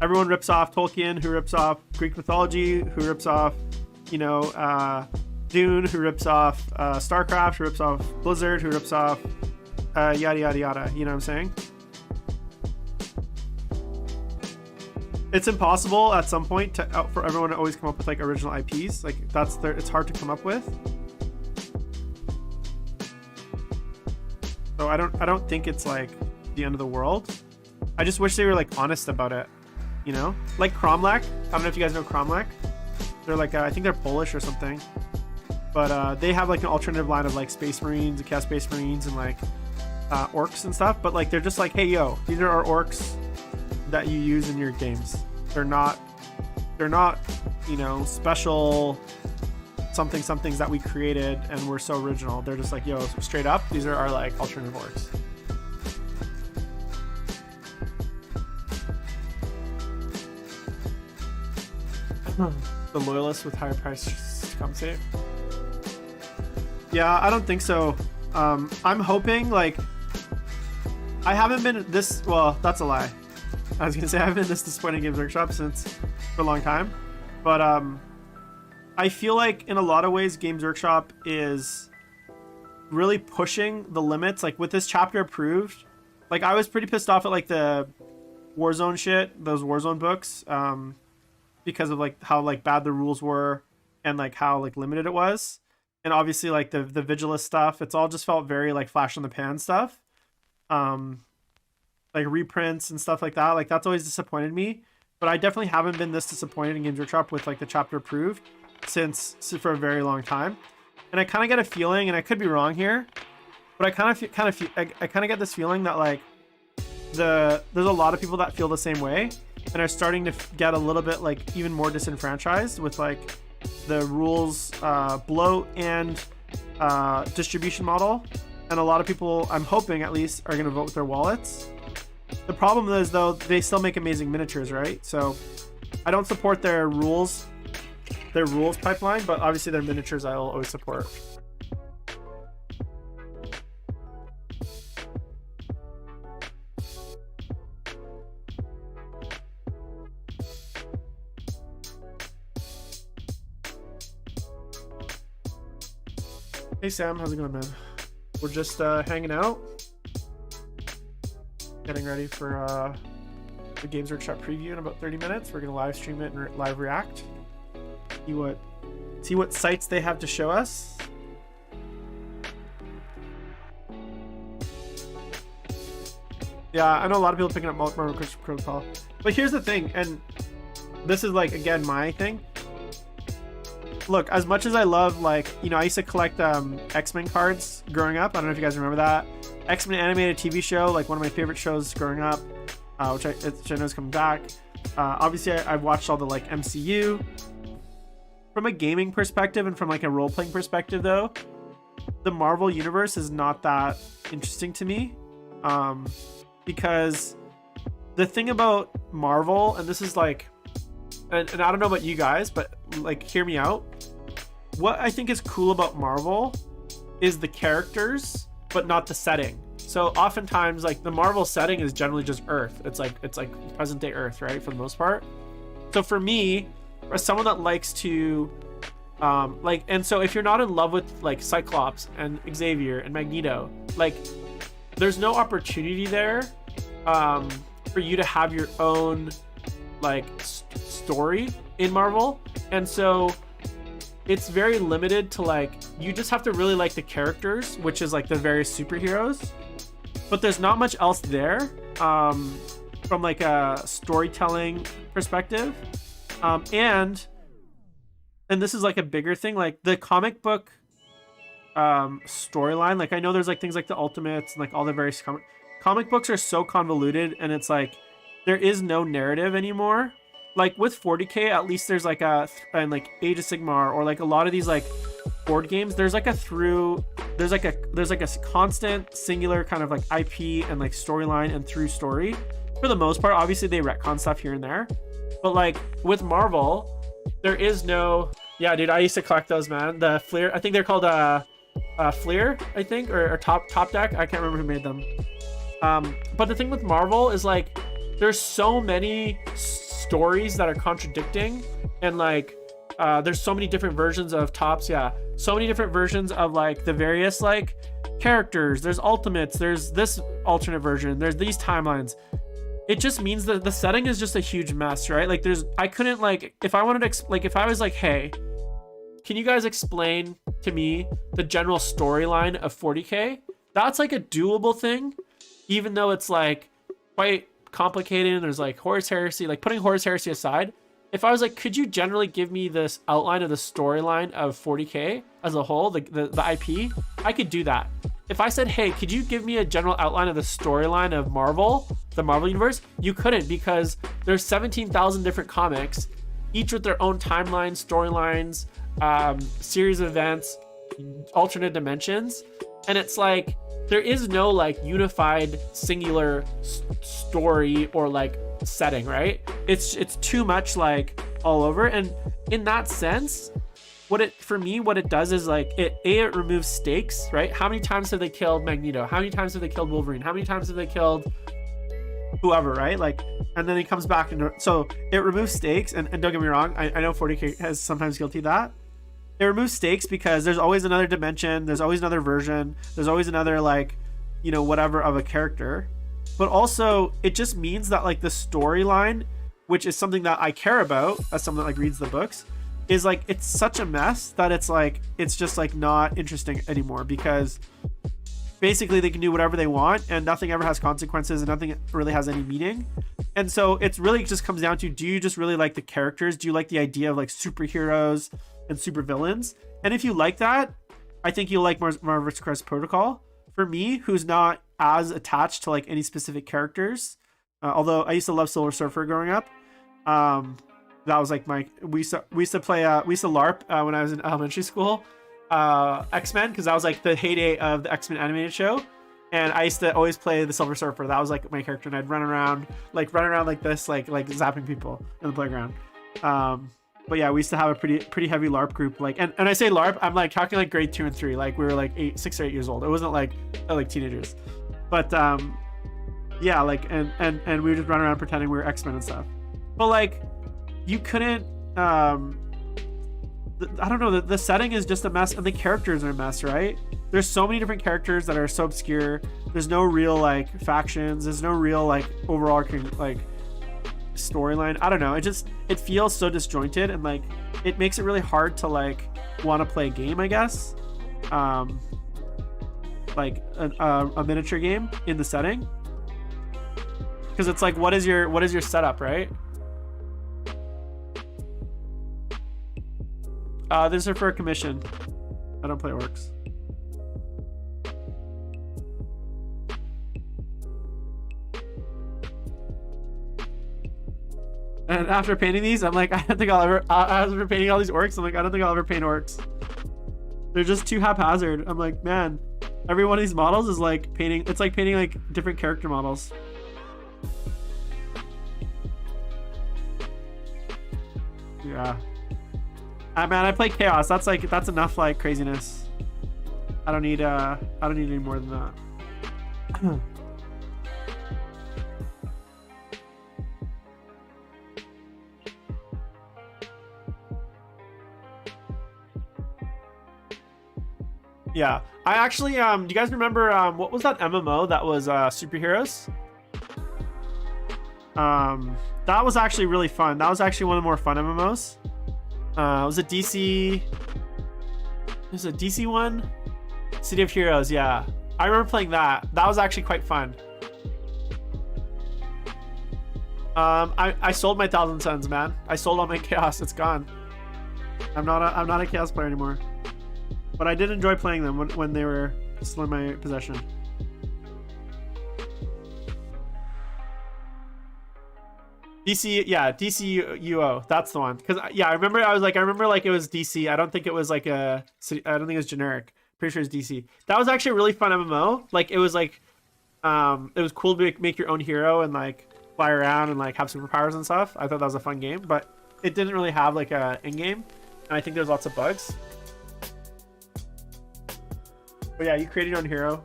everyone rips off Tolkien, who rips off Greek mythology, who rips off, you know, Dune, who rips off StarCraft, who rips off Blizzard, who rips off yada yada yada. You know what I'm saying? It's impossible at some point for everyone to always come up with like original IPs. Like it's hard to come up with. So I don't think it's like the end of the world. I just wish they were like honest about it. You know, like Cromlech. I don't know if you guys know Cromlech. They're like I think they're Polish or something. But they have like an alternative line of like Space Marines and Chaos Space Marines and like orcs and stuff. But like they're just like, hey yo, these are our orcs that you use in your games. They're not, you know, special somethings that we created and we're so original. They're just like, yo, straight up, these are our like alternative orcs. The loyalists with higher price to compensate. Yeah, I don't think so. I'm hoping like I haven't been this well. That's a lie. I was gonna say I haven't been this disappointed in Games Workshop for a long time, but I feel like in a lot of ways Games Workshop is really pushing the limits. Like with this chapter approved, like I was pretty pissed off at like the Warzone shit, those Warzone books, because of like how like bad the rules were and like how like limited it was. And obviously like the Vigilus stuff, it's all just felt very like flash in the pan stuff. Like reprints and stuff like that. Like that's always disappointed me. But I definitely haven't been this disappointed in Games Workshop with like the chapter approved for a very long time. And I kind of get a feeling, and I could be wrong here, but I kind of get this feeling that like there's a lot of people that feel the same way and are starting to get a little bit like even more disenfranchised with like the rules bloat and distribution model, and a lot of people, I'm hoping at least, are going to vote with their wallets. The problem is, though, they still make amazing miniatures, right? So I don't support their rules pipeline, but obviously their miniatures I'll always support. Hey Sam, how's it going, man? We're just hanging out, getting ready for the Games Workshop preview in about 30 minutes. We're gonna live stream it and live react. See what sites they have to show us. Yeah, I know a lot of people picking up Marvel Protocol, but here's the thing, and this is like again my thing. Look, as much as I love, like, you know, I used to collect X-Men cards growing up. I don't know if you guys remember that. X-Men animated TV show, like one of my favorite shows growing up, which I know is coming back. Obviously, I've watched all the like MCU. From a gaming perspective and from like a role-playing perspective, though, the Marvel universe is not that interesting to me, because the thing about Marvel, and this is like, and I don't know about you guys, but like, hear me out. What I think is cool about Marvel is the characters, but not the setting. So oftentimes, like, the Marvel setting is generally just Earth. It's like present day Earth, right, for the most part. So for me, as someone that likes to and so if you're not in love with like Cyclops and Xavier and Magneto, like, there's no opportunity there for you to have your own like story in Marvel. And so it's very limited to, like, you just have to really like the characters, which is like the various superheroes, but there's not much else there from like a storytelling perspective. And this is like a bigger thing, like the comic book storyline. Like, I know there's like things like the Ultimates and like all the various comic books are so convoluted, and it's like there is no narrative anymore. Like with 40K, at least there's like and like Age of Sigmar, or like a lot of these like board games, there's like there's like a constant singular kind of like IP and like storyline and through story for the most part. Obviously they retcon stuff here and there, but like with Marvel, there is no. Yeah, dude, I used to collect those, man. The Fleer, I think they're called Fleer, I think, or top deck. I can't remember who made them. But the thing with Marvel is like there's so many stories that are contradicting, and like there's so many different versions of tops. Yeah, so many different versions of like the various like characters. There's Ultimates, there's this alternate version, there's these timelines. It just means that the setting is just a huge mess, right? Like I couldn't, like, if I wanted to like, if I was like, hey, can you guys explain to me the general storyline of 40K? That's like a doable thing, even though it's like quite complicated and there's like Horus Heresy. Like, putting Horus Heresy aside, if I was like, could you generally give me this outline of the storyline of 40K as a whole, the IP, I could do that. If I said, hey, could you give me a general outline of the storyline of Marvel, the Marvel universe, you couldn't, because there's 17,000 different comics, each with their own timelines, storylines, series of events, alternate dimensions, and it's like there is no like unified singular story or like setting, right? It's too much like all over. And in that sense, what it does is like it removes stakes, right? How many times have they killed Magneto? How many times have they killed Wolverine? How many times have they killed whoever, right? Like, and then he comes back, and so it removes stakes. And don't get me wrong, I know 40K has sometimes guilty of that. It removes stakes because there's always another dimension, there's always another version, there's always another, like, you know, whatever of a character. But also it just means that like the storyline, which is something that I care about as someone that like reads the books, is like, it's such a mess that it's like, it's just like not interesting anymore, because basically they can do whatever they want and nothing ever has consequences and nothing really has any meaning. And so it's really just comes down to, do you just really like the characters? Do you like the idea of like superheroes and super villains? And if you like that, I think you'll like Marvel's Crest Protocol. For me, who's not as attached to like any specific characters, although I used to love Silver Surfer growing up, That was like we used to LARP when I was in elementary school, X-Men, because that was like the heyday of the X-Men animated show. And I used to always play the Silver Surfer. That was like my character, and I'd run around like this, like zapping people in the playground. But yeah, we used to have a pretty heavy LARP group. Like, and I say LARP, I'm like talking like grade 2 and 3. Like we were like 6 or 8 years old. It wasn't like teenagers. But yeah, like and we would just run around pretending we were X-Men and stuff. But like, you couldn't. I don't know. The setting is just a mess, and the characters are a mess, right? There's so many different characters that are so obscure. There's no real like factions. There's no real like overarching like storyline. I don't know. It feels so disjointed, and like it makes it really hard to like want to play a game, I guess. Like a miniature game in the setting, because it's like, what is your setup, right? This is for a commission. I don't play orcs. And after painting these, I'm like, I don't think I'll ever. After painting all these orcs, I'm like, I don't think I'll ever paint orcs. They're just too haphazard. I'm like, man, every one of these models is like painting. It's like painting like different character models. Yeah. Man, I play chaos. That's enough like craziness. I don't need any more than that. Yeah, I actually do you guys remember what was that MMO that was superheroes? That was actually really fun. That was actually one of the more fun MMOs. It was a DC. There's a DC one. City of Heroes. Yeah, I remember playing that. That was actually quite fun. I sold my 1,000 Suns, man. I sold all my chaos. It's gone. I'm not a chaos player anymore. But I did enjoy playing them when they were still in my possession. DC, yeah, DC UO. That's the one. Because yeah, I remember like it was DC. I don't think it was like I don't think it was generic. Pretty sure it's DC. That was actually a really fun MMO. Like it was like, it was cool to make your own hero and like fly around and like have superpowers and stuff. I thought that was a fun game, but it didn't really have like a in game, and I think there's lots of bugs. But yeah, you create your own hero.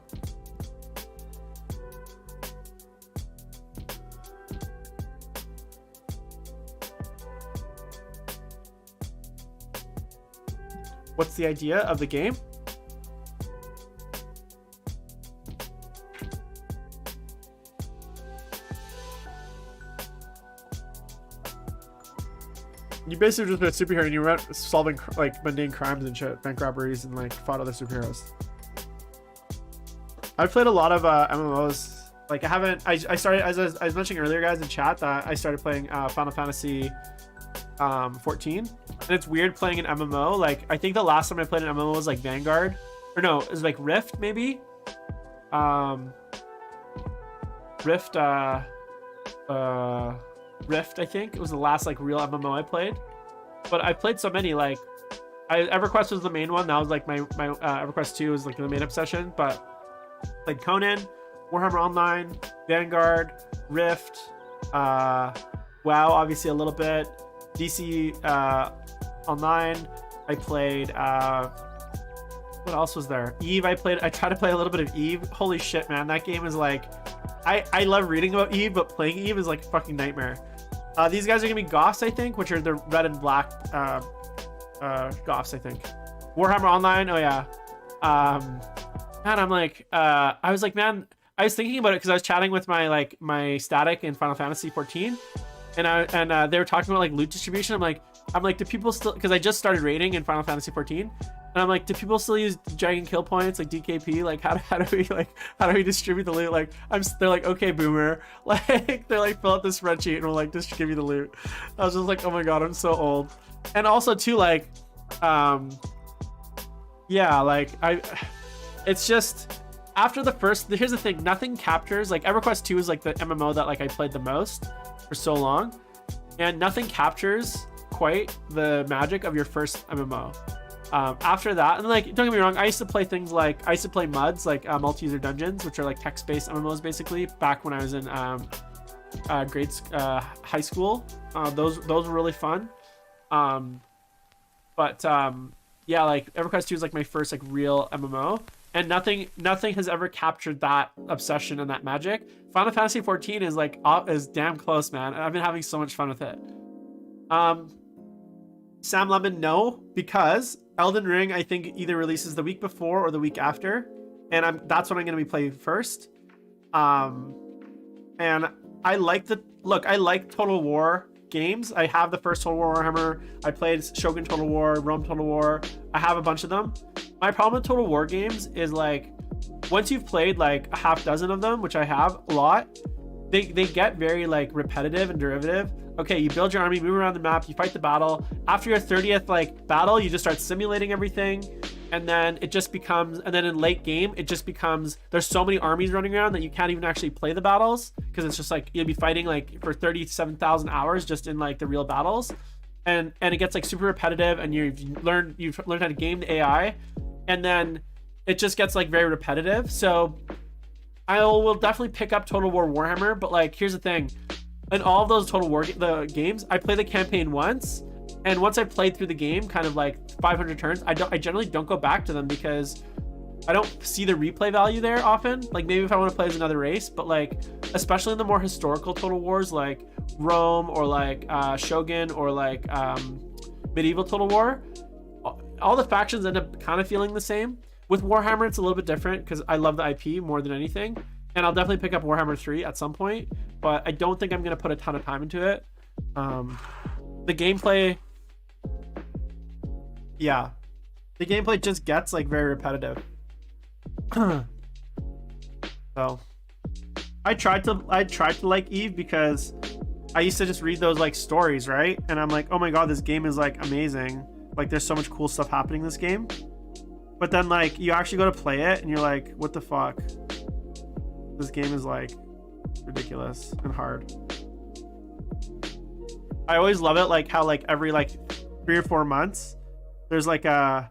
What's the idea of the game? You basically just been a superhero and you were solving like mundane crimes and shit, bank robberies, and like fought other superheroes. I've played a lot of MMOs. Like I started, as I was mentioning earlier, guys, in chat, that I started playing Final Fantasy 14. And it's weird playing an MMO. Like I think the last time I played an MMO was like Vanguard, or no, it was like Rift maybe. Rift I think it was the last like real MMO I played. But I played so many. Like EverQuest was the main one. That was like my EverQuest 2 was like the main obsession. But played Conan, Warhammer Online, Vanguard, Rift, WoW obviously a little bit, DC Online. I played what else was there? Eve. I tried to play a little bit of Eve. Holy shit, man, that game is like, I love reading about Eve, but playing Eve is like a fucking nightmare. These guys are gonna be Goths, I think, which are the red and black Goths, I think. Warhammer Online, oh yeah. Man, I'm like, I was like, man, I was thinking about it because I was chatting with my static in Final Fantasy 14, and they were talking about like loot distribution. I'm like, do people still? Because I just started raiding in Final Fantasy 14, and I'm like, do people still use dragon kill points like DKP? Like, how do we distribute the loot? Like, they're like, okay, boomer. Like, they're like, fill out this spreadsheet and we'll like distribute the loot. I was just like, oh my god, I'm so old. And also too, like, yeah, like it's just after the first. Here's the thing: nothing captures. Like EverQuest 2 is like the MMO that like I played the most for so long, and nothing captures quite the magic of your first MMO. After that, and like, don't get me wrong, I used to play things like, I used to play MUDs, like multi-user dungeons, which are like text-based MMOs basically, back when I was in high school. Those were really fun. Yeah, like EverQuest 2 is like my first like real MMO, and nothing has ever captured that obsession and that magic. Final Fantasy 14 is like is damn close, man. I've been having so much fun with it. Sam Lemon, no, because Elden Ring I think either releases the week before or the week after, and that's what I'm gonna be playing first. And I like Total War games. I have the first Total War Warhammer. I played Shogun Total War, Rome Total War. I have a bunch of them. My problem with Total War games is like, once you've played like a half dozen of them, which I have a lot, they get very like repetitive and derivative. Okay, you build your army, move around the map, you fight the battle. After your 30th like battle, you just start simulating everything, and then it just becomes, and then in late game, it just becomes, there's so many armies running around that you can't even actually play the battles, because it's just like you'll be fighting like for 37,000 hours just in like the real battles, and it gets like super repetitive, and you've learned how to game the AI, and then it just gets like very repetitive. So I will definitely pick up Total War Warhammer, but like here's the thing, in all of those Total War games, I play the campaign once, and once I played through the game kind of like 500 turns, I generally don't go back to them because I don't see the replay value there often. Like maybe if I want to play as another race, but like especially in the more historical Total Wars like Rome or like Shogun or like medieval Total War, all the factions end up kind of feeling the same. With Warhammer, it's a little bit different because I love the IP more than anything, and I'll definitely pick up Warhammer 3 at some point, but I don't think I'm going to put a ton of time into it. The gameplay, yeah, the gameplay just gets like very repetitive. So I tried to like Eve because I used to just read those like stories, right? And I'm like, oh my god, this game is like amazing. Like there's so much cool stuff happening in this game. But then like you actually go to play it and you're like, what the fuck? This game is like ridiculous and hard. I always love it, like how like every like 3 or 4 months there's like a,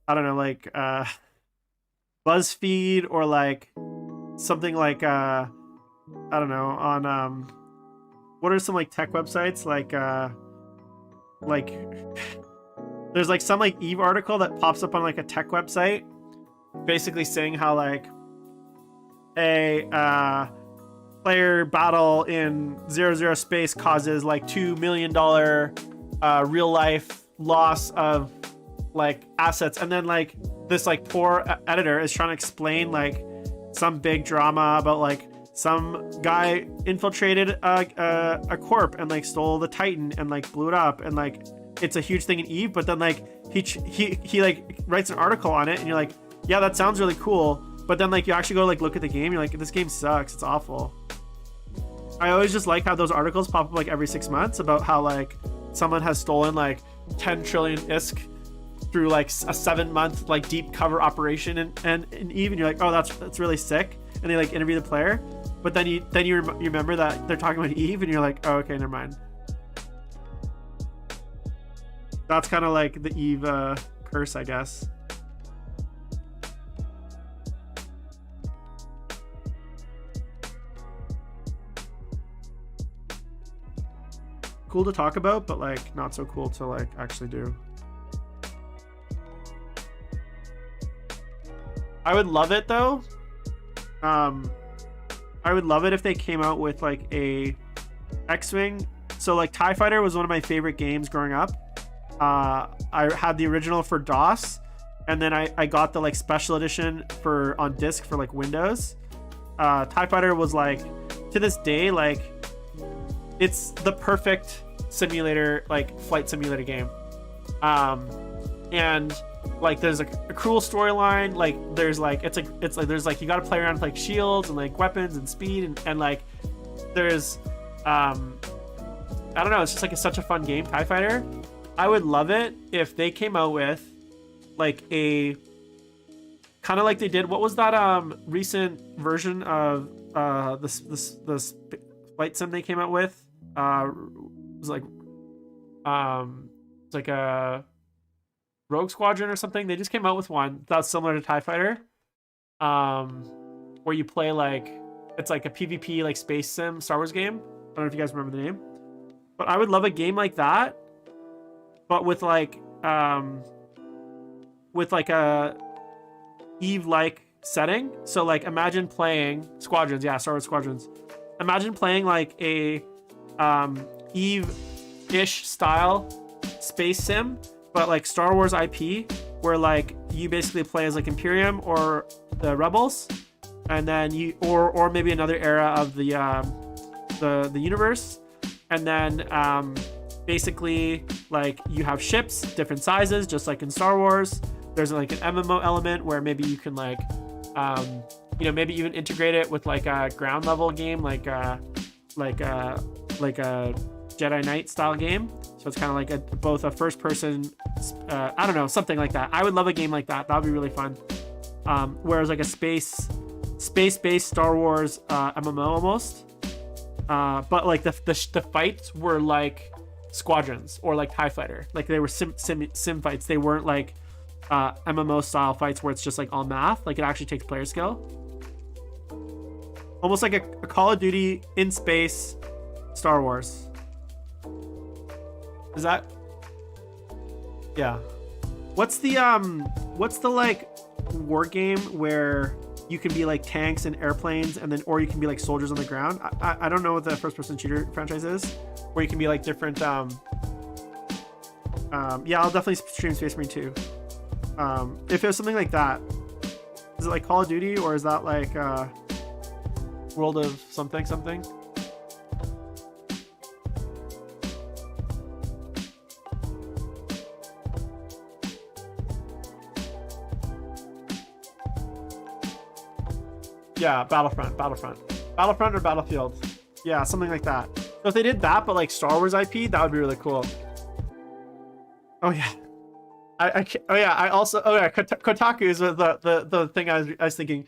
I don't know, like BuzzFeed or like something like I don't know, on what are some like tech websites like there's like some like Eve article that pops up on like a tech website basically saying how like a player battle in 00 space causes like $2 million real life loss of like assets, and then like this like poor editor is trying to explain like some big drama about like some guy infiltrated a corp and like stole the Titan and like blew it up, and like it's a huge thing in Eve, but then like he like writes an article on it and you're like, yeah, that sounds really cool, but then like you actually go like look at the game, you're like, this game sucks, it's awful. I always just like how those articles pop up like every 6 months about how like someone has stolen like 10 trillion ISK through like a 7-month like deep cover operation and Eve, and you're like, oh, that's really sick, and they like interview the player, but then you remember that they're talking about Eve and you're like, oh, okay, never mind. That's kind of like the Eve curse, I guess. Cool to talk about, but like not so cool to like actually do. I would love it though. I would love it if they came out with like a X-Wing. So like TIE Fighter was one of my favorite games growing up. I had the original for DOS, and then I got the like special edition on disc for like Windows. TIE Fighter was like, to this day, like it's the perfect simulator, like flight simulator game. And like there's like a cool storyline, like there's like it's like there's like you got to play around with like shields and like weapons and speed, and like there's I don't know, it's just like such a fun game, TIE Fighter. I would love it if they came out with like a kind of like they did, what was that recent version of this flight sim they came out with, was it's like a Rogue Squadron or something. They just came out with one that's similar to TIE Fighter, where you play like, it's like a PvP like space sim Star Wars game. I don't know if you guys remember the name, but I would love a game like that, but with like a Eve-like setting. So like imagine playing Squadrons, yeah, Star Wars Squadrons. Imagine playing like a Eve-ish style space sim, but like Star Wars IP, where like you basically play as like Imperium or the Rebels, and then you or maybe another era of the universe, and then basically like you have ships different sizes, just like in Star Wars. There's like an MMO element where maybe you can like maybe even integrate it with like a ground level game, like a Jedi Knight style game. So it's kind of like both a first person, I don't know, something like that. I would love a game like that. That would be really fun. Whereas like a space-based Star Wars MMO almost. But like the fights were like Squadrons or like TIE Fighter. Like they were sim fights. They weren't like MMO style fights where it's just like all math. Like it actually takes player skill. Almost like a Call of Duty in space Star Wars. Is that? Yeah. What's the like war game where you can be like tanks and airplanes, and then or you can be like soldiers on the ground? I don't know what the first person shooter franchise is, where you can be like different yeah, I'll definitely stream Space Marine 2. If it was something like that. Is it like Call of Duty, or is that like World of something? Yeah, Battlefront or Battlefield. Yeah, something like that. So if they did that, but like Star Wars IP, that would be really cool. Oh yeah. Kotaku is the thing I was thinking.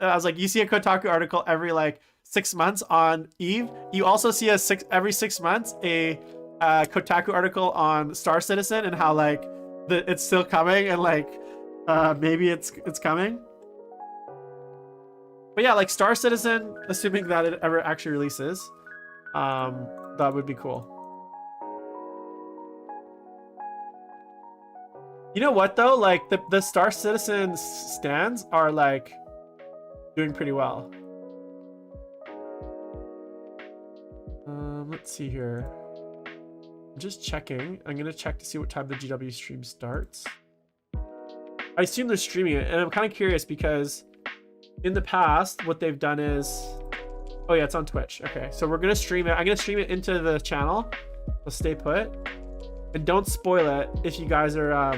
I was like, you see a Kotaku article every like 6 months on Eve. You also see every 6 months a Kotaku article on Star Citizen and how like it's still coming, and like maybe it's coming. But yeah, like Star Citizen, assuming that it ever actually releases, that would be cool. You know what though? Like the Star Citizen stands are like doing pretty well. Let's see here. I'm just checking. I'm gonna check to see what time the GW stream starts. I assume they're streaming it, and I'm kind of curious because in the past, what they've done is, oh yeah, it's on Twitch. Okay, so we're gonna stream it. I'm gonna stream it into the channel. So stay put, and don't spoil it if you guys are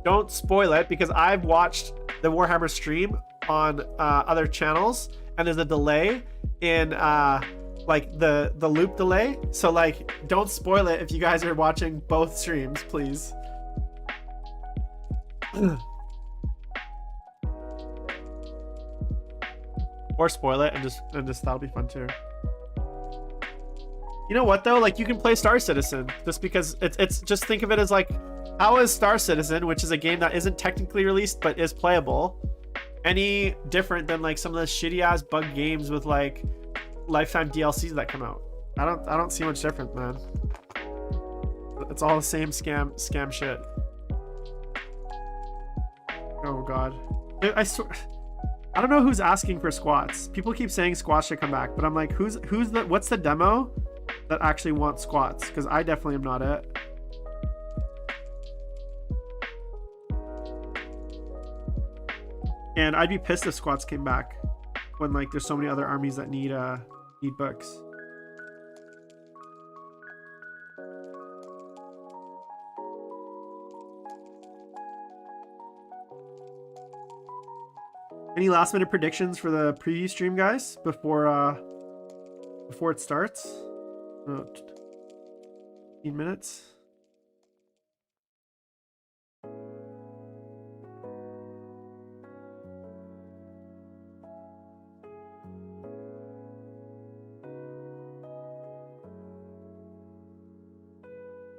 don't spoil it, because I've watched the Warhammer stream on other channels, and there's a delay in like the loop delay. So like, don't spoil it if you guys are watching both streams, please. Or spoil it and just that'll be fun too. You know what though? Like you can play Star Citizen just because it's just think of it as like, how is Star Citizen, which is a game that isn't technically released but is playable, any different than like some of the shitty ass bug games with like lifetime DLCs that come out? I don't see much different, man. It's all the same scam shit. Oh god. I swear, I don't know who's asking for squats. People keep saying squats should come back, but I'm like, what's the demo that actually wants squats? Because I definitely am not it. And I'd be pissed if squats came back when like there's so many other armies that need books. Any last minute predictions for the preview stream, guys, before it starts? 15 minutes.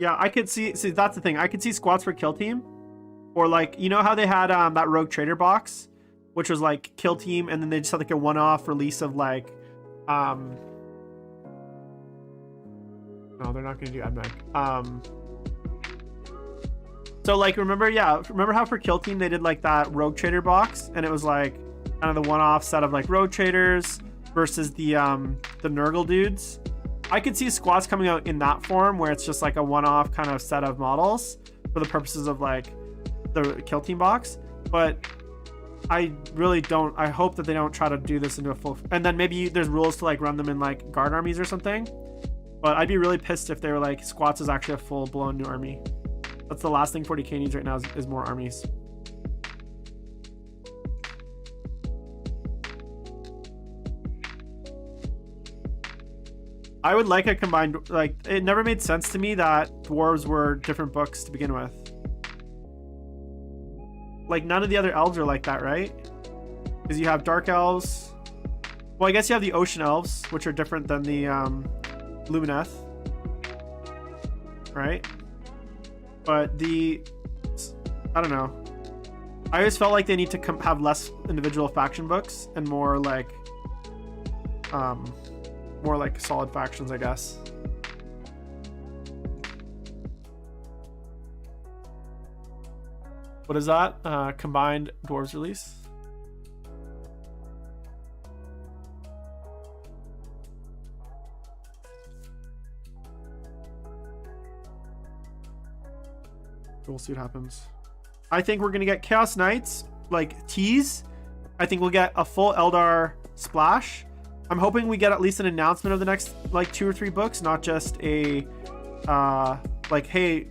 Yeah, I could see that's the thing. I could see squats for kill team, or like you know how they had that rogue trader box, which was like kill team, and then they just had like a one-off release of like no, they're not gonna do admech. So like remember how for kill team they did like that rogue trader box, and it was like kind of the one-off set of like rogue traders versus the Nurgle dudes. I could see squats coming out in that form where it's just like a one-off kind of set of models for the purposes of like the kill team box. But I really don't. I hope that they don't try to do this into a full. And then maybe there's rules to like run them in like guard armies or something. But I'd be really pissed if they were like squats is actually a full-blown new army. That's the last thing 40k needs right now is more armies. I would like a combined, like, it never made sense to me that dwarves were different books to begin with. Like, none of the other elves are like that, right? Because you have dark elves. Well, I guess you have the ocean elves, which are different than the Lumineth. Right? But I don't know. I always felt like they need to have less individual faction books and more like solid factions, I guess. What is that? Combined dwarves release? We'll see what happens. I think we're gonna get Chaos Knights, like tease. I think we'll get a full Eldar splash. I'm hoping we get at least an announcement of the next like 2 or 3 books, not just a like, hey,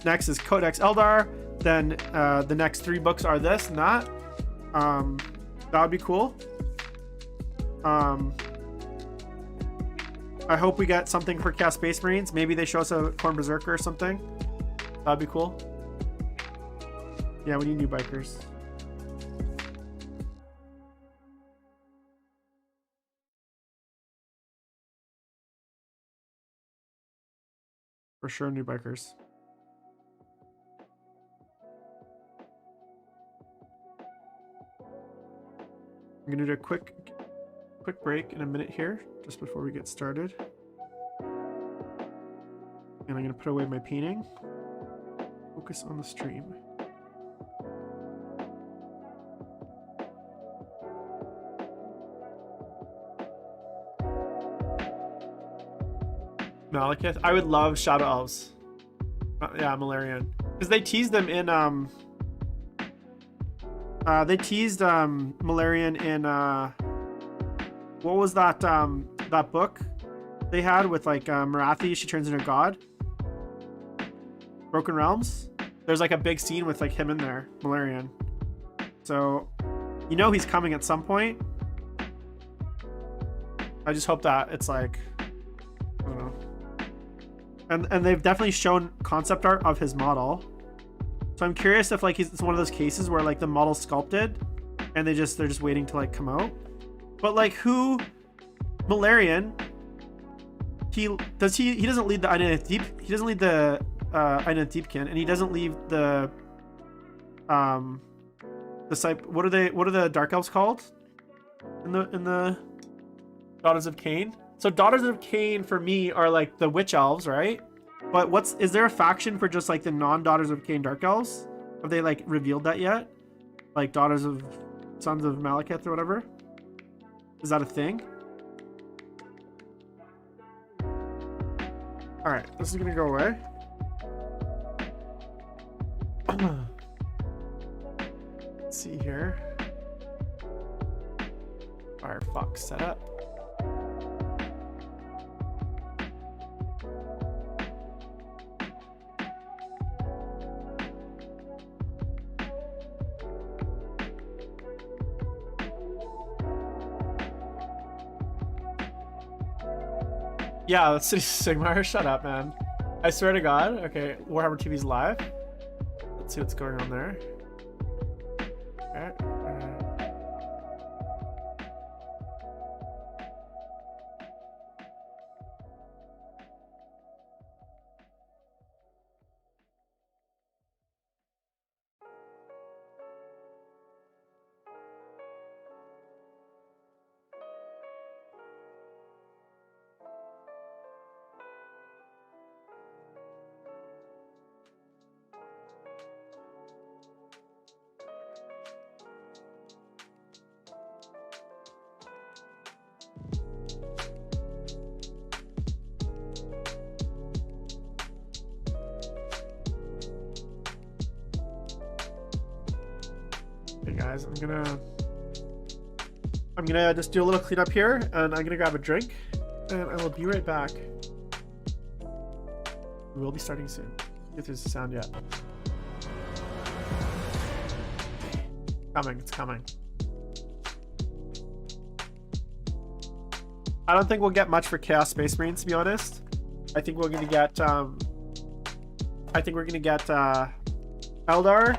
next is Codex Eldar, then the next 3 books are this and that. That would be cool. I hope we get something for Chaos Space Marines. Maybe they show us a Khorne Berserker or something. That'd be cool. Yeah, we need new bikers. For sure, new bikers. I'm gonna do a quick break in a minute here, just before we get started. And I'm gonna put away my painting. Focus on the stream. Malekith. I would love Shadow Elves. Yeah, Malarian. Because they teased them in Malarian in what was that that book they had with like Marathi, she turns into a god. Broken Realms. There's like a big scene with like him in there, Malarian. So you know he's coming at some point. I just hope that it's like, I don't know. And they've definitely shown concept art of his model. So I'm curious if like it's one of those cases where like the model's sculpted and they're just waiting to like come out. But like who Malarian, he doesn't lead the Identity Deep, he doesn't lead the Identity Deepkin, and he doesn't leave the what are the Dark Elves called in the Daughters of Cain? So Daughters of Cain for me are like the Witch Elves, right? But is there a faction for just like the non-Daughters of Cain Dark Elves? Have they like revealed that yet? Like Daughters of Sons of Malekith or whatever? Is that a thing? Alright, this is gonna go away. Let's see here. Firefox setup. Yeah, let's see. Sigmar, shut up, man. I swear to God. Okay, Warhammer TV's live. Let's see what's going on there. Okay. guys. I'm gonna just do a little cleanup here, and I'm gonna grab a drink, and I will be right back. We will be starting soon. If there's a sound yet. It's coming. I don't think we'll get much for Chaos Space Marines, to be honest. I think we're gonna get Eldar,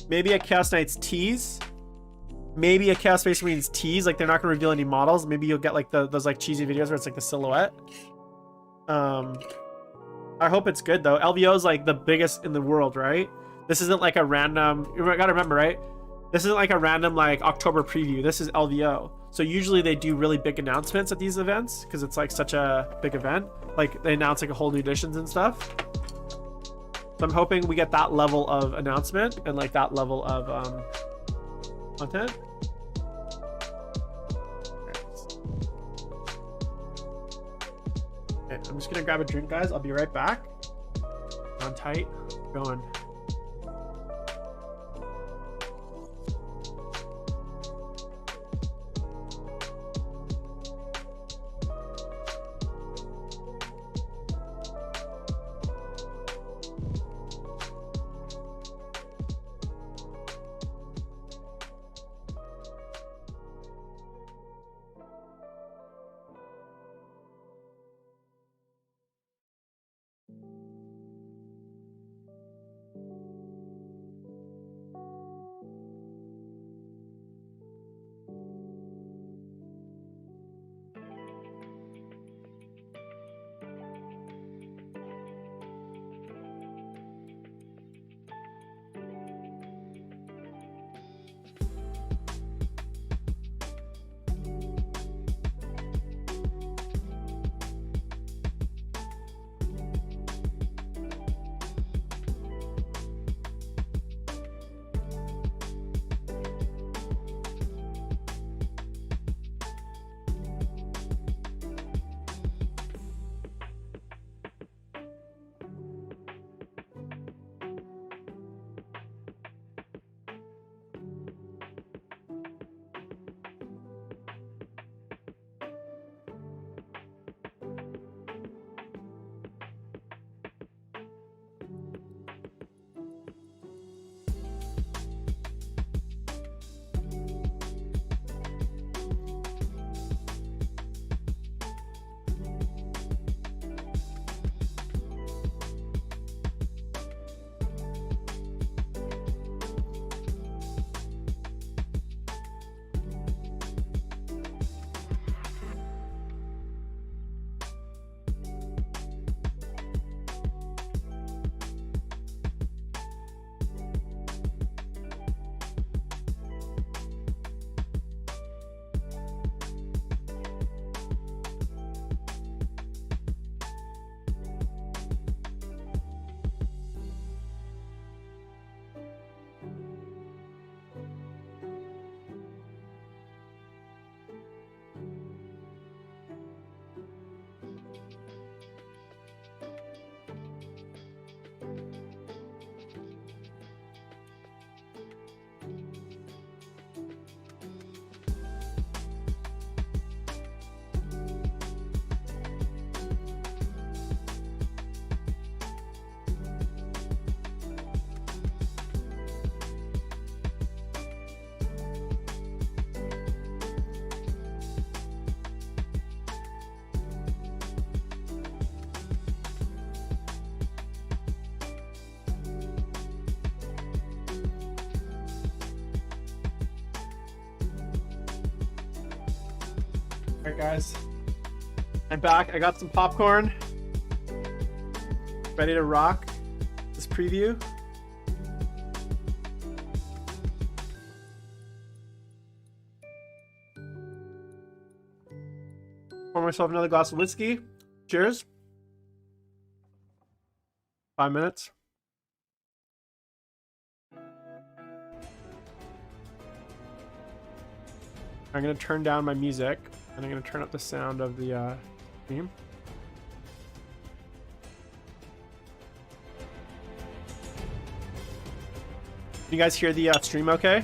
maybe a Chaos Knights tease, maybe a Chaos Space Marines tease. Like, they're not gonna reveal any models. Maybe you'll get like those like cheesy videos where it's like the silhouette. I hope it's good though. LVO is like the biggest in the world, right? This isn't like a random. You gotta remember, right? This isn't like a random like October preview. This is LVO. So usually they do really big announcements at these events because it's like such a big event. Like, they announce like a whole new editions and stuff. So I'm hoping we get that level of announcement and like that level of content. Okay, I'm just gonna grab a drink, guys. I'll be right back. On tight, going. Alright guys, I'm back. I got some popcorn. Ready to rock this preview. Pour myself another glass of whiskey. Cheers. 5 minutes. I'm going to turn down my music, and I'm going to turn up the sound of the stream. You guys hear the stream okay?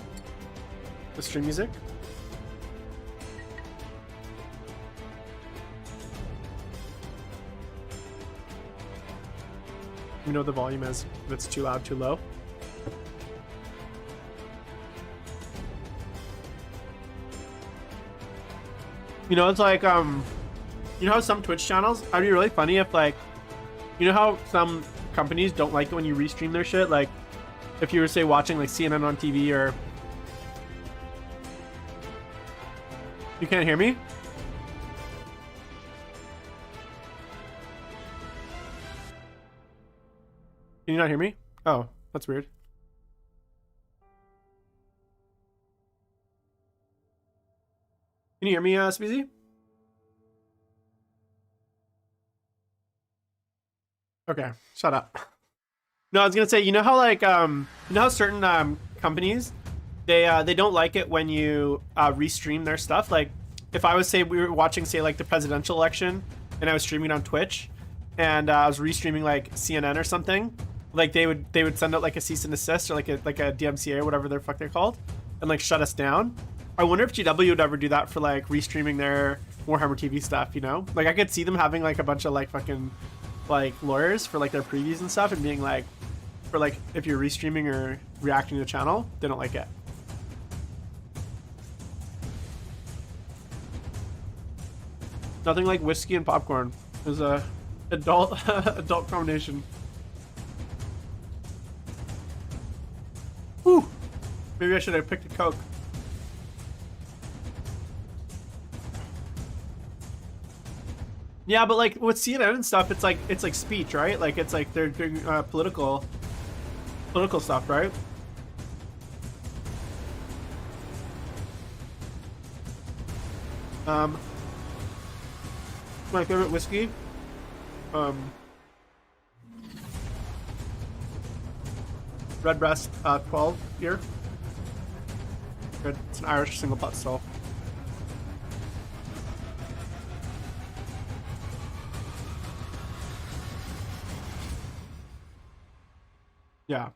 the stream music. You know the volume is, if it's too loud, too low. You know, it's like, you know how some Twitch channels, it'd be really funny if, like, you know how some companies don't like it when you restream their shit? Like, if you were, say, watching, like, CNN on TV or... You can't hear me? Can you not hear me? Oh, that's weird. Can you hear me, Speezy? Okay, shut up. No, I was gonna say, you know how, like, you know how certain companies, they don't like it when you restream their stuff. Like, if I was, say, we were watching, say, like, the presidential election, and I was streaming on Twitch, and I was restreaming, like, CNN or something, like, they would send out, like, a cease and desist, or like a DMCA or whatever the fuck they're called, and, like, shut us down. I wonder if GW would ever do that for, like, restreaming their Warhammer TV stuff, you know? Like, I could see them having, like, a bunch of, like, fucking, like, lawyers for, like, their previews and stuff, and being like, for, like, if you're restreaming or reacting to the channel, they don't like it. Nothing like whiskey and popcorn. It was a adult adult combination. Whew. Maybe I should have picked a Coke. Yeah, but like with CNN and stuff, it's like speech, right? Like it's like they're doing political stuff, right? My favorite whiskey. Redbreast 12 here. Good. It's an Irish single pot still. Yeah.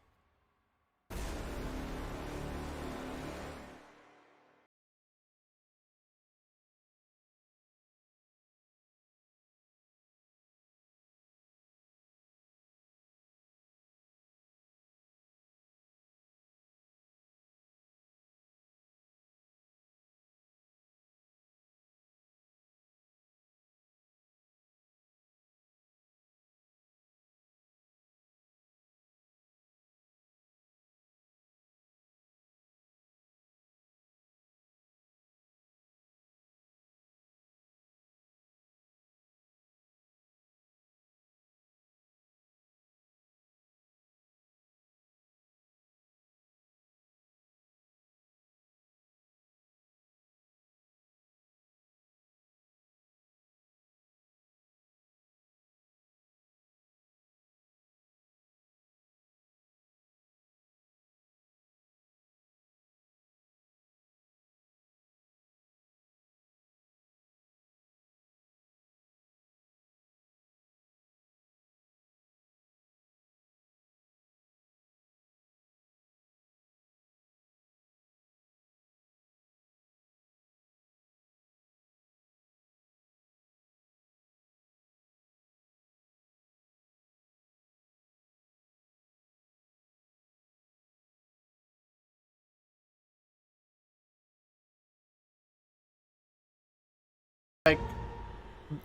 Like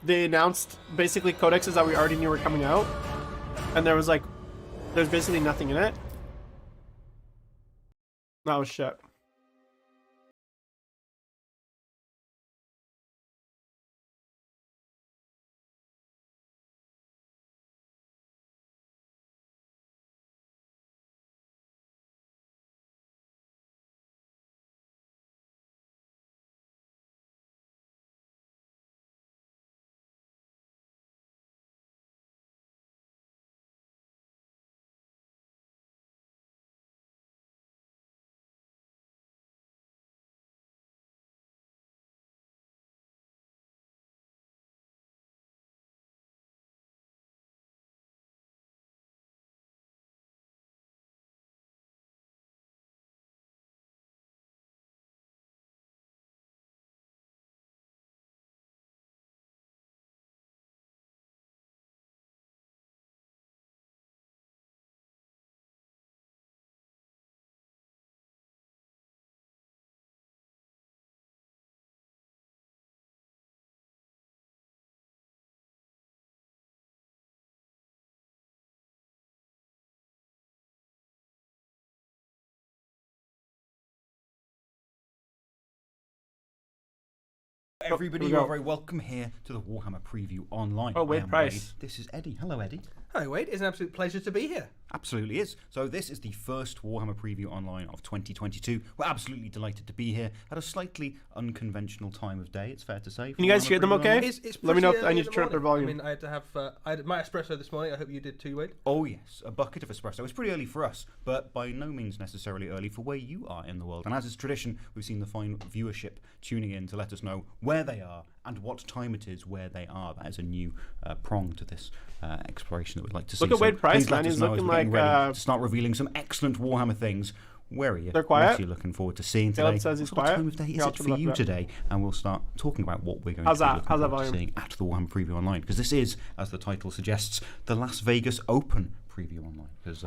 they announced basically codexes that we already knew were coming out, and there's basically nothing in it. That was shit. everybody. here we You're go. very welcome here to the Warhammer Preview Online. Oh, Wade I am Price. Wade. This is Eddie. Hello, Eddie. Hi, Wade. It's an absolute pleasure to be here. Absolutely is. So this is the first Warhammer Preview Online of 2022. We're absolutely delighted to be here at a slightly unconventional time of day, it's fair to say. Can you guys hear them okay? It's Let me know if pretty I early need in to the turn up their morning. volume. I mean, I had to have I had my espresso this morning. I hope you did too, Wade. Oh yes, a bucket of espresso. It's pretty early for us, but by no means necessarily early for where you are in the world. And as is tradition, we've seen the fine viewership tuning in to let us know where they are and what time it is where they are. That is a new prong to this exploration that we'd like to see. Look at Wade Price, please let man. us He's know as looking we're getting like, ready to start revealing some excellent Warhammer things. Where are you? They're quiet. What are you looking forward to seeing today? Caleb says he's what quiet. time of day is Yeah, I'll it turn for it up a you bit. today? And we'll start talking about what we're going How's to be that? looking How's that forward to volume? seeing at the Warhammer Preview Online. Because this is, as the title suggests, the Las Vegas Open Preview Online. Because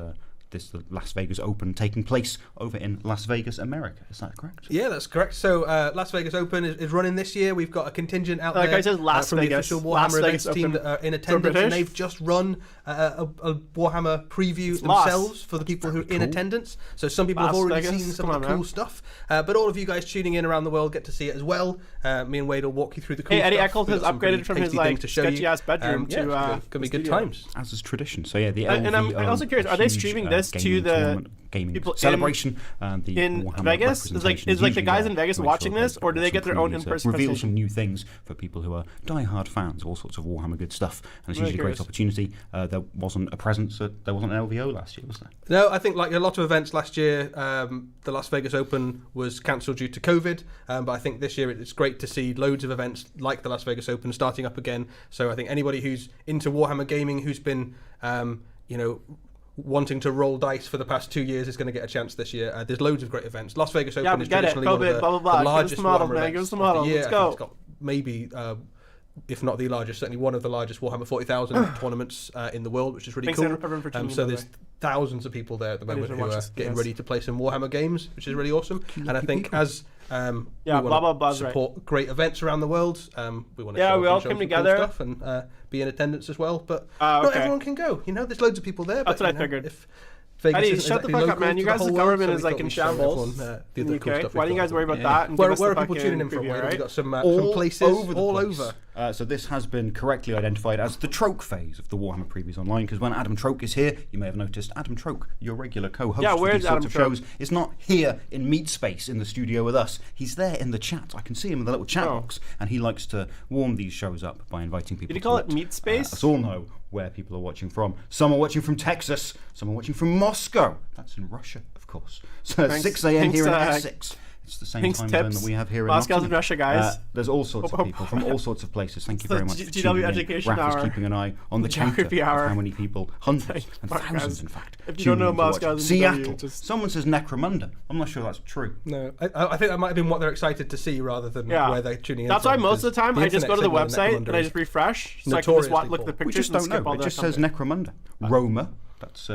this is the Las Vegas Open taking place over in Las Vegas, America. Is that correct? Yeah, that's correct. So Las Vegas Open is running this year. We've got a contingent out Like there I said, Las from Vegas. the official Las Warhammer Vegas events team Open. that are in So attendance, British? and they've just run a Warhammer preview Las. themselves for the people who are in cool. attendance. So some people Las have already Vegas? seen some Come of the on, cool man. stuff, but all of you guys tuning in around the world get to see it as well. Me and Wade will walk you through the cool Hey, Eddie stuff. Eccles We've has got some pretty upgraded from his tasty like things to show you. sketchy ass bedroom Yeah, to gonna be the good studio. times. As is tradition. So yeah, the And I'm LVO, also curious, are they huge, streaming this to gaming the tournament, gaming people in- celebration and the in Warhammer Vegas? Is like representation the guys usually in Vegas to make watching sure this, they've or do got they some get their own previews that in-person reveal presentation? some new things for people who are die-hard fans, all sorts of Warhammer good stuff, and it's Really usually a great curious. opportunity. There wasn't a presence, there wasn't an LVO last year, was there? No, I think like a lot of events last year, the Las Vegas Open was cancelled due to COVID, but I think this year it's great to see loads of events like the Las Vegas Open starting up again. So I think anybody who's into Warhammer gaming, who's been, wanting to roll dice for the past 2 years is going to get a chance this year. There's loads of great events. Las Vegas Open Yeah, is get it. traditionally one COVID, of blah, blah, blah. the Give us largest the model, Warhammer man. events Give us the of model. year. Let's I think go. it's got maybe, if not the largest, certainly one of the largest Warhammer 40,000 tournaments in the world, which is really Thanks cool. everyone for tuning in, So by the there's way. thousands of people there at the I need moment to who watch are this, getting yes. ready to play some Warhammer games, which is really awesome. And I think as Yeah, we blah, blah, want blah's to right. support great events around the world, we want to Yeah, show we up all and show come some together. cool stuff and be in attendance as well. But not okay. everyone can go. There's loads of people there. That's but, what I figured. If Vegas Eddie, isn't shut the exactly fuck up, local man. You to the guys' whole government world, is so we like thought in we'd show shambles. everyone, the in other the cool UK. stuff Why we've don't you got. guys worry about Yeah. that? And Where give us are the people fucking tuning in from? preview, We've alright? got some places all over. So this has been correctly identified as the Troke phase of the Warhammer Previews Online, because when Adam Troke is here, you may have noticed Adam Troke, your regular co-host Yeah, for where's these sorts Adam of Troke? shows, is not here in meat space in the studio with us. He's there in the chat. I can see him in the little chat Oh. box, and he likes to warm these shows up by inviting people Did you to call it meat space? us all know where people are watching from. Some are watching from Texas, some are watching from Moscow. That's in Russia, of course. So Thanks- 6 a.m. here in thanks, Essex. It's the same thanks, time zone tips. that we have here in Moscow's in Nottingham. Russia, guys. There's all sorts of people from all sorts of places. Thank you the very much for GW tuning in. education Raph is hour. keeping an eye on the Geography counter hour. of how many people, hundreds and Fuck, thousands, guys. in fact. If you don't tuning know in to watch Moscow's in Seattle. GW, just- Someone says Necromunda. I'm not sure that's true. No, I think that might have been what they're excited to see rather than Yeah. where they're tuning in. That's why from, most of the time I just go to the internet signal website in and I Necromunda just refresh so I can just notoriously look at the poor. We pictures just and don't skip know. all It the just says content. Necromunda. Roma. That's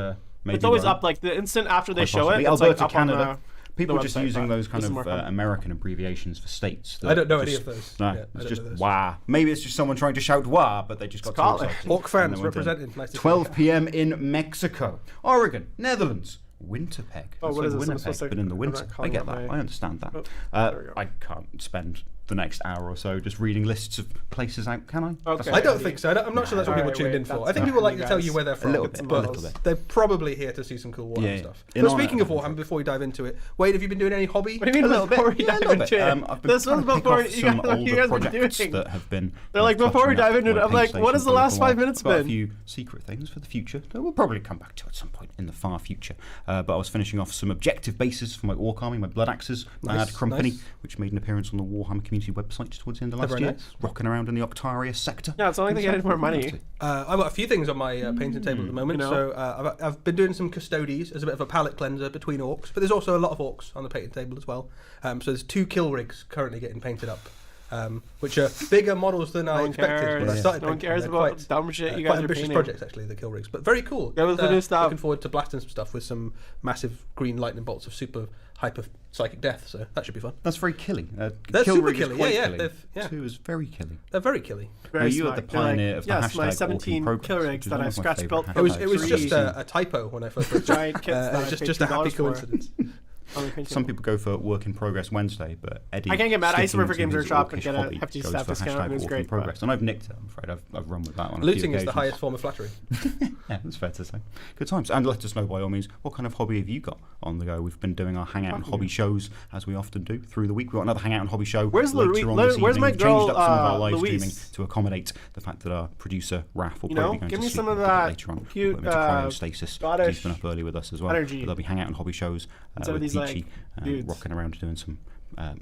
maybe It's always right. up like the instant after they Quite show it. possibly. It's like Alberta, up Canada. on People the are just website, using but those kind this is of more fun. American abbreviations for states. I don't know any just- of those. No, Yeah, I it's don't just know those. wah. Maybe it's just someone trying to shout wah, but they just got too Scotland. excited. Orc And fans they went in. represented. Nice to see 12 p.m. in Mexico, Oregon, Netherlands, Winterpeg. Oh, That's what like is this? I'm Winnipeg, supposed to- but in the I'm winter. not I calling get up that. my- I understand that. Oh, there we go. I can't spend the next hour or so just reading lists of places out, can I? Okay. That's I not- don't think so. I'm not sure that's what Alright, people tuned wait, in for. that's I think not people like you to tell guys. you where they're from. little bit, but a little bit. they're probably here to see some cool Warhammer Yeah, stuff. in But honour speaking of of Warhammer, before we dive into it, Wade, have you been doing any hobby? What do you mean A little bit. before we Yeah, a dive little into bit. it? I've been This trying was to pick before off some what you older guys been projects doing. that have been. They're like, before we cluttering up dive into my it, I'm like, paint what has station the for a last little 5 while. minutes I've got a been? few secret things for the future that we'll probably come back to at some point in the far future. But I was finishing off some objective bases for my Orc army, my Blood Axes. I Nice, had Company, nice. which made an appearance on the Warhammer community website towards the end of last very year, nice. rocking around in the Octarius sector. Yeah, it's only they get more money. I've got a few things on my painting table at the moment. You know. So I've been doing some Custodes as a bit of a palette cleanser between orcs, but there's also a lot of orcs on the painting table as well. So there's 2 kill rigs currently getting painted up, which are bigger models than I No one expected when I cares. started No one painting. cares They're about quite, dumb shit you quite guys are ambitious painting. projects actually, the kill rigs, but very cool. Go with the new stuff. Looking forward to blasting some stuff with some massive green lightning bolts of super hyper psychic death. So that should be fun. That's very killy. They're kill super rig is killy, quite yeah, killy. yeah. 2 is very killy. They're very killy. Now, you are the pioneer of the yes, my hashtag 17 Orc in Progress, kill which rigs is that one I of my scratch favourite built. It was hashtags. just Using- a typo when I first read it. Giant kits that It I was paid just a happy $2 for. coincidence. Some people go for work in progress Wednesday, but Eddie. I can't get mad. I used to work for sticking Games his Workshop and orcish get a hobby hefty goes staff for discount, and it was work in great. progress. And I've nicked it. I'm afraid I've run with that one. Looting is the occasions. highest form of flattery. Yeah, that's fair to say. Good times. And let us know by all means, what kind of hobby have you got on the go? We've been doing our Hangout and Hobby shows, as we often do, through the week. We've got another Hangout and Hobby show Where's later Louis? on this Where's evening. my We've girl, changed up some of our live Louise? streaming to accommodate the fact that our producer, Raph, will You probably know, be going give to me sleep some a of little bit that later on. cute, We'll put him into cryostasis. Scottish He's been up early with us as well. energy. But there'll be Hangout and Hobby shows Instead of with these, like, Peachy dudes. rocking around doing some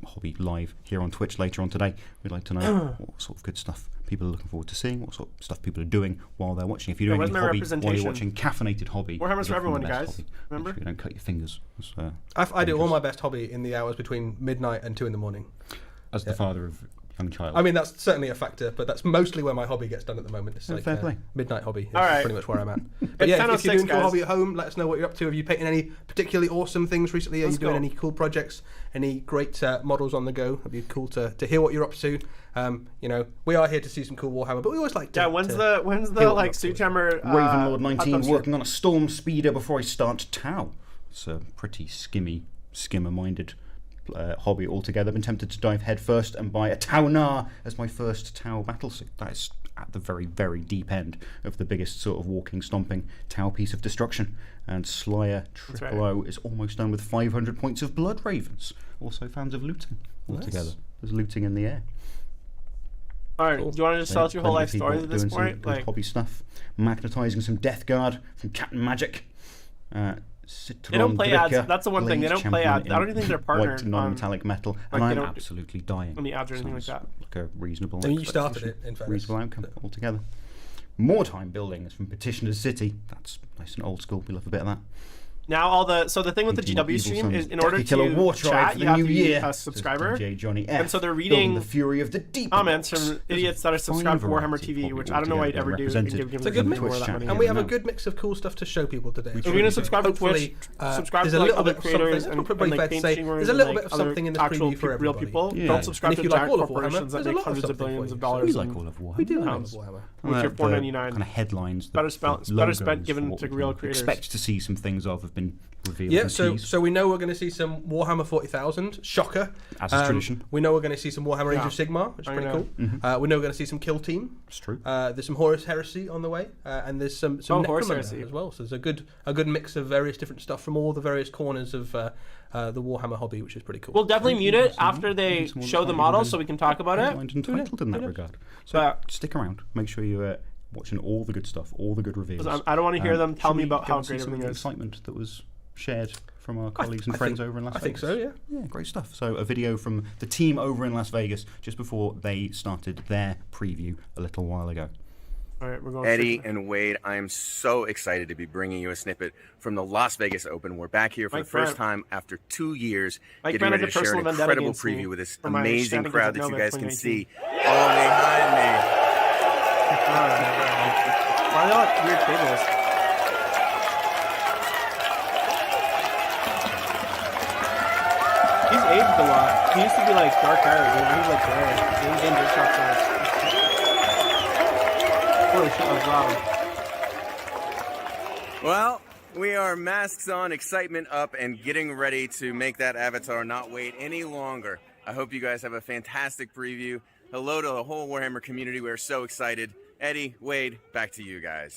hobby live here on Twitch later on today. We'd like to know what sort of good stuff people are looking forward to seeing, what sort of stuff people are doing while they're watching. If you're doing where's any my hobby while you're representation? watching caffeinated hobby, Warhammer's for look everyone, the best guys. hobby. Remember? Make sure you don't cut your fingers. I do all my best hobby in the hours between midnight and 2 in the morning. As the father of young child. I mean, that's certainly a factor, but that's mostly where my hobby gets done at the moment. It's like fair play. midnight hobby. Is All right. pretty much where I'm at. But yeah, if you're 10:06, doing cool guys. hobby at home, let us know what you're up to. Have you painted any particularly awesome things recently? Are Let's you doing go. any cool projects? Any great models on the go? It'd be cool to hear what you're up to. You know, we are here to see some cool Warhammer, but we always like to. Yeah, when's to the hear what like we're up to. Suithammer Ravenlord 19 hot tub working on a storm speeder before I start Tau. It's a pretty skimmer-minded hobby altogether. I've been tempted to dive headfirst and buy a Tau Na as my first Tau battlesuit. That is at the very, very deep end of the biggest sort of walking, stomping Tau piece of destruction. And Slayer Triple O is almost done with 500 points of Blood Ravens. Also fans of looting altogether. There's looting in the air. All right, do you want to just tell us your whole life Plenty of story people at this doing some point? good hobby stuff. Magnetising some Death Guard from Captain Magic. They don't play ads. That's the one thing. They don't play ads. I don't even think they're partnered White non-metallic metal, like, and they I'm don't absolutely dying. any ads or anything like Sounds that. like a reasonable. I mean, you started expectation. it, in fairness. Reasonable outcome altogether. More time building is from Petitioner's City. That's nice and old school. We love a bit of that. Now the thing with the Painting what GW evil stream sons is in order Killer War to Tribe chat, for you the have new to be year, a says subscriber. DJ Johnny F. And so they're Building reading the fury of the deep comments Ops. from idiots that are subscribed to Fine Warhammer variety TV, of which hobby I don't know why I'd altogether ever do. represented And give It's a them good more mix, of that chat money. here. and we have a now. good mix of cool stuff to show people today. If you're gonna subscribe to Hopefully, Twitch, subscribe there's to a like little other bit of something. creators That's and probably like fair to say. paint There's a little bit of something in this actual preview for real everybody. people. Yeah. Don't subscribe And if to you like giant all of corporations Warhammer, that there's a make lot of hundreds of something billions for of you. dollars. We like and all of Warhammer. We do like pounds. Warhammer. With your $4.99. kind of headlines. Better spent logos given for to what real we creators. expect to see some things of have been revealed. Yeah, and so teased, we know we're going to see some Warhammer 40,000. Shocker. as is tradition. We know we're going to see some Warhammer Age Yeah. of Sigmar, which is I pretty know. cool. We know we're going to see some Kill Team. It's true. There's some Horus Heresy on the way, and there's some Horus Necromunda Heresy. as well. So there's a good mix of various different stuff from all the various corners of the Warhammer hobby, which is pretty cool. We'll definitely mute it Some- after they some show the exciting models events. so we can talk about it. Headlines entitled in that regard. So But- stick around. Make sure you're watching all the good stuff, all the good reveals. I don't want to hear them tell should me we about go how and see great some of everything the is. excitement that was shared from our colleagues and friends over in Las I think Vegas. so, yeah. Yeah, great stuff. So a video from the team over in Las Vegas just before they started their preview a little while ago. All right, we're going. Eddie straight- and Wade, I am so excited to be bringing you a snippet from the Las Vegas Open. We're back here for Mike the first Grant. time after 2 years, Mike getting Grant ready has to a share an personal vendetta incredible against me preview with this for my amazing shenanigans crowd at that you Nova guys can 2019. see all behind me. Why are they all like weird tables? He's aged a lot. He used to be like dark hair, now he's like gray. He's in dirt shop size. Holy shit, that was loud. Well, we are masks on, excitement up, and getting ready to make that avatar not wait any longer. I hope you guys have a fantastic preview. Hello to the whole Warhammer community. We're so excited. Eddie, Wade, back to you guys.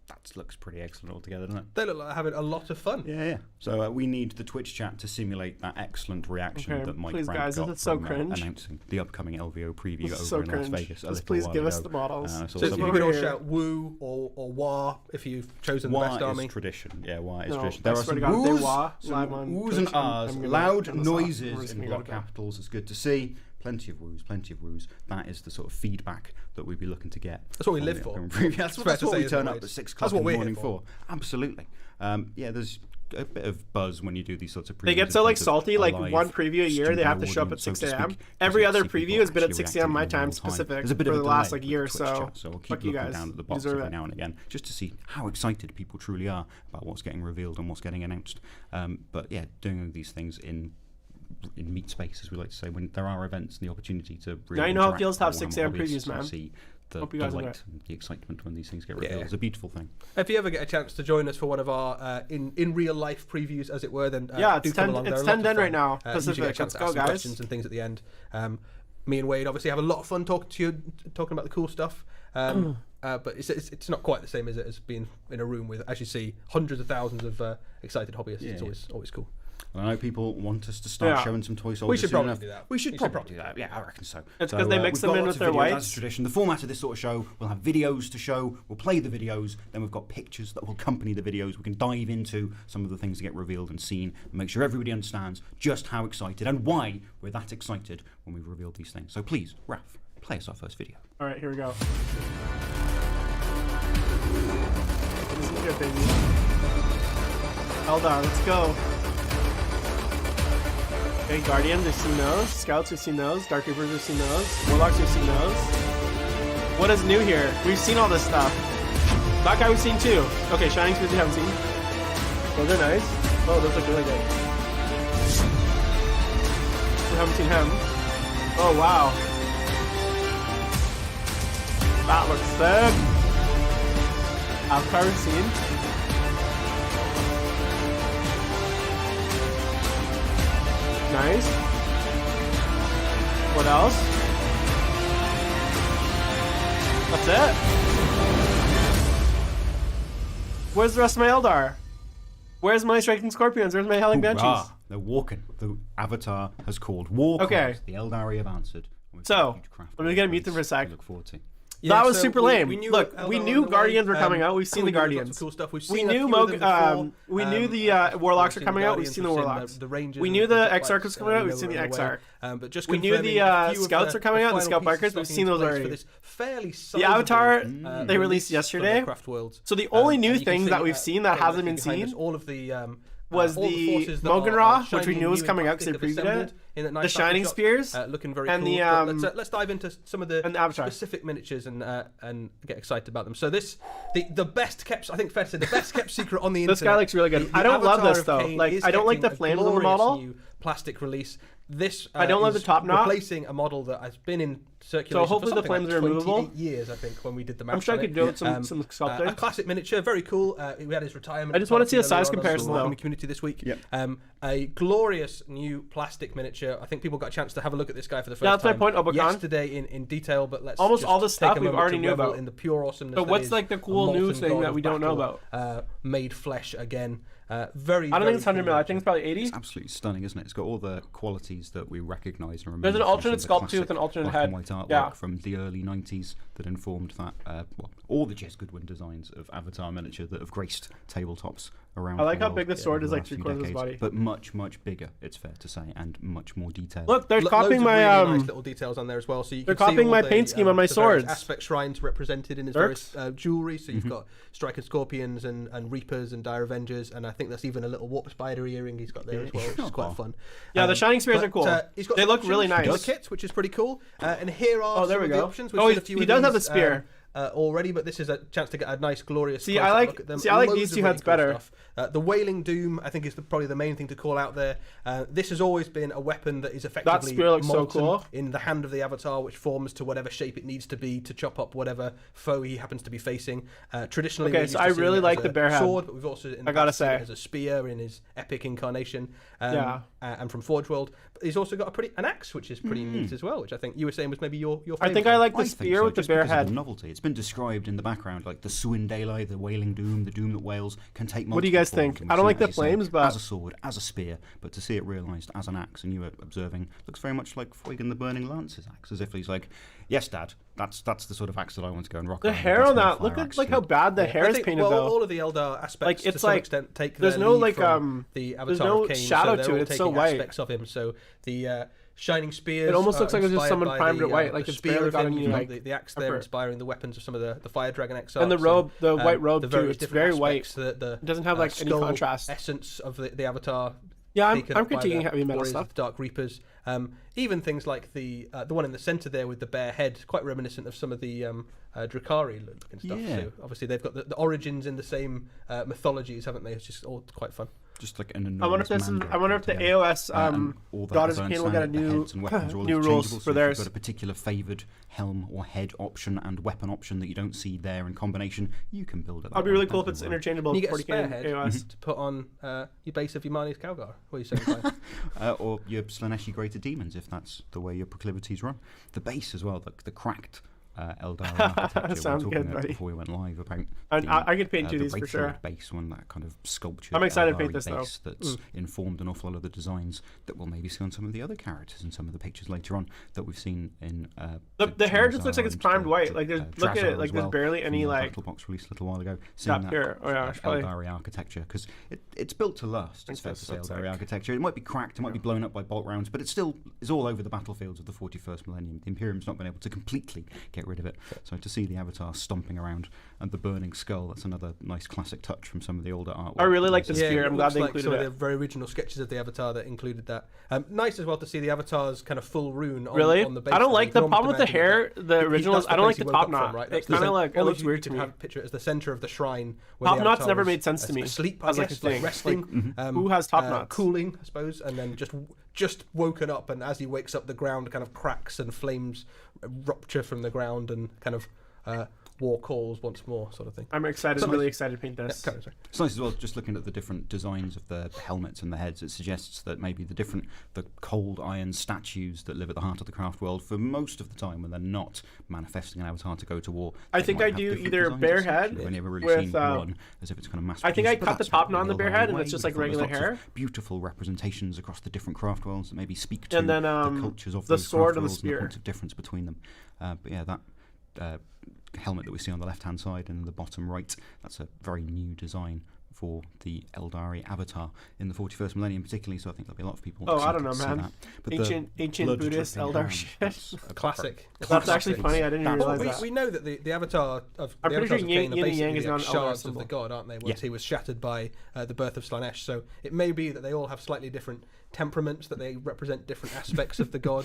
That looks pretty excellent altogether, doesn't it? They look like having a lot of fun. Yeah. So we need the Twitch chat to simulate that excellent reaction Okay, that Mike please, Brandt guys, got this is so from, cringe. announcing the upcoming LVO preview This over is so in Las cringe. Vegas. Just please give us the models. I saw So Just some you over can all here. shout woo or wah if you've chosen the Wah best is army. tradition. Yeah, wah is No, tradition. I There are swear some to God, if they woos, wah some live on woos Twitch, and ahs, I'm gonna loud turn this off. We're noises just in gonna block go to bed. capitals is good to see. Plenty of woos, plenty of woos. That is the sort of feedback that we'd be looking to get. That's what we from live the for. upcoming preview. It's fair That's to what say, we isn't turn it, up Wade? at 6 That's o'clock what in the we're morning here for. Absolutely. Yeah, there's a bit of buzz when you do these sorts of previews. They get in so like front of salty, a like live one preview a year, they have to show up studio at 6 audience, so to a.m. speak, Every because other you see preview people has been at actually 6 a.m. my reacting in time real specific There's a bit for of the a last delay like year or with Twitch so. chat, so we'll keep Fuck you looking guys. down at the You box deserve every it. now and again just to see how excited people truly are about what's getting revealed and what's getting announced. But yeah, doing these things in meat space, as we like to say, when there are events and the opportunity to really Now you know how it interact feels to have with 6 Warhammer a.m. hobbyists previews, and man. see the Hope you guys enjoy delight, and the excitement when these things get revealed. It's a beautiful thing. If you ever get a chance to join us for one of our in real life previews, as it were, then it's do come along. it's They're a lot 10 of right fun. now. You usually get a chance Let's to go, ask some guys. questions and things at the end. Me and Wade obviously have a lot of fun talking to you, talking about the cool stuff. But it's not quite the same as being in a room with, as you see, hundreds of thousands of excited hobbyists. Yeah. It's always cool. I know people want us to start showing some toy soldiers. We should soon probably enough. do that. We should probably do that. Yeah, I reckon so. It's 'cause they mix we've them got in lots with of their videos. whites. As a tradition, the format of this sort of show, we'll have videos to show. We'll play the videos. Then we've got pictures that will accompany the videos. We can dive into some of the things that get revealed and seen, and make sure everybody understands just how excited and why we're that excited when we've revealed these things. So please, Raph, play us our first video. All right, here we go. This is good, baby. Eldar, let's go. Okay, Guardians, we've seen those. Scouts, we've seen those. Dark Reapers, we've seen those. Warlocks, we've seen those. What is new here? We've seen all this stuff. That guy we've seen too. Okay, Shining Spears we haven't seen. Those are nice. Oh, those look really good. We haven't seen him. Oh, wow. That looks sick. Avatar we've seen. Nice. What else? That's it. Where's the rest of my Eldar? Where's my Striking Scorpions? Where's my Howling Banshees? Hoorah! They're walking. The Avatar has called war. Okay. Cries. The Eldari have answered. We've So, got a huge craft I'm gonna mute them for a sec. to look forward to. That was so super lame. We knew Look, Eldar we were knew on the Guardians way. were coming out. We've seen the Cool, lots of Guardians. cool stuff. We've We seen a knew few of them before. we knew the Warlocks We've are seen coming out. We've Guardians, seen the we've seen Warlocks. the Rangers We and knew the the Exarch Lights, was coming out. we We've know seen the we're on the way. Exarch. But just We knew confirming the a few of Scouts are coming out, the final Scout pieces Bikers. We've slotting seen into those place already. for this fairly The Avatar sizable, they released release from yesterday. Aircraft Worlds. So the only new and you can thing see, that we've seen that going hasn't been behind us, seen all of the was all the forces that Mogan are Ra, which we shining knew was new coming and out because they plastic previewed assembled it. in that The nice Shining shot, Spears looking very and cool. the, But let's dive into some of the and the Avatar. specific miniatures and get excited about them. So the best kept, I think fair to say, the best kept secret on the internet. This guy looks really good. the I don't love Avatar this of though. Cain Like is I don't like the getting a flames on the glorious model. new plastic release. This I don't love is the top knot. replacing a model that has been in circulation hopefully for the something flames like are removable. 28 years, I think, when we did the math. I'm sure I on could it. do it with some sculpting. A classic miniature, very cool. We had his retirement. I just wanna see a party size earlier on comparison, the though. Warhammer community this week. Yep. A glorious new plastic miniature. I think people got a chance to have a look at this guy for the first Yeah, that's my time point, Obakan. yesterday in detail. But let's Almost just all the take stuff a we've moment already to knew revel about. in the pure awesomeness. But that what's is like the cool a new molten thing god that of we don't know battle, made flesh again. Very. I don't very think it's 100 cool mil. I think it's probably 80. It's absolutely stunning, isn't it? It's got all the qualities that we recognise and remember. There's an from alternate some of the sculpt too with classic an alternate black head. and white artwork Yeah. from the early 90s that informed that, all the Jez Goodwin designs of Avatar miniature that have graced tabletops around. I like the how world big the sword over is, the like last few 3/4 of his decades, body. but much, much bigger. It's fair to say, and much more detailed. Look, they're Loads copying of my really nice little details on there as well. So you they're can see copying all my the, paint scheme on my the various swords. aspect shrines represented in his Dirks. various jewelry. So you've got striking scorpions and reapers and dire avengers, and I think there's even a little warp spider earring he's got there as well, which is quite fun. Yeah, the Shining Spears but, are cool. He's got They some look options really for nice. the kits, which is pretty cool. And here are Oh, there some we of the go. options. We've Oh, seen a few he of does have these, the spear. Already, but this is a chance to get a nice, glorious. See, close-up I like- look at them. see, I like Loads these of two really heads cool better. stuff. The Wailing Doom, I think, is probably the main thing to call out there. This has always been a weapon that is effectively spear looks so molten cool. in the hand of the Avatar, which forms to whatever shape it needs to be to chop up whatever foe he happens to be facing. Traditionally, Okay, we're so used to I seeing really it like as the a bear head. sword, but we've also in the I gotta past seen it say. as a spear in his epic incarnation. Yeah. And from Forge World, but he's also got an axe, which is pretty neat as well, which I think you were saying was maybe your favorite. I think I like the I think spear so, with the just bear because of head. the novelty. It's been described in the background, like the Swindale, the Wailing Doom, the Doom that wails, can take multiple What do you guys forms, think? and I we've don't seen like it, the as you say, flames, but- as a sword, as a spear, but to see it realised as an axe, and you were observing, looks very much like Fuigan the Burning Lance's axe, as if he's like, yes, Dad, that's the sort of axe that I want to go and rock The around. hair That's on my that, fire look at axe like how speed." bad the hair I is think, painted well, though. all of the Eldar aspects Like, to it's some like- extent take there's their no, lead like, from the there's Avatar no of Cain, shadow so to they're it, all it's so taking white. aspects of him. So the Shining Spears. It almost looks like it's just inspired someone by primed the, it white, like the it's spear barely of got him, any, you've got like, the axe there effort. inspiring the weapons of some of the Fire Dragon Exarchs. And the robe, the white robe the too, various it's different very white. aspects that the It doesn't have, like, any skull contrast. essence of the Avatar. Yeah, I'm taken up by critiquing the heavy metal warriors stuff. of the Dark Reapers. Even things like the one in the center there with the bare head, quite reminiscent of some of the Drakari looking stuff. Yeah. So obviously they've got the origins in the same mythologies, haven't they? It's just all quite fun. just like an enormous. I wonder if this is. mandrel I wonder if the together. AOS All the Goddess designs Arcane will get a stand, the new heads and weapons are all new rules interchangeable, for so if theirs. you've got a particular favoured helm or head option and weapon option that you don't see there in combination, you can build it. That'd be really cool if it's interchangeable. And you get a 40K spare head AOS. to put on your base of Yamani's Calgar. What are you saying, Clive? Or your Slaneshi Greater Demons, if that's the way your proclivities run. The base as well, the cracked Eldari architecture. Sounds we were talking good, about buddy. Before we went live about I could paint two of the these for sure. Wraithfield base one, that kind of sculpture. I'm excited to paint this, though. That's informed an awful lot of the designs that we'll maybe see on some of the other characters and some of the pictures later on that we've seen in. The hair just looks like it's and primed the- white. Like there's look at Drazar it. Like as there's well, barely any from the like. Battle Box released a little while ago. Seeing Tap here. Oh yeah, I should probably. Eldari architecture, because it's built to last. It's fair to say that's Eldari sick. architecture. It might be cracked, it might be blown up by bolt rounds, but it still is all over the battlefields of the 41st millennium. The Imperium's not been able to completely get rid of it. So to see the Avatar stomping around and the burning skull, that's another nice classic touch from some of the older artwork. I really like the Yeah, spear. it I'm glad looks they like included some it. of the very original sketches of the Avatar that included that. Nice as well to see the Avatar's kind of full rune on, Really? on the base. I don't there. like You the can problem with the almost imagine hair. that The original is that's I don't like place the he woke top up from, knot. right? It That's kind of the- like it almost looks you weird to could me. have picture it as the center of the shrine. Where Top the knots Avatar never was made sense to me. Asleep, I was like, guess, this thing. resting. Who has top knots? Cooling, I suppose, and then just woken up, and as he wakes up, the ground kind of cracks and flames rupture from the ground, and kind of war calls once more, sort of thing. I'm excited. Something- Really excited to paint this. Sorry. It's nice as well, just looking at the different designs of the helmets and the heads. It suggests that maybe the cold iron statues that live at the heart of the craft world, for most of the time when they're not manifesting an avatar to go to war, I they think might I have do different either designs bear essentially. head I've only ever really with, seen one, as if it's kind of mass I think I produced, but cut the that's top what knot on the bear Eldari head, and way. it's just like There's regular lots of hair. Beautiful representations across the different craft worlds that maybe speak to And then, the cultures of the those sword craft and the worlds spear. and the points of difference between them. But yeah, that helmet that we see on the left-hand side and the bottom right, that's a very new design for the Eldari avatar in the 41st millennium particularly, so I think there'll be a lot of people Oh, I excited don't know, to see man. that. But Ancient blood Buddhist dripping Eldar hand, shit. that's a Classic. That's actually classic funny. I didn't standard realize piece. that. We know that the Avatar of I'm the pretty sure Avatars of Yin Cain are and Yang basically is not like an Eldar shards of the symbol. god, aren't they? Once Yeah. he was shattered by the birth of Slanesh, so it may be that they all have slightly different temperaments, that they represent different aspects of the god.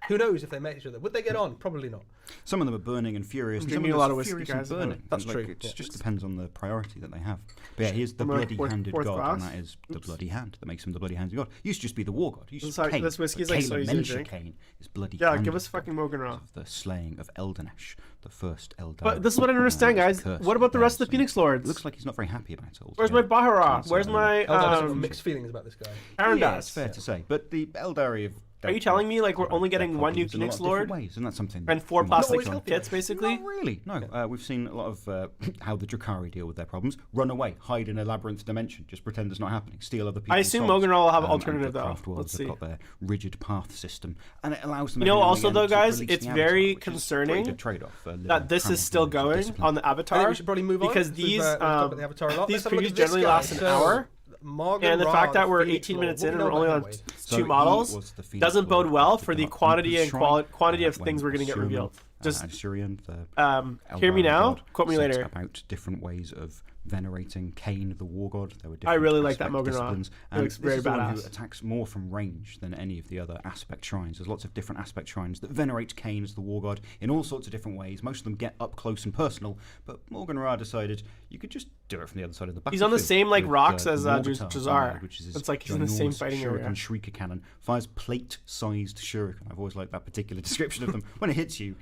Who knows if they met each other? Would they get on? Probably not. Some of them are burning and furious. I'm and some drinking of a lot them of are whiskey, furious guys. and burning. That's And, true, It yeah. just depends on the priority that they have. But yeah, here's the I'm a bloody-handed fourth god, glass. and that is the bloody hand that makes him the bloody-handed god. Used to just be the war god. Used to Sorry, be Cain. this whiskey is, but like, so Cain, easy to Mention drink. Cain is bloody. Yeah, give us fucking Mogan Raw. Of the slaying of Eldenesh, the first Eldar. But this is what I don't understand, guys. What about the rest of the Phoenix Lords? Looks like he's not very happy about it all. Where's my Bahara? It's, Where's my Eldar have mixed feelings about this guy. Yeah, Arandas? it's fair to say. But the Eldari of... Are you telling me, like, we're only getting one new Phoenix Lord? Ways, isn't that something? And 4 from plastic what we've kits, basically? Not really. No, we've seen a lot of how the Drakari deal with their problems. Run away, hide in a labyrinth dimension, just pretend it's not happening. Steal other people's I assume souls. Mogan Raw will have And alternative, the though. craft worlds Let's have see. got their rigid path system, and it allows them. You know, every now and also, again though, to guys, release it's the very Avatar, which is a concerning pretty good trade-off, that this is still going on the I Avatar. think we should probably move on. Because We've, these, we've talked about the Avatar a lot. these Let's have a look previews at this generally guy. last an So, hour. Morgan And the Ra, fact that the we're Phoenix 18 Lord. minutes What in do and we we're know only about on him, Wade? So 2 he models was the Phoenix doesn't Lord bode well after for the the quantity and Shrine, quantity of when things we're going to get Shurian, revealed. Just Shurian, the hear me Eldari now, god, quote me set later. about different ways of venerating Cain, the war god. There were I different really like that aspect Mogan Ra. disciplines, It and looks this very is the one who badass. attacks more from range than any of the other aspect shrines. There's lots of different aspect shrines that venerate Cain as the war god in all sorts of different ways. Most of them get up close and personal, but Morgan Ra decided you could just do it from the other side of the battlefield. He's on the same, like, with, rocks as Mortar Jazar. Armor, which is his It's like he's in the same ginormous fighting shuriken area. Shrieker cannon. Fires plate-sized shuriken. I've always liked that particular description of them. When it hits you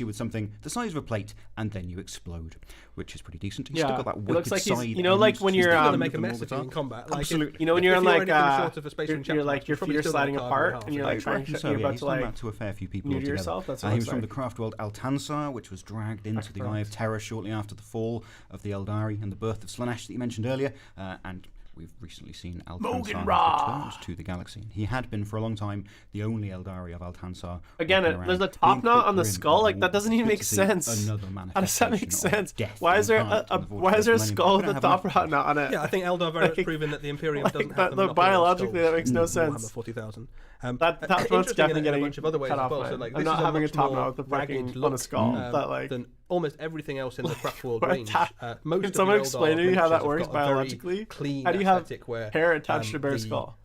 with something the size of a plate, and then you explode, which is pretty decent. He's Yeah, still got that it wicked looks like he's- side you know, like end when to you're, his You're um, going to gun make a with the mess of you mortar. in combat. Like, Absolutely. You know, when if you're on, like, anything short of a Space Marine you're chapter like, match, your probably feet are still gonna sliding carve apart, in half. and you're I like trying reckon to, so, you're yeah. about He's to done like that to a fair few people new to altogether. yourself. That's what He it's was from like. the craft world Altansar, which was dragged into the Eye of Terror shortly after the fall of the Eldari and the birth of Slanesh that you mentioned earlier, and we've recently seen Altansar return to the galaxy. He had been for a long time the only Eldari of Altansar. Again, walking there's around, a top being knot on the grim skull. and Like, that all. doesn't even Good make to see sense. Another How does that make manifestation of sense? death Why is there incarnate in the why is there a 41st skull with millennium. a We don't top have knot on it? Yeah, I think Eldar very much Like- proven that the Imperium like doesn't that- have the the monopoly on biologically, skulls that makes no in Warhammer sense. 40,000. That top knot's interesting definitely in a getting bunch of other ways cut as off. well. Man. So, like, I'm this not is a having a much top more knot with a ragged fucking look on a skull. That like than almost everything else in the craft world Or a range. tap. Most Can of someone the explain to Eldar me how that miniatures works have got a very biologically? Clean How do you have aesthetic where hair attached to a bear the- skull?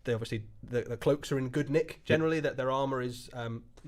They obviously the cloaks are in good nick generally. That their armor is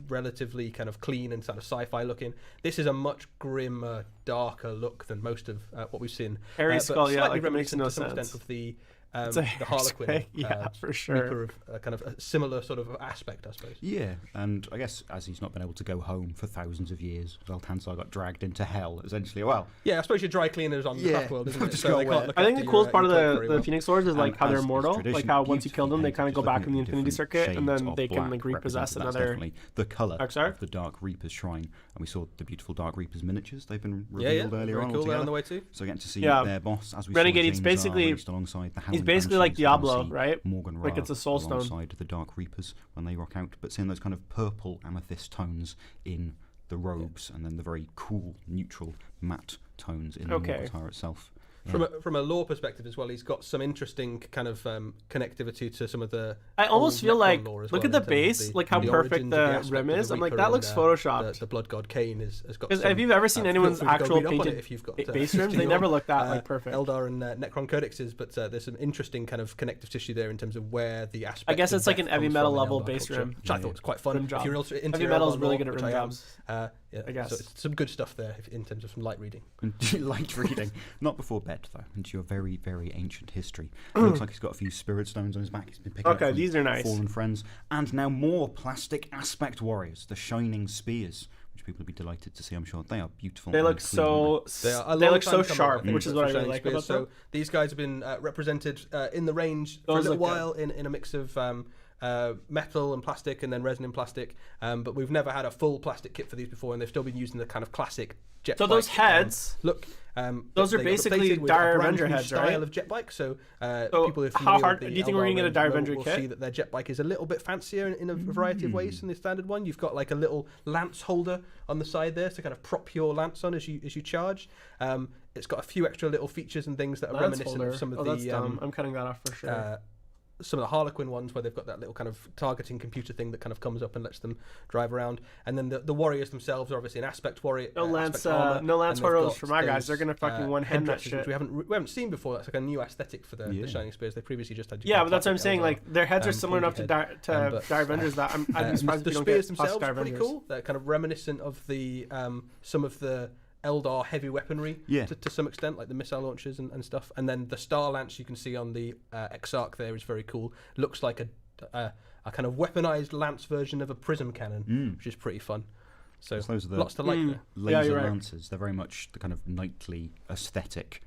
relatively kind of clean and sort of sci-fi looking. This is a much grimmer, darker look than most of what we've seen. Hairy but skull, yeah, slightly like, it makes reminiscent no to some sense. extent of the It's a the Harlequin, pick, yeah, for sure. Reaper of kind of a similar sort of aspect, I suppose. Yeah, and I guess as he's not been able to go home for thousands of years, Zeltansar got dragged into hell, essentially. Well, Yeah, I suppose your dry cleaners on the craft world, isn't it? Just So go they away. can't look I think after the coolest your- part of your cloak very the well. Phoenix Swords is like And how they're as is immortal, tradition, like how once you kill them, they beautifully kind of go back in the painted, Infinity different Circuit, and shades then of they can black like repossess represented. That's another. definitely the colour Exarch? of the Dark Reaper's shrine. And we saw the beautiful Dark Reaper's miniatures. They've been Yeah, revealed earlier very on cool. They're altogether. on the way too. So getting to see Yeah. their boss as we Renegade, saw it's James basically- released alongside the He's Howling basically like Banshees, and we'll Diablo, see right? Morgan Like Ra it's a soul stone. alongside the Dark Reapers when they rock out, but seeing those kind of purple amethyst tones in the robes, and then the very cool neutral matte tones in the avatar itself. From a lore perspective as well, he's got some interesting kind of connectivity to some of the. I almost old feel Necron like lore as look well, at the in terms of base, like how the perfect origins of the aspect rim of is. the I'm like Reaper that and, looks photoshopped. The Blood God Cain has got. Because some, have you ever seen feel anyone's free to go actual read up on it painted if you've got, base rims? They never look that like perfect. Eldar and Necron codexes, but there's some interesting kind of connective tissue there in terms of where the aspect. I guess of it's like death an heavy comes metal from in level Eldar base culture, rim. which I thought was quite fun. Rim job. If you're also into Heavy your metal's Eldar really lore, good at which rim I am, jobs. yeah, I guess. so it's some good stuff there in terms of some light reading. Light reading. Not before bed, though, into your very, very ancient history. It looks like he's got a few spirit stones on his back. He's been picking up Okay, from these are nice. fallen friends. And now more plastic aspect warriors, the shining spears, which people would be delighted to see, I'm sure. They are beautiful. They and look clean. so. They are a They long look time so coming, sharp, I think, which is for what I really Shining like Spears. about So them. these guys have been represented in the range for a Those little look good. while in a mix of metal and plastic, and then resin and plastic. But we've never had a full plastic kit for these before, and they've still been using the kind of classic jet. So those bike, heads. look. Those are they got basically replaced with Dire a brand Avenger new heads, style right? of jet bike. So, So people who are how familiar hard- with the do you think we're Eldar gonna get a range Dire will Avenger kit? see that their jet bike is a little bit fancier in a variety of ways than the standard one. You've got like a little lance holder on the side there to kind of prop your lance on as you charge. It's got a few extra little features and things that are Lance reminiscent holder. of some of That's the dumb. I'm cutting that off for sure. some of the Harlequin ones where they've got that little kind of targeting computer thing that kind of comes up and lets them drive around. And then the warriors themselves are obviously an aspect warrior. No lance, aspect armor, no lance and they've horrors got for my guys. They're those, gonna fucking one hand that headdresses, shit. which we haven't seen before. That's like a new aesthetic for the Shining Spears. They previously just had. Yeah, but that's what I'm classic saying. Eldar, Like their heads are similar enough to pointy Dire but, Avengers that I'd be surprised the if we don't spears get themselves plus Dire are pretty Avengers. cool. They're kind of reminiscent of the some of the Eldar heavy weapon to some extent, like the missile launchers and stuff. And then the Star Lance you can see on the Exarch there is very cool. Looks like a kind of weaponized lance version of a prism cannon, which is pretty fun. So those are the lots to like there. laser you're right. lances. They're very much the kind of knightly aesthetic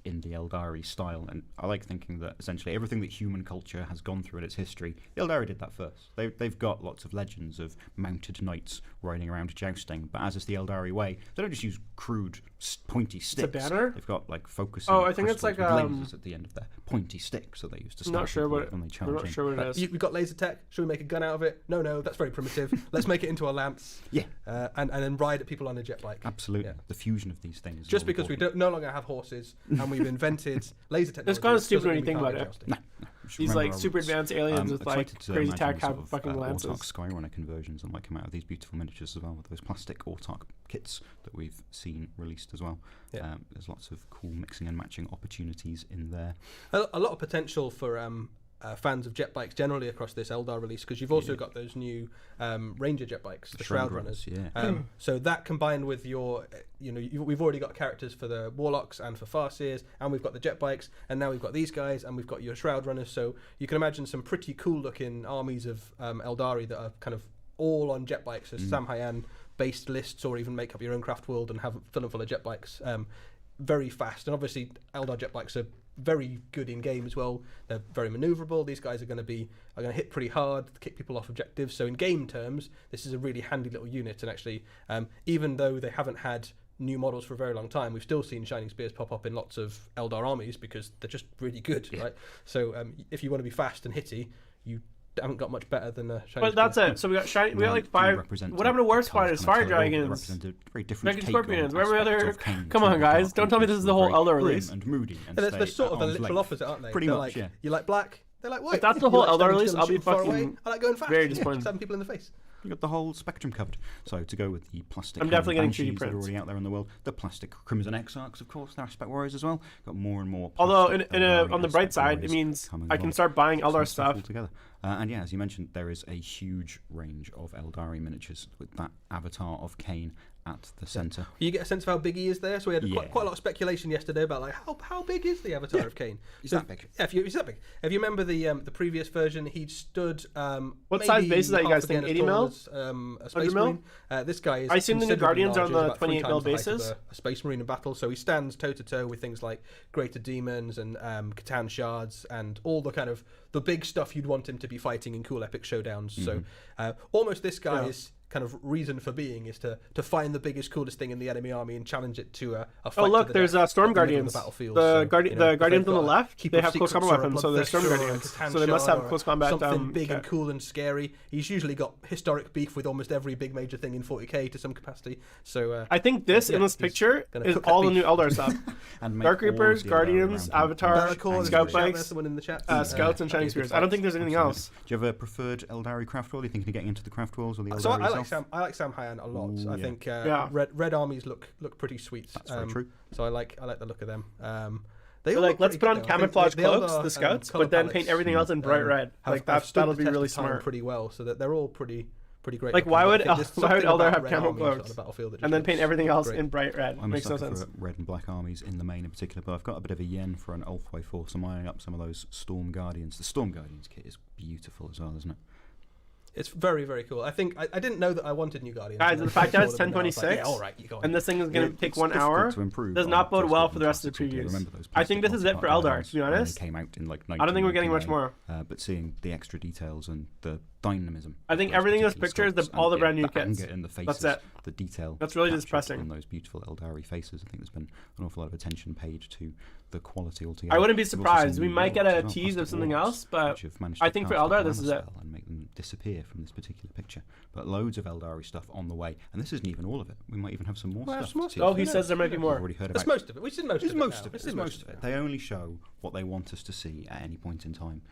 in the Eldari style, and I like thinking that essentially everything that human culture has gone through in its history, the Eldari did that first. They've got lots of legends of mounted knights riding around jousting, but as is the Eldari way, they don't just use crude pointy sticks. banner? They've got like focusing. Oh, I think it's crystals like, with lasers at the end of their pointy sticks that they used to. I'm not stab sure people what with when they I'm charge not in. sure what it is. We've got laser tech. Should we make a gun out of it? No, that's very primitive. Let's make it into a lance. Yeah, and then ride at people on a jet bike. absolutely. Yeah. The fusion of these things. is Just all because we important. no longer have horses and we've invented laser technology. It's kind of stupid doesn't when you mean think we about can't it. get jousting. Just These remember like our super roots. advanced aliens with like Excited to crazy imagine tech have sort of, fucking lances. Autark Skyrunner conversions and like come out of these beautiful miniatures as well with those plastic Autark kits that we've seen released as well. Yeah. There's lots of cool mixing and matching opportunities in there. A lot of potential for fans of jet bikes generally across this Eldar release, because you've also got those new Ranger jet bikes, the Shroud Runners. Yeah. So that combined with your, we've already got characters for the Warlocks and for Farseers, and we've got the jet bikes, and now we've got these guys, and we've got your Shroud Runners. So you can imagine some pretty cool looking armies of Eldari that are kind of all on jet bikes as Samhayan based lists, or even make up your own craft world and have fill them full of jet bikes. Very fast, and obviously Eldar jet bikes are very good in game as well. They're very maneuverable. These guys are going to hit pretty hard, kick people off objectives. So in game terms, this is a really handy little unit. And actually, even though they haven't had new models for a very long time, we've still seen Shining Spears pop up in lots of Eldar armies because they're just really good, right? So if you want to be fast and hitty, you haven't got much better than a Shining But that's Spear. it. So we got shiny. We got like 5. What happened to Warp Spiders, Fire Dragons, very different Dragon take on Scorpions? Where were aspects other? of Kane Come on, to guys! Dark Don't tell me this is the Reapers, whole very Elder grim release. and moody and And they're stay sort at of a arm's literal length. opposite, aren't they? Pretty They're much, like, yeah. You like black? They're like white. If that's the You whole like Eldar standing release, still I'll and be shooting far away. fucking I like going fast. very Yeah, disappointed. Stabbing people in the face. You got the whole spectrum covered. So to go with the plastic, I'm definitely getting 3D Banshees that are prints. already out there in the world, the plastic Crimson Exarchs, of course, they're aspect warriors as well. Got more and more. Although plastic on the bright aspect side, it warriors means coming I can along. start buying Eldar Some stuff. altogether. And yeah, as you mentioned, there is a huge range of Eldari miniatures with that avatar of Kane at the centre. You get a sense of how big he is there. So we had quite a lot of speculation yesterday about like how big is the Avatar of Kane? He's So that big. Yeah, he's that big. If you remember the previous version, he'd stood. What size base is that, you guys think? 80 mil? A Space 100 mil? Marine. This guy is. I assume the new considerably Guardians are on larger, the about 3 28 mil times the height of bases? a Space Marine in battle, so he stands toe to toe with things like Greater Demons and Catan Shards and all the kind of the big stuff you'd want him to be fighting in cool epic showdowns. So almost this guy's kind of reason for being is to find the biggest, coolest thing in the enemy army and challenge it to a fight. Oh look, to the there's death Storm at the middle of Guardians. The battlefield. The So, Guardians on the left, Keeper they of have close Secrets combat or a weapons, so they're Storm Bloodthirster or a Guardians. Catan So they must have Shard close combat. something big and cool and scary. He's usually got historic beef with almost every big major thing in 40k to some capacity. So I think this in this he's picture gonna is cook that all the beef. new Eldar stuff. And make Dark all Reapers, the Eldari Guardians, around him. Avatar, Bellicore, Scout there's Bikes, someone in the chat. Scouts and Shining that'd be a good Spears. I don't fight. think there's anything else. Do you have a preferred Eldari craft world? Are you thinking of getting into the craft worlds or the Eldari So I like itself? Sam Hyan a lot. Ooh, I yeah. think Yeah. red armies look pretty sweet. That's very true. So I like the look of them. They But all like, look let's pretty put on good, though. I think camouflage the cloaks, Eldar, the scouts, colour but then palettes, paint everything else in bright red. Like have stood that'll the be test really of time smart. pretty well, so that they're all pretty great. Like, looking, why but I would think there's why would something Eldar about have red camo armies on cloaks the battlefield that and just then paint looks everything else great. in bright red? I'm a Makes no sucker sense. for red and black armies in the main in particular, but I've got a bit of a yen for an Ulfway force. I'm eyeing up some of those Storm Guardians. The Storm Guardians kit is beautiful as well, isn't it? It's very, very cool. I think I didn't know that I wanted new Guardians. Guys, and the fact I that it's saw them and I was 1026, like, yeah, all right, you go on. and this thing is going to Yeah, take it's 1 difficult hour, to improve does on not bode just well the for the rest of the fantastic previews. remember those I think this plastic is it for multiplayer Eldar, to be when they honest. came out in like I don't think we're getting much 1999, more. But seeing the extra details and the dynamism. I think of those everything in this particular picture is sculpts all the and brand new the kits. anger in the faces, That's it. the detail. That's really captured depressing. on those beautiful Eldari faces. I think there's been an awful lot of attention paid to the quality altogether. I wouldn't be We've also surprised. seen We new might get worlds a as well, tease of plastic something worlds, else, but which have managed I to think for cast the Eldar, this is glamour it. spell and make them disappear from this particular picture. But loads of Eldari stuff on the way, and this isn't even all of it. We might even have some more Well, stuff. some more to stuff. Oh, he see. says there might be We've more. already heard That's about most of it. We've seen most it's of it. most now. of it. This It's is most of it. They only show what they want us to see at any point in time.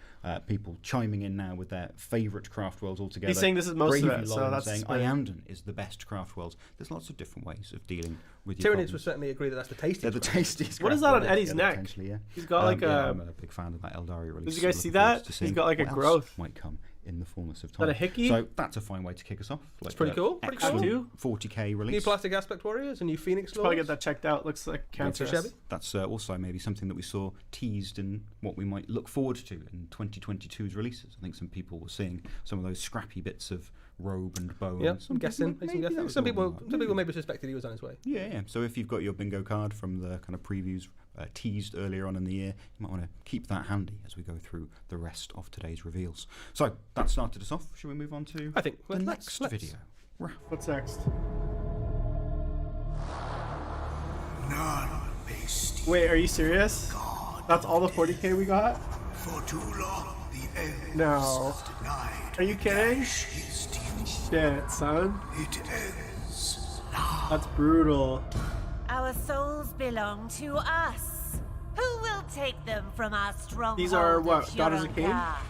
People chiming in now with their favourite craft worlds altogether. He's saying this is most of Bravely it, so Lauren that's saying great. Iandan is the best craft worlds. There's lots of different ways of dealing with your Tyranids problems. would certainly agree that that's the tastiest. They're the one. tastiest. What is craft that on world Eddie's altogether, neck? potentially, yeah. He's got like yeah, a. I'm a big fan of that Eldari release. Did you guys so see looking forward that? to He's seeing got, like, a what else growth. might come in the fullness of that time. a hickey? So that's a fine way to kick us off. Like pretty cool, pretty cool. excellent 40k release. New Plastic Aspect Warriors, a new Phoenix Probably Lords. get that checked out. Looks like cancerous. Shabby. That's also maybe something that we saw teased in what we might look forward to in 2022's releases. I think some people were seeing some of those scrappy bits of robe and bones. Yeah, Some I'm guessing. people- maybe that was Some all people, right. some people maybe suspected he was on his way. Yeah. So if you've got your bingo card from the kind of previews teased earlier on in the year, you might want to keep that handy as we go through the rest of today's reveals. So that started us off. Should we move on to I think the next let's. video? Right. What's next? None may steal Wait, are you serious? God. That's all the 40k we got? For too long, the elves No. denied Are you kidding? his teeth. Shit, son. It ends now. That's brutal. Our souls belong to us. Who will take them from our stronghold? These are what, of Daughters of Cain? Huron-Ka?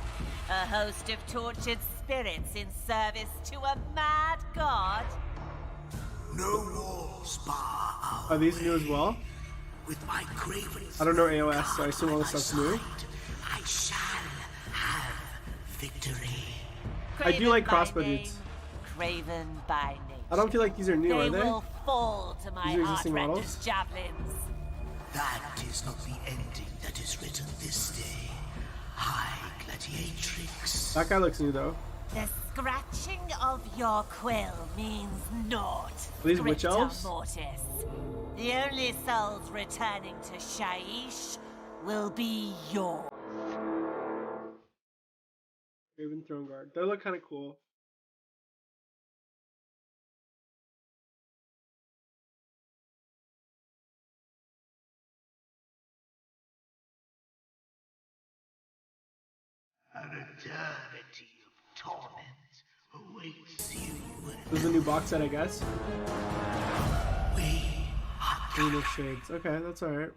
A host of tortured spirits in service to a mad god? No walls bar our Are these new as well? with my craven. I don't know AOS, so I assume all this stuff's new. I shall have victory. I do Craven like by crossbow name, dudes. Craven by nature. I don't feel like these are new, They are they? will fall to my These are existing heart-renders models? javelins. That is not the ending that is written this day. High gladiatrix. That guy looks new though. The scratching of your quill means naught. Are these witch Crypta elves? Mortis. The only souls returning to Shaiish will be yours. Raven Throne Guard. They look kind of cool. An eternity of torment awaits you. This is a new box set, I guess. We are Queen of Shades. Okay, that's alright.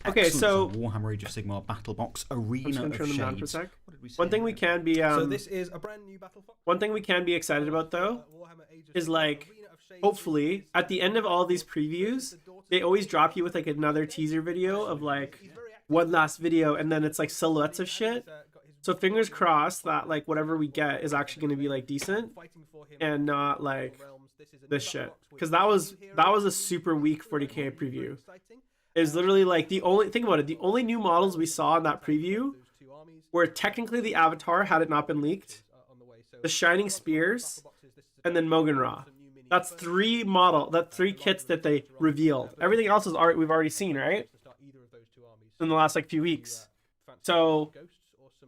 Okay, Excellent. so Warhammer Age of Sigmar Battle Box I'm Arena just gonna of turn them down for a Shades. sec. What did we say One thing we there? can be So this is a brand new Battle Fox. one thing we can be excited about though Warhammer Age of is Sigmar, like Arena of Shades. hopefully at the end of all these previews they always drop you with like another teaser video of like one last video and then it's like silhouettes of shit. So fingers crossed that like whatever we get is actually going to be like decent Fighting for him and not like realms this shit, because that was a super weak 40k preview. Is literally like the only think about it. The only new models we saw in that preview were technically the Avatar had it not been leaked, the Shining Spears, and then Mogan Ra. That's three kits that they revealed. Everything else is we've already seen, right? In the last like few weeks. So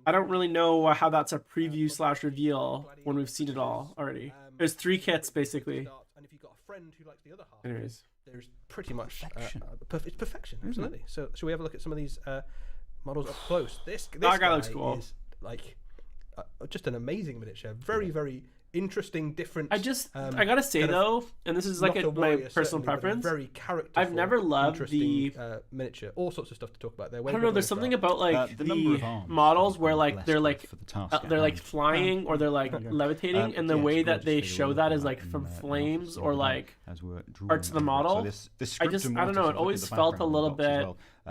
I don't really know how that's a preview / reveal when we've seen it all already. There's 3 kits basically. And if you've got a friend who likes the other half, anyways, there's pretty much it's perfection, absolutely. So should we have a look at some of these models up close? This guy looks cool. Is like just an amazing miniature. Very, very interesting, different. I gotta say though, and this is like my personal preference. Very characterful. I've never loved the miniature. All sorts of stuff to talk about there. I don't know. There's something about like the models where like they're like flying or they're like levitating, and the way that they show that is like from flames or like parts of the model. I don't know. It always felt a little bit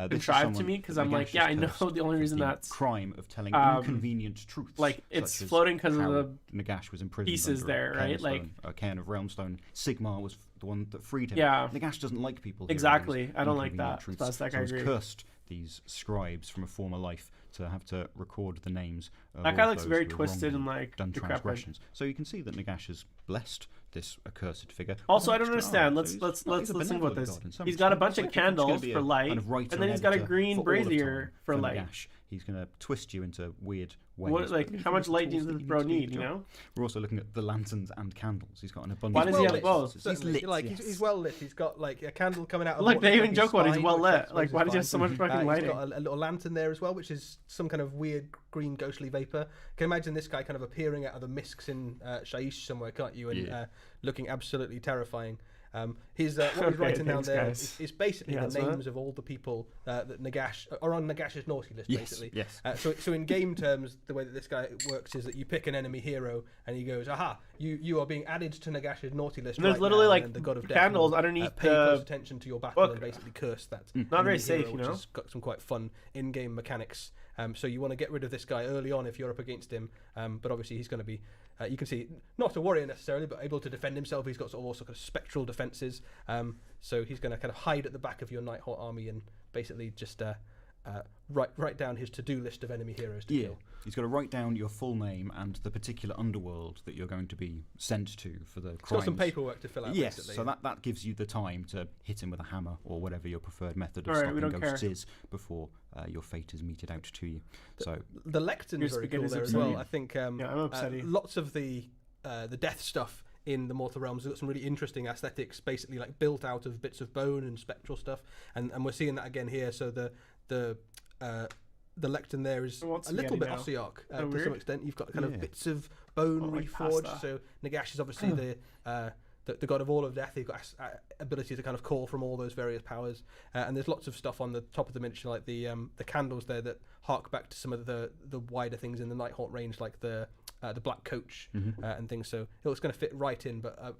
contrived to me because I'm like, yeah, I know the only reason that's crime of telling inconvenient truths. Like it's floating because of the Nagash was imprisoned pieces there, right? Like a cairn of Realmstone. Sigmar was the one that freed him. Yeah, Nagash doesn't like people. Exactly, I don't like that. That's that guy. So he's cursed these scribes from a former life to have to record the names. That guy looks very twisted and like done transgressions. So you can see that Nagash has blessed this accursed figure. Also, I don't understand. Let's think about this. He's got a bunch of candles for light, and then he's got a green brazier for light. He's going to twist you into weird ways. What, like, how much light does this bro need, you know? We're also looking at the lanterns and candles. He's got an abundance. Why does he have both? He's lit. Like, he's well lit. He's got like a candle coming out of Look, they even joke about it. He's well lit. Like, why does he have so much fucking lighting? He's got a little lantern there as well, which is some kind of weird green ghostly vapor. You can imagine this guy kind of appearing out of the misks in Shaiish somewhere, can't you? And looking absolutely terrifying. What he's writing down there is basically the names of all the people that Nagash are on Nagash's naughty list, basically. Yes. So in game terms, the way that this guy works is that you pick an enemy hero and he goes, "Aha! You are being added to Nagash's naughty list." And there's literally like the god of candles underneath. Pay close attention to your battle and basically curse that. Not very safe, you know. Which has got some quite fun in-game mechanics. So you want to get rid of this guy early on if you're up against him. But obviously he's going to be. You can see, not a warrior necessarily, but able to defend himself. He's got also kind of spectral defenses. So he's going to kind of hide at the back of your Nighthawk army and basically just write down his to-do list of enemy heroes to kill. He's got to write down your full name and the particular underworld that you're going to be sent to for the crimes. He's got some paperwork to fill out, basically. So that gives you the time to hit him with a hammer or whatever your preferred method of stopping ghosts is before your fate is meted out to you. So the lectern is very cool there as well. I think I'm upsetty. Lots of the death stuff in the Mortal Realms has got some really interesting aesthetics, basically like built out of bits of bone and spectral stuff, and we're seeing that again here. So the lectern there is a little bit Ossiarch to some extent. You've got kind of bits of bone reforged. So Nagash is obviously the god of all of death. He's got ability to kind of call from all those various powers. And there's lots of stuff on the top of the miniature, like the candles there that hark back to some of the wider things in the Nighthawk range, like the black coach and things. So it's going to fit right in, but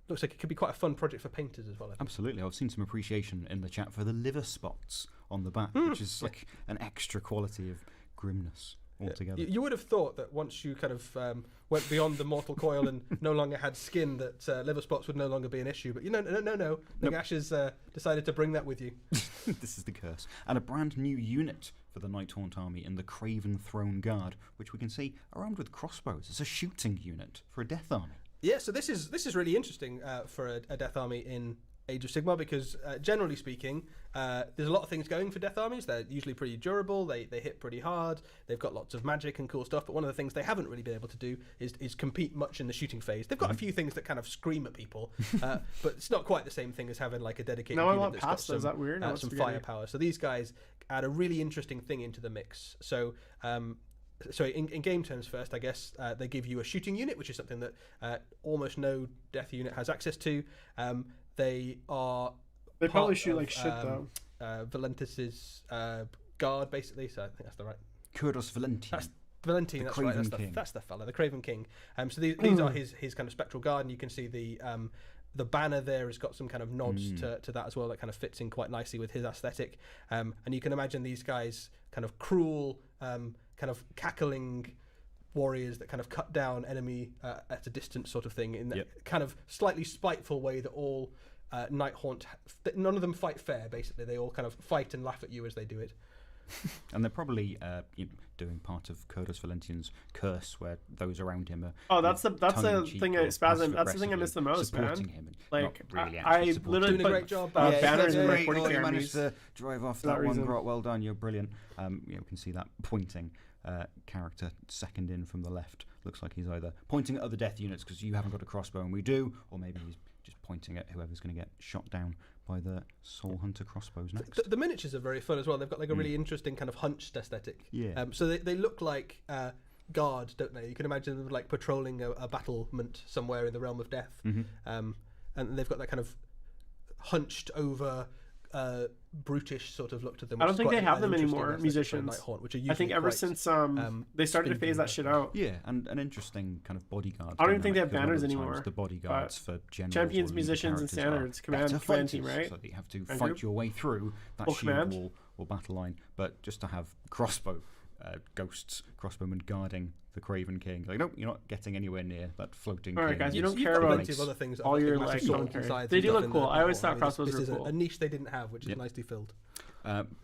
looks like it could be quite a fun project for painters as well. Absolutely. I've seen some appreciation in the chat for the liver spots on the back, which is like an extra quality of grimness altogether. You would have thought that once you kind of went beyond the mortal coil and no longer had skin, that liver spots would no longer be an issue. But no. Nagash has decided to bring that with you. This is the curse. And a brand new unit for the Nighthaunt army in the Craven Throne Guard, which we can see are armed with crossbows. It's a shooting unit for a death army. Yeah, so this is really interesting for a death army in Age of Sigmar, because generally speaking, there's a lot of things going for death armies. They're usually pretty durable, they hit pretty hard, they've got lots of magic and cool stuff, but one of the things they haven't really been able to do is compete much in the shooting phase. They've got a few things that kind of scream at people, but it's not quite the same thing as having like a dedicated unit that's got some, is that weird? Some firepower. So these guys add a really interesting thing into the mix. So in game terms first, I guess, they give you a shooting unit, which is something that almost no death unit has access to. They probably shoot like shit, though. Valentis's guard, basically, so I think that's the right... Kurdos Valentine. That's Valentine, that's right. That's the fella, the Craven King. So these are his kind of spectral guard, and you can see the banner there has got some kind of nods to that as well, that kind of fits in quite nicely with his aesthetic. And you can imagine these guys kind of cruel... kind of cackling warriors that kind of cut down enemy at a distance, sort of thing, in that Yep. kind of slightly spiteful way that all Nighthaunt, none of them fight fair. Basically, they all kind of fight and laugh at you as they do it. And they're probably doing part of Kurdos Valentian's curse, where those around him are. Oh, that's the tongue-in-cheek thing. or Spasm. That's the thing I passive-aggressively miss the most, supporting man. him and Like not really I actually supporting literally Doing a put great job. banners in my great. 40k You armies. managed to drive off that that one reason. grot. Well done, you're brilliant. We can see that pointing character second in from the left. Looks like he's either pointing at other death units because you haven't got a crossbow and we do, or maybe he's just pointing at whoever's going to get shot down by the Soul Hunter crossbows next. The miniatures are very fun as well. They've got like a really interesting kind of hunched aesthetic. Yeah. So they look like guard, don't they? You can imagine them like patrolling a battlement somewhere in the realm of death. And they've got that kind of hunched over, brutish sort of look to them. I don't which is think quite they have them interesting anymore, aesthetic for musicians. Nighthaunt, which are I think usually ever quite, since they started to spindly phase that and shit stuff. out. Yeah, and an interesting kind of bodyguard. I don't even think they dynamic, have 'cause a lot banners of the times anymore, The bodyguards for generals champions, or lead musicians, and characters are standards, command better team, fighters, right? So that you have to Andrew? fight your way through that Full shield command? wall or battle line. But just to have crossbow ghosts, crossbowmen guarding the Craven King, like, nope, you're not getting anywhere near that floating. All right, king. guys, you It's- don't You've care got about plenty of other things that all have your, massive like, sword commentary. insides They and do stuff look in cool. the I always battle. thought mean, crossbows this were is cool. a niche they didn't have, which is Yep. nicely filled.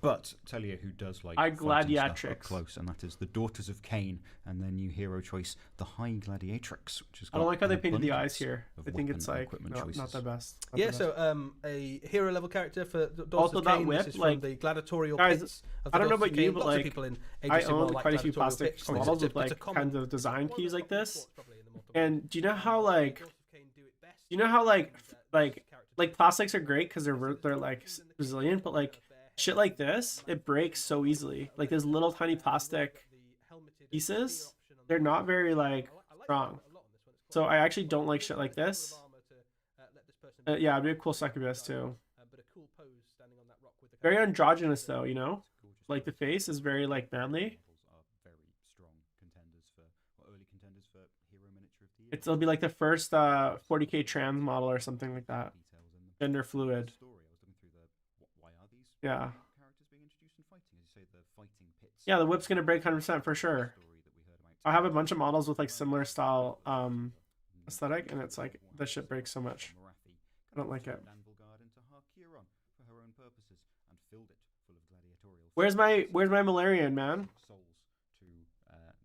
But tell you who does like I fighting stuff up Gladiatrix. close, and that is the Daughters of Cain, and their new hero choice, the High Gladiatrix, which is. I don't like how they painted the eyes here. I think it's like equipment not choices. the best. Not Yeah, the best. so a hero level character for Daughters Also of that Cain. whip, This is like, from the gladiatorial guys, pits of the I don't know Daughters of about you, Cain. but, Lots of like, people in Age I of Sigmar own like quite a few gladiatorial plastic pits. It's models a- with like it's a common- kinds of design one keys the like this. sports probably in the Mortal And Kombat. do you know how like Daughters of Cain do it best. you know how like plastics are great because they're like resilient, but like shit like this, it breaks so easily. Like those little tiny plastic pieces, they're not very like strong. So I actually don't like shit like this. Yeah, it'd be a cool succubus too. Very androgynous though, you know? Like the face is very like manly. Are very strong contenders for, or early contenders for hero miniature of the year. It'll be like the first 40k trans model or something like that. Details in them. Gender fluid. Story. I was looking through the why are these Yeah. characters being introduced in fighting? As you say, the fighting pits. Yeah, the whip's gonna break 100% for sure. Story that we heard about. I have a bunch of models with like similar style aesthetic, and it's like this shit breaks so much. I don't like it. Anvilgard into Harkiron for her own purposes and filled it full of gladiatorial. Where's my Malarian, man? souls to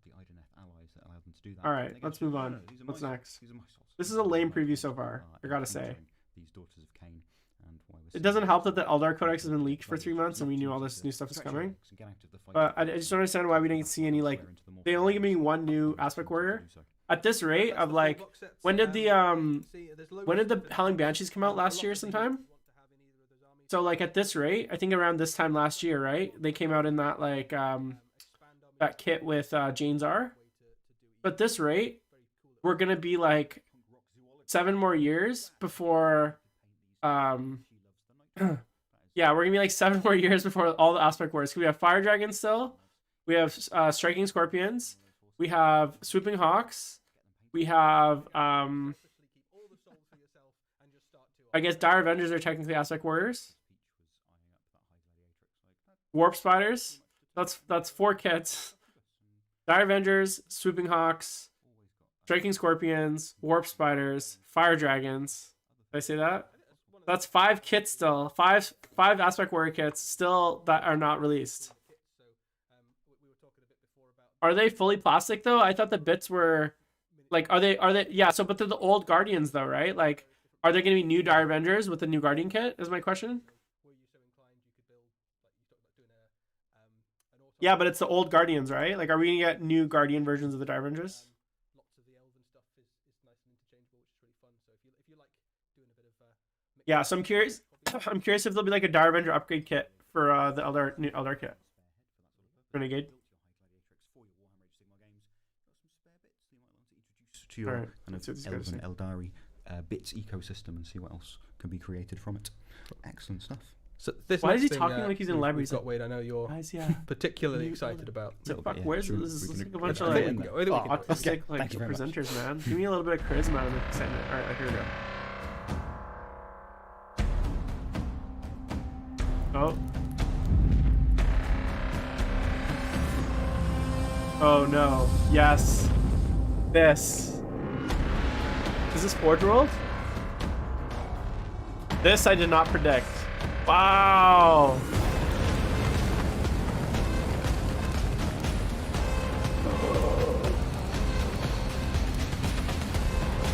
the Ideneth allies that allowed them to do that. All right, And they let's go, move "No, on. no, these are What's my souls. next? These are my souls." This is a lame Like, preview so far, I gotta say. encountering These Daughters of Cain and why we're It seeing doesn't them help that the fight Eldar Codex has been leaked for gladiators, 3 months, and we not knew to all use this the new stuff is stretch coming. marks and get out of the fight. But I just don't understand why we didn't see any like. They only give me one new aspect warrior. At this rate of like, when did the Howling Banshees come out last year sometime? So like at this rate, I think around this time last year, right? They came out in that like that kit with Jane's R. But this rate, we're gonna be like 7 more years before yeah, we're gonna be like 7 more years before all the aspect warriors. We have Fire Dragons still, we have Striking Scorpions, we have Swooping Hawks, we have I guess Dire Avengers are technically aspect warriors. Warp Spiders, that's 4 kits. Dire Avengers, Swooping Hawks, Striking Scorpions, Warp Spiders, Fire Dragons. Did I say that? That's 5 kits still. 5 aspect warrior kits still that are not released. Are they fully plastic though? I thought the bits were like are they yeah, so but they're the old Guardians though, right? Like are there going to be new Dire Avengers with the new Guardian kit is my question. Yeah, but it's the old Guardians, right? Like are we going to get new Guardian versions of the Dire Avengers? Yeah, so I'm curious. I'm curious if there'll be like a Dire Avenger upgrade kit for the new Eldar kit. Renegade. To your Alright, kind let's of see what these guys Elven Eldari bits ecosystem and see what else can be created from it. Excellent stuff. So this Why is he next thing, talking like he's in a library? We've got Wade, I know you're Guys, yeah. particularly You- excited about. Little Fuck, bit, yeah. where's Should we- this? we Is can- like a bunch I of think like we can go. I think we can go. autistic like Thank you very much. presenters, man. Give me a little bit of charisma and excitement. All right, here we go. Oh. Oh no. Yes. This. Is this Forge World? This I did not predict. Wow.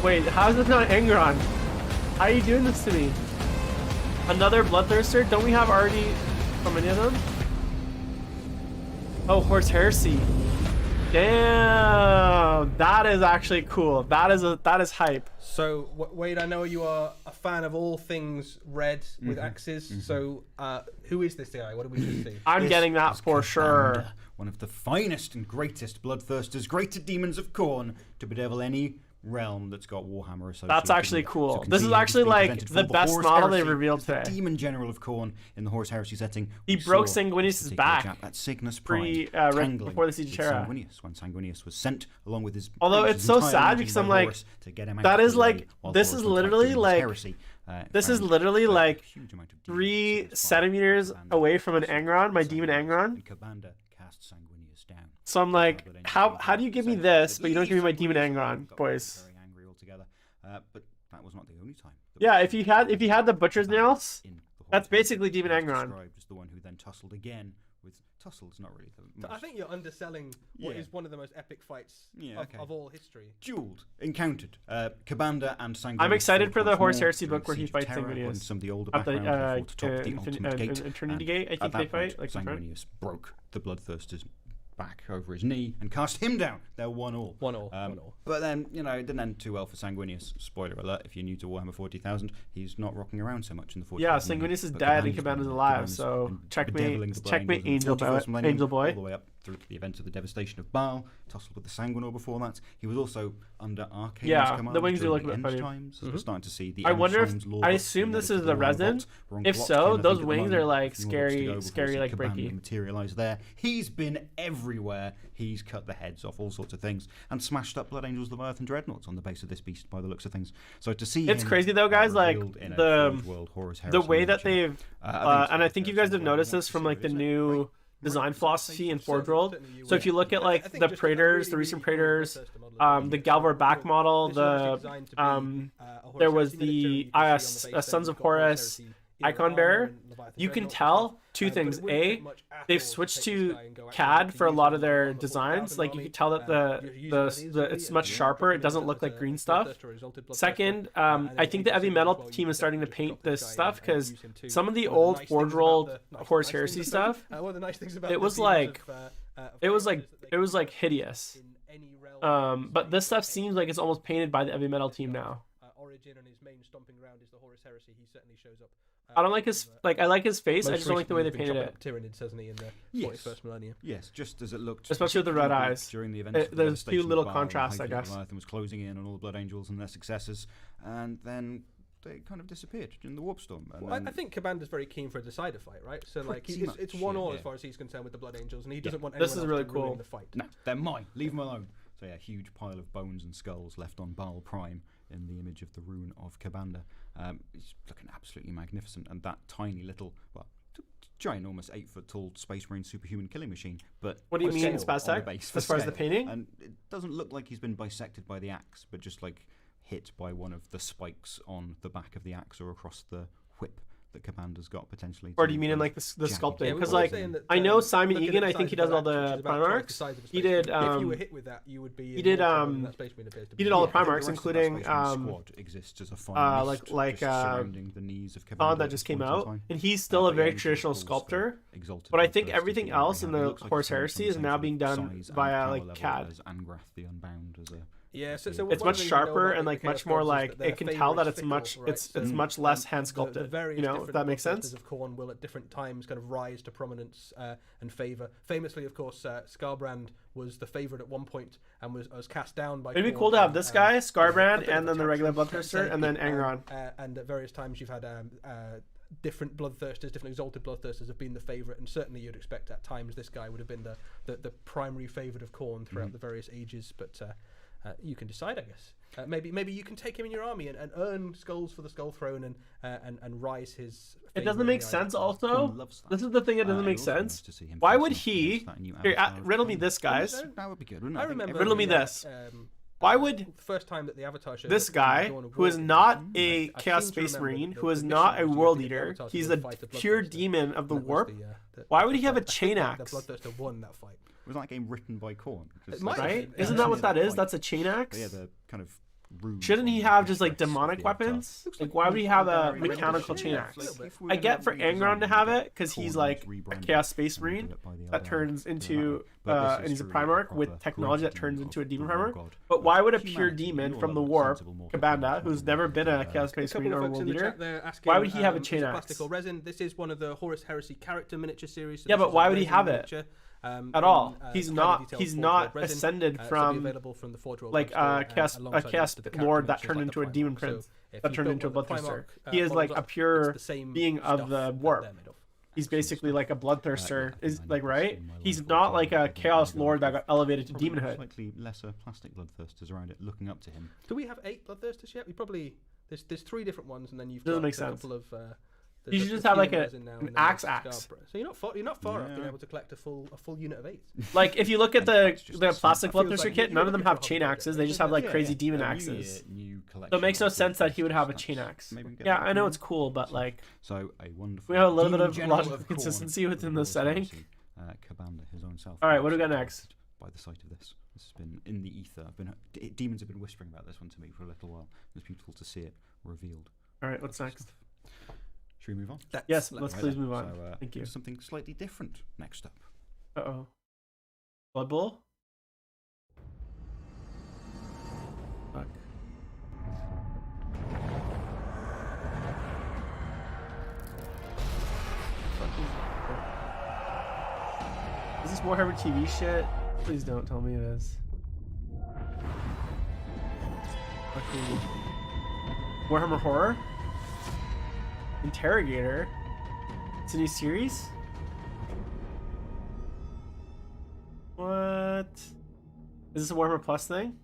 Wait, how is this not Angron? How are you doing this to me? Another Bloodthirster? Don't we have already so many of them? Oh, Horse Heresy. Damn, that is actually cool. That is hype. So, Wade, I know you are a fan of all things red with axes. So, who is this guy? What did we just see? I'm getting that for sure. Commander, one of the finest and greatest bloodthirsters, greater demons of Khorne, to bedevil any realm that's got Warhammer associated. That's actually with it. cool. So this is convene actually being like presented the for best Horus model they Heresy revealed as the today. Demon General of Khorne in the Horus Heresy setting. He We broke saw Sanguinius' this particular back chap at Cygnus pre- Pride, right tangling before the Siege of with Terra. Sanguinius when Sanguinius was sent along with his. Although his it's so entire sad legion because by I'm like, Horus to get him out that of is the way like, while this Horus is went out literally doing his like, heresy, this is found, literally like huge amount of demons 3 in his centimeters fire, and away from an so Angron, my demon Angron. and Kabanda cast Sanguinius down. So I'm like, how do you give me this, but you don't give me my demon Angron, boys? Very angry altogether. But that was not the only time. that Yeah, we if you had the butcher's nails, in the Horus that's Heresy, basically Demon he was Angron. described as the one who then tussled again with tussles. Not really. The I most think you're underselling what Yeah. is one of the most epic fights Yeah, okay. of all history. dueled, encountered, Kabanda and Sanguinius. I'm excited for the fought Horus once Heresy more book where he during fights Siege of Terra, when Sanguinius. some of the older At the, background fought atop the ultimate gate. Eternity and Gate, I think at they that fight. point, Like, in front. Sanguinius broke the Bloodthirster's back over his knee and cast him down. They're 1-1. 1-1. But then, it didn't end too well for Sanguinius. Spoiler alert, if you're new to Warhammer 40,000, he's not rocking around so much in the 40,000. Yeah, Sanguinius is But dead and Cabanda's Cabanda's been- alive, Cabanda's so been checkmate- bedeviling the Blood checkmate, Angels in the 41st millennium, Angel Boy. all the way up through to the event of the devastation of Baal, tussled with the Sanguinor before that. He was also under Arcane's Yeah, command the wings do during look the a bit end funny. times, as we're starting to see the I end wonder if times lore I books assume being this added is to the Warhammer resin. vaults. We're on If Glock so, 10, I think, those at the wings moment. are like A few more books to go before we scary, see like Cabana breaky. materialize there. He's been everywhere. He's cut the heads off all sorts of things and smashed up Blood Angels, the Earth, and Dreadnoughts on the base of this beast by the looks of things. So to see It's him, crazy though, guys. Like revealed in a the Forge World Horus the Heresy way that miniature, they've I and I think you guys have noticed this from like the new design philosophy in Forge World. So if you look at like the Praetors, the recent Praetors, the Galvar back model, there was the Sons of Horus icon bearer. You can tell two things. A, they've switched to CAD for a lot of their designs. Like you can tell that the it's much sharper. It doesn't look like green stuff. Second, I think the heavy metal team is starting to paint this stuff because some of the old Forge World Horus Heresy stuff, it was like hideous. But this stuff seems like it's almost painted by the heavy metal team now. Origin and his main stomping ground is the Horus Heresy. He certainly shows up. I don't like his I like his face. I just don't like the way they painted it. Tyranids, hasn't he, in the Yes. 41st millennium? Yes, just as it looked, Especially with the red particularly eyes. during the events. of the There's a few devastation little of Baal, contrasts, I the height of guess. Earth, and was closing in on all the Blood Angels and their successors, and then they kind of disappeared in the warp storm. And Well, I then- think Cabanda's very keen for a decider fight, right? So like, Pretty it's much, 1-1 yeah. as far as he's concerned with the Blood Angels, and he doesn't want This anyone is else really to ruin cool. the fight. No, they're mine. Leave them alone. So yeah, a huge pile of bones and skulls left on Baal Prime in the image of the rune of Cabanda. It's looking absolutely magnificent, and that tiny little, ginormous 8-foot tall Space Marine superhuman killing machine. But What do you for mean, scale, on Spaztec? the base for As far as the scale. painting? And it doesn't look like he's been bisected by the axe, but just like hit by one of the spikes on the back of the axe or across the whip that Cabanda's got potentially. Or to do you mean in both like the jagged sculpting? Yeah, Because we were like saying that, I know Simon looking Egan. at I the think he size does all of that, which the is about twice the Primarchs. size of a He Space did. Marine. If you were hit with that, you would be. he did, in more trouble than that Space Marine appears to he be. did all the I think Primarchs, rest of that including Space Marine squad exists as a fine like mist like just surrounding the knees of Bond Cabanda that at just this came point in out, time. and he's still a But very yeah, traditional he's sculptor. exalted But I bloodthirst think is everything the else only in one. It the looks like Horus it's coming Heresy from is now essentially being done size and via power like level CAD. as Angrath the Unbound as a Yeah, so It's one much of the things we know sharper about and the like Chaos much more Gods is like that it can their tell favour that is it's much fickle, right? it's So, much less hand the sculpted. various You know, if different that makes bloodthirsters sense. of Khorne will at different times kind of rise to prominence and favour. Famously, of course, Skarbrand was the favourite at one point and was cast down by. It'd be Khorne cool to have and, this guy, a Skarbrand, bit of and a then the regular tantrum. Bloodthirster, and then Angron. And at various times you've had different bloodthirsters, different exalted bloodthirsters have been the favourite, and certainly you'd expect at times this guy would have been the primary favourite of Khorne throughout the various ages. But you can decide, I guess. Maybe you can take him in your army and earn skulls for the Skull Throne and rise his. It favour doesn't in make the eyes sense. of- Also, Khorne loves that. this is the thing that doesn't make also sense. wants to see him Why face would off he? against that new Here, avatar of riddle me Khorne. this, guys. That would be good, wouldn't it? I think remember. Riddle me everybody- this. Why would the first time that the Avatar showed this up, guy, Dawn of who is War, not I a Chaos seem to Space remember Marine, that who is the not mission a was world to get the leader, Avatar to he's go a fight the pure Bloodthirster. demon of the And that was warp. Why would he have a chain axe? The Bloodthirster won that fight. Was that game written by Korn? It might have Right? been. Isn't that what that is? That's a chain axe? Yeah, the kind of runes Shouldn't he on have the just like wrists of demonic the Avatar. weapons? Like, why would he have a Very mechanical random. chain Yeah, axe? if we I were get for gonna Angron to redesign have it, it because he's Korn like was a rebranded Chaos Space and we did Marine it by the that Elves. turns But into, this and he's a truly Primarch proper with technology that great turns demon into a of demon the war Primarch. god But why would a of pure humanity. demon You'll from the have a warp, sensible more Cabana, technology who's than never we been did, a Chaos Space A couple Marine of or a folks world in the leader? chat there asking, Why would he have a is chain it axe? plastic or resin? This is one of the Horus Heresy character miniature series. So Yeah, this but is why a would he resin have it? miniature, At all. in, He's highly not. detailed He's Forge not World resin. ascended It'll be from available from the Forge World like website, Chaos alongside the rest of the character Lord that miniatures turned like into the a demon Primarch. prince So if that you turned built into a one of the bloodthirster. Primarch, He is like models a up, pure it's the same being of stuff the that warp. they're made of. He's basically like a bloodthirster, Yeah, is like I right. in my He's life not or like a something, Chaos I Lord that got got elevated to probably demonhood. Slightly lesser plastic bloodthirsters around it, looking up to him. Do we have 8 Bloodthirsters yet? We probably there's 3 different ones, and then you've Doesn't got make a sense. couple of. You should just have like an axe. So you're not far. You're not far off being Yeah. able to collect a full unit of 8. Like if you look at the That's just the a plastic feels bloodthirster like kit, you none were of them looking have for a chain hobby axes. project, They just have like Yeah, crazy yeah. demon New axes. year, new So it collection makes no of sense that he would have a bloodthirsters. chain axe. Maybe we get Yeah, that I know from it's cool, but like So a wonderful. we have a little bit Demon of General logical Khorne consistency of within the the Horus setting. Heresy, Cabanda, his own self. All right, what do we got was next? excited By the sight of this, this has been in the ether. Demons have been whispering about this one to me for a little while. It's beautiful to see it revealed. All right, what's next? Should we move on? Yes, let's Right please then. move on. So, Thank you. Something slightly different next up. Uh-oh. Blood Bowl? Fuck. Is this Warhammer TV shit? Please don't tell me it is. Fucking Warhammer Horror? Interrogator? It's a new series? What? Is this a Warhammer Plus thing?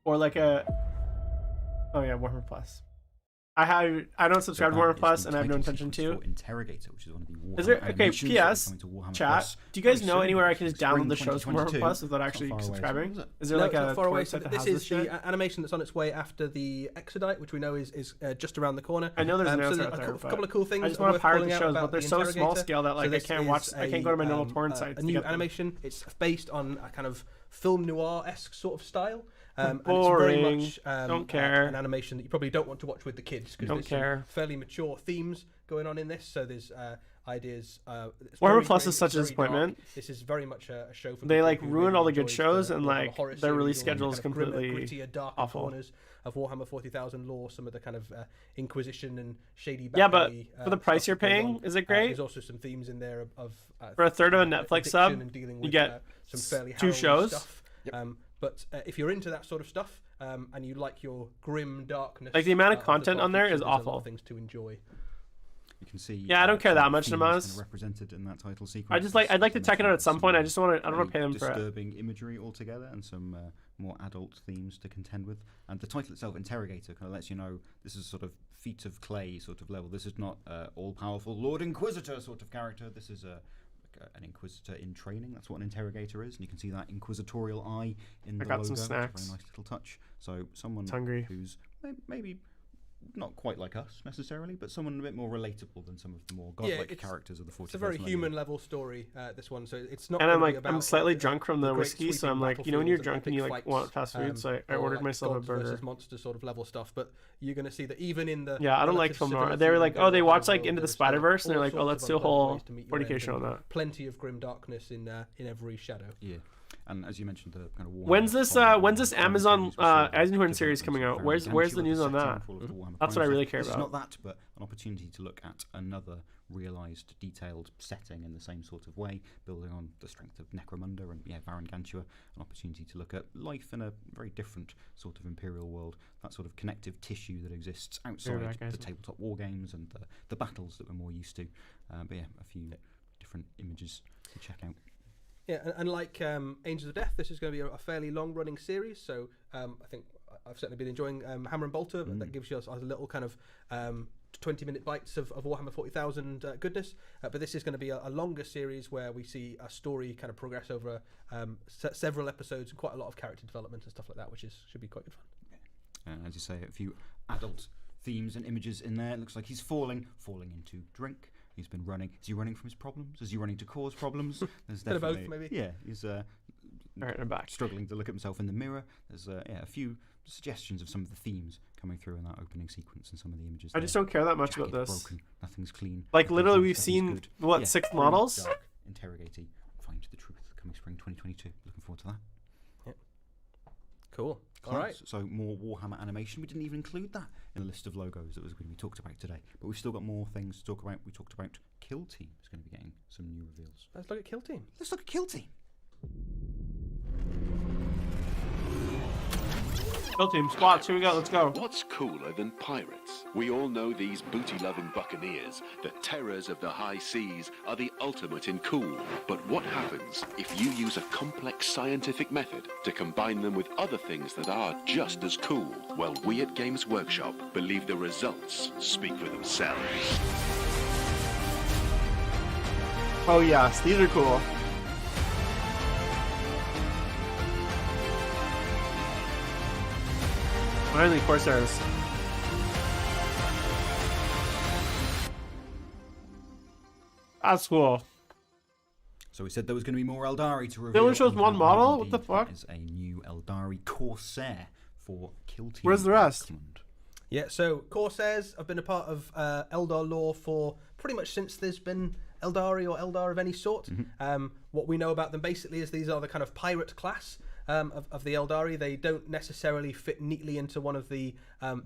Or like a... Oh yeah, Warhammer Plus. I don't subscribe to Warhammer Plus, and I have no intention to. Interrogator, which is one of the Warhammer Is there okay? animations that are PS coming to Warhammer chat. Plus Do you guys very know soon. anywhere I can just Spring download the shows from Warhammer 2022. Plus without It's actually not far away, subscribing? is it? Is there No, like it's a not far away. website So that this has is shit? the animation that's on its way after the Exodite, which we know is just around the corner. I know there's an so answer there's out a there, couple of cool things. I just want to worth pirate calling the out shows, about but they're the so small Interrogator. scale that like I this can't watch. is I can't go to my normal a, torrent sites. A to new get them. animation. It's based on a kind of film noir-esque sort of style. And Boring. it's very much Don't care. an animation that you probably don't want to watch with the kids because Don't there's care. some fairly mature themes going on in this. So there's ideas. It's Warhammer very Plus grim, is such a it's very dark. disappointment. This is very much a show for They people like who ruin really all the good enjoys shows, the and Warhammer like horror their release series, all the schedule is kind of grimmer, completely grittier, darker awful. corners of Warhammer 40,000 lore. Some of the kind of Inquisition and shady. Yeah, but backalley, for the price stuff you're that goes paying, on. is it great? There's also some themes in there of For a third of a addiction Netflix sub, and dealing you with, get some fairly 2 harrowing shows. Stuff. But if you're into that sort of stuff and you like your grim darkness, Like, the amount of the content on there feature, is there's a lot awful. of things to enjoy. You can see. Yeah, I don't care some that of the much, themes Namaz. kind of represented in that title sequence. I'd like to check it out at some point. I just want to. I don't want to pay them for it. Disturbing imagery altogether, and some more adult themes to contend with. And the title itself, Interrogator, kind of lets you know this is sort of feet of clay sort of level. This is not all-powerful Lord Inquisitor sort of character. This is an Inquisitor in training. That's what an Interrogator is, and you can see that inquisitorial eye in the got logo. some It's a snacks. very nice little touch. So someone hungry. who's maybe not quite like us necessarily, but someone a bit more relatable than some of the more godlike characters of the 40th. It's a very human level story. This one, so it's not. And I'm gonna be like, about I'm slightly the drunk from the great whiskey, so I'm sweeping like, you know, when you're battlefields drunk and you like epic want fights, fast food, so I or ordered like myself a gods burger. versus monster sort of level stuff. But you're going to see that even in the Yeah, I don't like relative film noir. civility They were of like, the oh, they Warhammer watched like world, Into the there is still Spider-Verse, and they're all like, oh, sorts let's of do a unpleasant whole ways to meet your end, fornication on and that. Plenty of grim darkness in every shadow. Yeah. And as you mentioned, the kind of When's this Amazon Eisenhorn series coming out? Where's the news on that? That's what I really care It's about. not that, but an opportunity to look at another realised, detailed setting in the same sort of way, building on the strength of Necromunda and Varan Gantua. An opportunity to look at life in a very different sort of imperial world, that sort of connective tissue that exists outside the tabletop war games and the battles that we're more used to. But yeah, a few different images to check out. Yeah, and like Angels of Death, this is going to be a fairly long-running series. So I think I've certainly been enjoying Hammer and Bolter. That gives you us a little kind of 20-minute bites of Warhammer 40,000 goodness, but this is going to be a longer series where we see a story kind of progress over several episodes and quite a lot of character development and stuff like that, which should be quite good fun. As you say, a few adult themes and images in there. It looks like he's falling into drink. He's been running. Is he running from his problems? Is he running to cause problems? There's Bit of both, maybe. Yeah, he's Alright, I'm back. struggling to look at himself in the mirror. There's a few suggestions of some of the themes coming through in that opening sequence and some of the images. I just don't care that much about Jagged, this. broken, nothing's clean. Like, nothing's literally, nice, we've nothing's seen, good. what, 6 models? Dark, interrogatey, find the truth. Coming spring 2022. Looking forward to that. Cool. Class. All right. So more Warhammer animation. We didn't even include that in the list of logos that was going to be talked about today. But we've still got more things to talk about. We talked about Kill Team is going to be getting some new reveals. Let's look at Kill Team. Let's look at Kill Team. Kill Team, squats, here we go, let's go. What's cooler than pirates? We all know these booty-loving buccaneers, the terrors of the high seas, are the ultimate in cool. But what happens if you use a complex scientific method to combine them with other things that are just as cool? Well, we at Games Workshop believe the results speak for themselves. Oh yes, these are cool. Finally, Corsairs. That's cool. So we said there was going to be more Eldari to reveal. They only shows and one that model? indeed What the fuck? Is a new Eldari Corsair for Kill Team. Where's the rest? Excellent. Yeah, so Corsairs have been a part of Eldar lore for pretty much since there's been Eldari or Eldar of any sort. What we know about them basically is these are the kind of pirate class of the Eldari. They don't necessarily fit neatly into one of the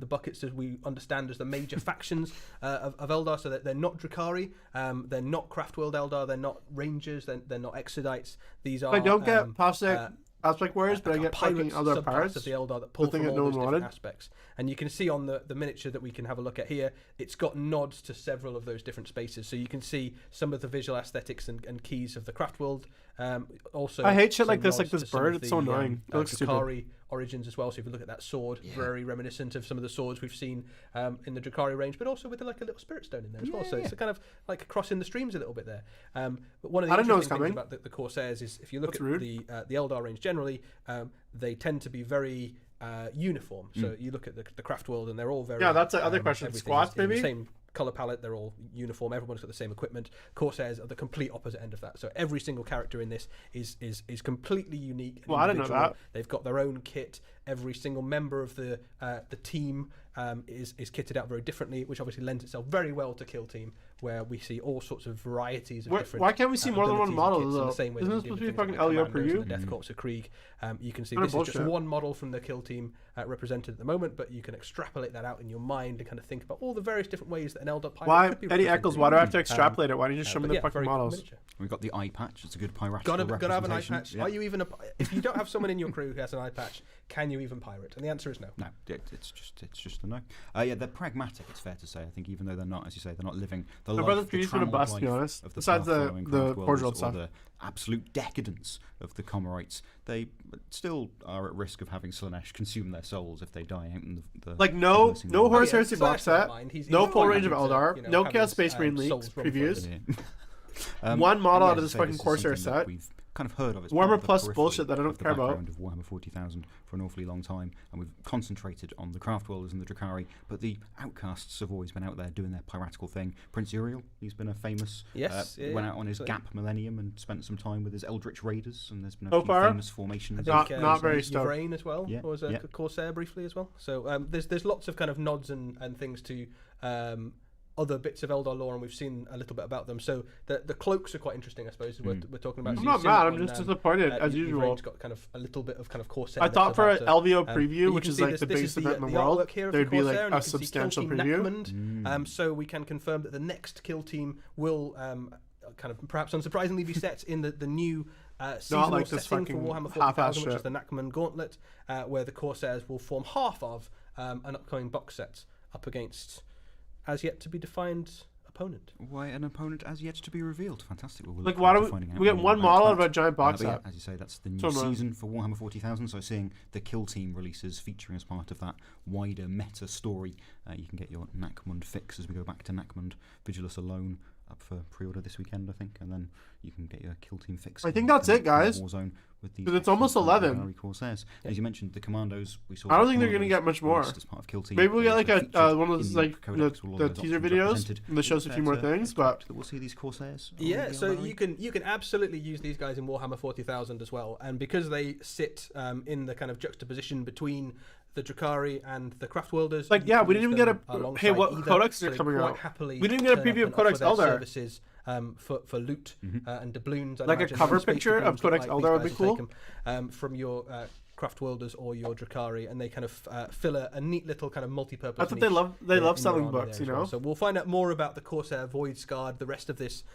buckets as we understand as the major factions of Eldar, so that they're not Drukhari, they're not Craftworld Eldar, they're not Rangers, they're not Exodites. These are... I don't get plastic aspect warriors, but I get fucking other subclass pirates. of the Eldar that pull The thing from that all no those one different wanted. aspects. And you can see on the miniature that we can have a look at here, it's got nods to several of those different spaces. So you can see some of the visual aesthetics and keys of the Craftworld. Also, I hate shit some like this, nods like this to some bird. of It's so the, annoying. It looks stupid. Drukhari origins as well. So if you look at that sword, very reminiscent of some of the swords we've seen in the Drukhari range, but also with like a little spirit stone in there as well. So it's a kind of like crossing the streams a little bit there. But one of the I didn't know it was interesting things coming. about the Corsairs is if you look That's at rude. the Eldar range generally, they tend to be very uniform. So you look at the Craftworld and they're all very... Yeah, that's the other question. everything Squats, is in the maybe? same colour palette, they're all uniform, everyone's got the same equipment. Corsairs are the complete opposite end of that. So every single character in this is completely unique and Well, I didn't know individual. that. They've got their own kit. Every single member of the team is kitted out very differently, which obviously lends itself very well to Kill Team, where we see all sorts of varieties of different... Why can't we see more than one abilities and model, kits in though? the same way Isn't that this we supposed do to be things like fucking the LEO Commandos and preview? the Death Corps of Krieg. You can see What a this is just bullshit. one model from the Kill Team represented at the moment, but you can extrapolate that out in your mind and kind of think about all the various different ways that an Eldar pirate Why, could be Eddie Eccles, why do I have to represented. extrapolate it? Why don't you just show me But the yeah, fucking very cool models? miniature. We've got the eye patch. It's a good piratical Gotta have an eye representation. patch. Yeah. Are you even if you don't have someone in your crew who has an eye patch, can you even pirate? And the answer is no. No, it's just a no. Yeah, they're pragmatic. It's fair to say. I think even though they're not, as you say, they're not living the My life, brother's the tree's been a trammeled bust, to be life honest. of Besides the path-following Craftworlds cordial or stuff. the absolute decadence of the Comorites. They still are at risk of having Slanesh consume their souls if they die out in the Like, no nursing no home. Horse Yeah, Heresy Slash box doesn't set, mind. He's no quite full range of happy to, Eldar, you know, no have Chaos his, Space Marine souls leaks, run for him. previews. One model and out of as this I say, fucking this is Corsair something that set. We've kind of heard of. As Warhammer part of the Plus periphery bullshit that I don't of the care about. background of Warhammer 40,000 for an awfully long time, and we've concentrated on the Craftworlders and the Drukhari, but the Outcasts have always been out there doing their piratical thing. Prince Uriel, he's been a famous... Yes, yeah, went out on his absolutely. Gap Millennium and spent some time with his Eldritch Raiders, and there's been a So few far, famous formations. Not very stoked. Yvrain as well, Yeah, or was a yeah. Corsair briefly as well. So there's lots of kind of nods and things to other bits of Eldar lore, and we've seen a little bit about them. So the cloaks are quite interesting, I suppose. We're talking about. I'm So not you've seen mad, it I'm on, just disappointed, as Yvrain's usual. got kind of a little bit of kind of Corsair. I thought that's for about an to- LVO but preview, you which can is see like this- the this biggest is event in the artwork world, here of there'd the be Corsair, like and a you can see Kill substantial Team preview. Necromund. So we can confirm that the next Kill Team will kind of perhaps unsurprisingly be set in the new seasonal like this setting for fucking Warhammer half-ass 40,000, which is shit. the Necromund Gauntlet, where the Corsairs will form half of an upcoming box set up against as yet to be defined opponent. Why an opponent as yet to be revealed? Fantastic. Well, we'll Like, look why forward to don't finding out we get more one about model that. out of a giant box But yeah, set? as you say, that's the new So nice. season for Warhammer 40,000. So seeing the Kill Team releases featuring as part of that wider meta story, you can get your Nakmund fix as we go back to Nakmund Vigilus alone up for pre-order this weekend, I think, and then you can get your Kill Team fix. I think that's it, guys. Warzone with these 'Cause it's almost 11. Gallery Corsairs. As you mentioned, the Commandos we saw. I don't the think they're gonna Commandos get much more. released as part of Kill Team. Maybe we'll get like Also featured one of those in like Codex with all the of those teaser options videos represented. that shows a few more things, but We'll see these Corsairs. on Yeah, the so gallery. you can absolutely use these guys in Warhammer 40,000 as well, and because they sit in the kind of juxtaposition between the Drakari and the Craftworlders. Like, you yeah, can we didn't use even them get a- alongside hey, what either, codexes so are they coming quite out? happily We didn't even get a turn preview up of and offer Codex their Eldar. services for loot and doubloons. I'd Like a imagine. cover Space picture of doubloons look Codex like Eldar would these be guys will cool. take 'em, from your Craftworlders or your Drakari, and they kind of fill a neat little kind of multi-purpose. I thought they niche love in your selling army books, there you as well. know. So we'll find out more about the Corsair Void Scarred, the rest of this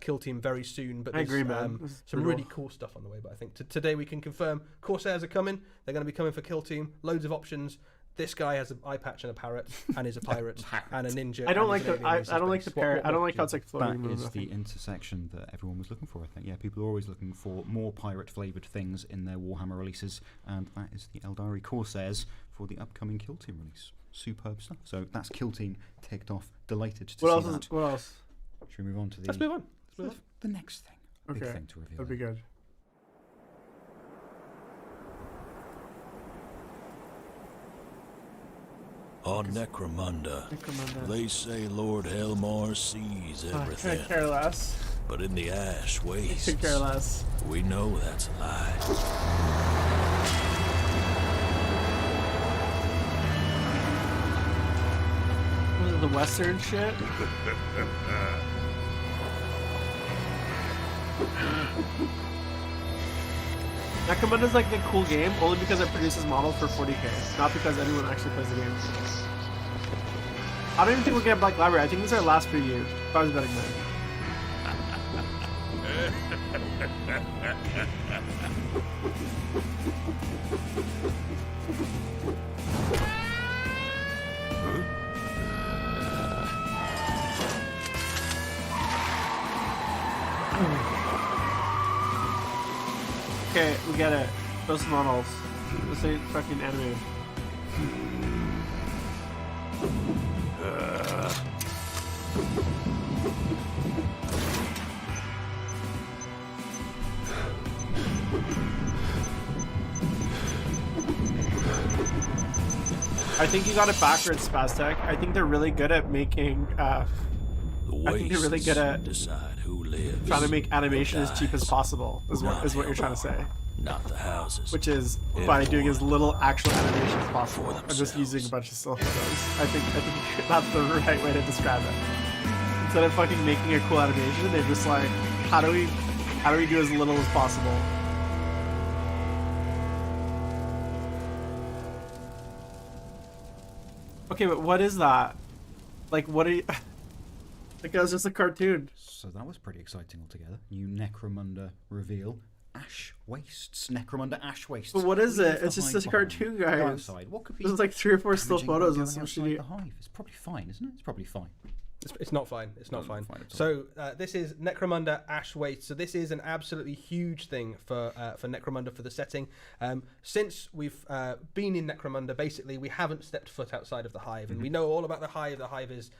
Kill Team very soon. But I there's agree, man. This is some brutal. really cool stuff on the way. But I think today we can confirm Corsairs are coming. They're going to be coming for Kill Team. Loads of options. This guy has an eye patch and a parrot, and is a pirate and a ninja. I don't and like is an the alien I don't like race. the parrot. I don't like how it's do like floating. That and is the nothing. intersection that everyone was looking for, I think. Yeah, people are always looking for more pirate-flavoured things in their Warhammer releases, and that is the Eldari Corsairs for the upcoming Kill Team release. Superb stuff. So that's Kill Team ticked off. Delighted to What see else? that. What else? Should we move on to the, Let's move on. Let's move on. the next thing? Big Okay, thing to reveal. that'd be good. On Necromunda, they say Lord Helmar sees I everything, could care less. but in the Ash I Wastes, could care less. we know that's a lie. What is it, the Western shit? Necromunda's like the cool game only because it produces models for 40k, not because anyone actually plays the game. I don't even think we'll get Black Library. I think this is our last preview. If I was betting that. Okay, we get it. Those models. This ain't fucking animated. I think you got it backwards, Spaztec. I think they're really good at making. The I think they're really good at decide who lives. trying to make animation or as cheap as dies. possible. Is what you're trying to say. Not the houses. Which is by doing as little actual animation as possible For and just themselves. using a bunch of still photos. I think that's the right way to describe it. Instead of fucking making a cool animation, they're just like, how do we do as little as possible? Okay, but what is that? Like, what are you? Like, that was just a cartoon. So that was pretty exciting altogether. New Necromunda reveal. Ash Wastes. Necromunda Ash Wastes. But what is Leave it? the It's just hive a behind. cartoon, Go guys. outside. What could be There's like 3 or 4 still damaging photos about and some going shit. outside the hive? It's probably fine, isn't it? It's probably fine. It's not fine. It's not fine. Fine at all. So this is Necromunda Ash Waste. So this is an absolutely huge thing for Necromunda for the setting. Since we've been in Necromunda, basically we haven't stepped foot outside of the hive, and we know all about the hive. The hive is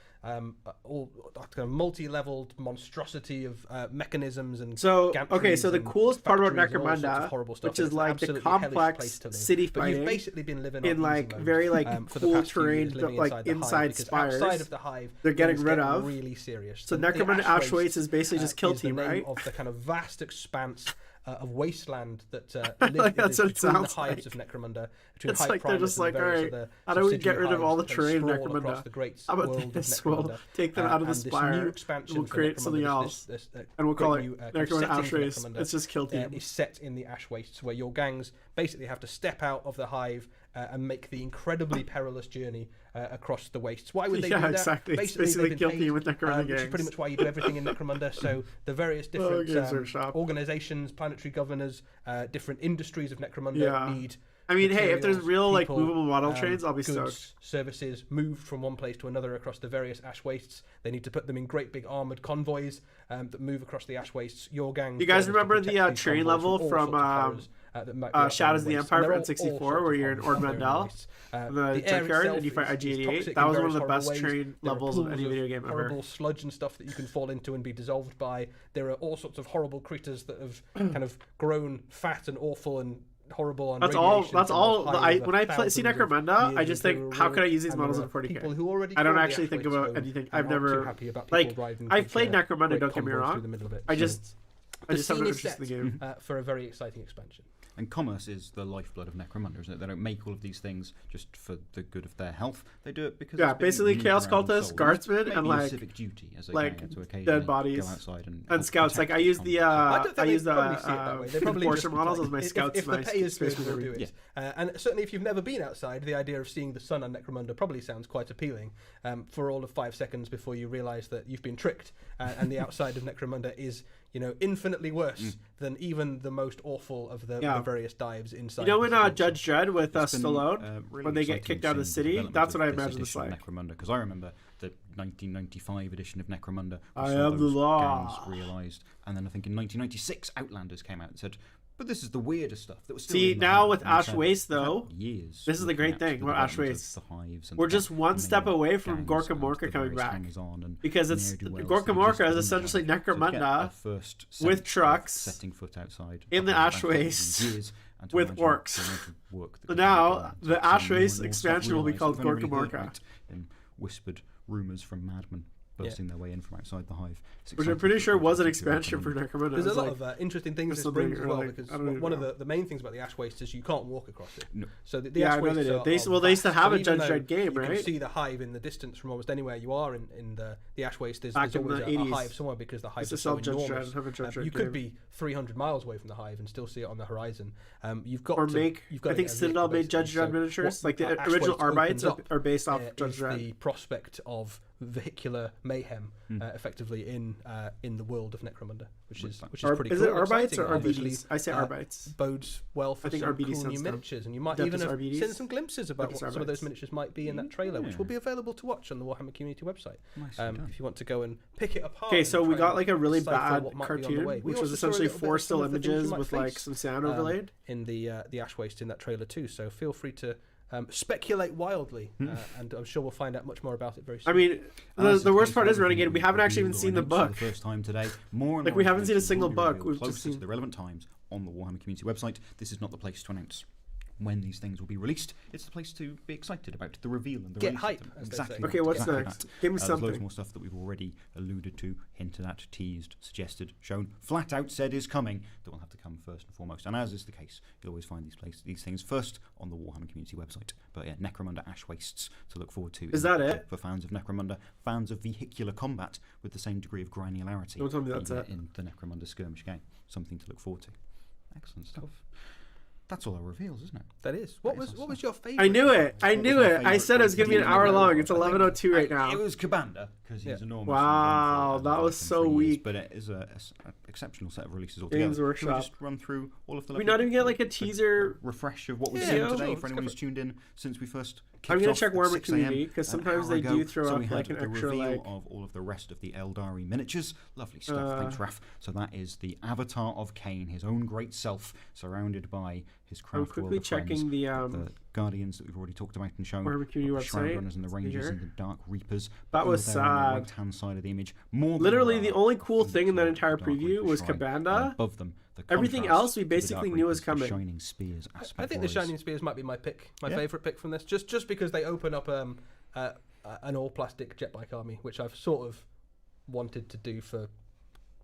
all kind of multi-leveled monstrosity of mechanisms and So okay, gantries so the and coolest part about factories and all sorts of Necromunda, horrible stuff, which and is it's an like the absolutely hellish place complex to live. city But you've fighting basically been living in on like easy mode, very like for the cool past few years, terrain, living like inside the hive, inside because spires. outside of the hive, They're getting things rid get of. really serious. So The Necromunda Ash Waste is basically just Kill is the Team, name right? of the kind of vast expanse of wasteland that Like, lives that's what it between the sounds hives like. of Necromunda. Between It's Hive like they're Primus just and like, the various alright, other how do we subsidiary get rid of all the hives that terrain in sprawl across Necromunda? the great How about world of this? We'll Necromunda, take them out of the and this spire, new expansion we'll for create Necromunda, something this- else, this, and we'll call great it new, kind of Necromunda setting Ash for Waste. Necromunda, It's just Kill Team. is set in the Ash Wastes, where your gangs basically have to step out of the hive and make the incredibly perilous journey across the wastes. Why would they Yeah, do that? exactly. It's Basically, basically they've Kill been Team paid, with Necromunda which is gangs. pretty much why you do everything in Necromunda. So the various different Games Workshop. organizations, planetary governors, different industries of Necromunda Yeah. need I mean, hey, if there's materials, real like people, movable model trains, I'll be goods, stoked. services moved from one place to another across the various ash wastes. They need to put them in great big armored convoys that move across the ash wastes. Your gang. You guys remember the train level from Shadows of the Empire for N64, where you're in Ord Mandel, the junkyard, and you fight IG-88? That was one of the best train levels of any video game ever. Horrible sludge and stuff that you can fall into and be dissolved by. There are all sorts of horrible critters that have kind of grown fat and awful and horrible on That's all. When I see Necromunda, I just think, how could I use these models in 40k? I don't actually think about anything. I've never I've played Necromunda. Don't get me wrong. I just have no interest in the game. For a very exciting expansion. And commerce is the lifeblood of Necromunda, isn't it? They don't make all of these things just for the good of their health. They do it because basically Chaos Cultists, Guardsmen, and like civic duty as dead bodies go outside and scouts. Like I use the Enforcer models as my scouts. If the pay is good, we'll do it. And certainly, if you've never been outside, the idea of seeing the sun on Necromunda probably sounds quite appealing. For all of 5 seconds before you realise that you've been tricked, and the outside of Necromunda is, infinitely worse than even the most awful of the various dives inside. When Judge Dredd with Stallone, when they get kicked out of the city, that's what I imagine it's like. Necromunda, because I remember the 1995 edition of Necromunda. I am the law. Realised, and then I think in 1996 Outlanders came out and said, but this is the weirdest stuff that was still See, now with Ash Waste, though, years this is the great thing about Ash Waste. We're just one step away from Gorka Morka coming back. Because it's Gorka Morka is essentially Necromunda with trucks setting foot outside in the Ash Waste with orcs. So now, the Ash Waste expansion will be called Gorka Morka. Whispered rumours from madmen bursting their way in from outside the hive. Which I'm pretty sure was an expansion for Necromunda. There's a lot of interesting things this brings as well, because one of the main things about the Ash Waste is you can't walk across it. No. So the Ash Waste they used to have a Judge Dredd game, right? You can see the hive in the distance from almost anywhere you are in the Ash Waste. There's always a hive somewhere because the hive is so enormous. You could be 300 miles away from the hive and still see it on the horizon. You've got I think Citadel made Judge Dredd miniatures. Like the original Arbites are based off Judge Dredd. The prospect of vehicular mayhem, effectively in the world of Necromunda, which is pretty cool. Is it Arbites or RBDs? I say Arbites. Bodes well for some cool new miniatures, and you might even have seen some glimpses about what some of those miniatures might be in that trailer, which will be available to watch on the Warhammer Community website. If you want to go and pick it apart. Okay, so we got like a really bad cartoon, which was essentially 4 still images with like some sound overlaid in the Ash Waste in that trailer too. So feel free to speculate wildly, and I'm sure we'll find out much more about it very soon. I mean, the worst part is, Renegade, we haven't actually even seen the book. For the first time today, more we haven't seen a single book. We've just seen the relevant times on the Warhammer Community website. This is not the place to announce when these things will be released. It's the place to be excited about the reveal and the get release hype. Of them. Exactly. Okay, what's next? Give me something. There's loads more stuff that we've already alluded to, hinted at, teased, suggested, shown, flat out said is coming, that will have to come first and foremost. And as is the case, you'll always find these things first on the Warhammer Community website. But yeah, Necromunda Ash Wastes to look forward to. Is that it? For fans of Necromunda, fans of vehicular combat with the same degree of granularity. Don't tell me that's it. In the Necromunda skirmish game. Something to look forward to. Excellent stuff. That's all our reveals, isn't it? That is. What was your favourite? I knew it. I said it was going to be an hour long. It's 11:02 right now. It was Kabanda, because he's enormous. Wow, that was so weak. But it is an exceptional set of releases altogether. Games Workshop. Should we just run through all of the... We not even get like a teaser... refresh of what we've seen today for anyone who's tuned in since we first kicked off. I'm going to check Warhammer Community, because sometimes they do throw up like an extra reveal of all of the rest of the Eldari miniatures. Lovely stuff. Thanks, Raph. So that is the avatar of Kane, his own great self, surrounded by his craft world of checking the Guardians that we've already talked about and shown, Warhammer Community website, Shroudrunners and the Rangers and the Dark Reapers. That was sad. On the right-hand side of the image. Literally, the only cool thing in that entire preview was Kabanda. Above them, everything else we basically knew was coming. Shining Spears. I think the Shining Spears might be my pick, my favourite pick from this, just because they open up an all-plastic jet bike army, which I've sort of wanted to do for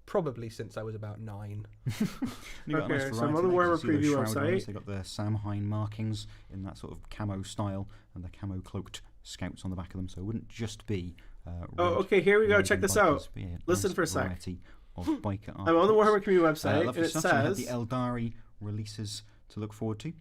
probably since I was about 9. Okay, so I'm on the Warhammer preview website. They got the Samhain markings in that sort of camo style, and the camo cloaked scouts on the back of them. So it wouldn't just be. Okay, here we go. Check this out. Listen for a sec. Of biker I'm on the Warhammer Community website, and it says the Eldari releases to look forward to.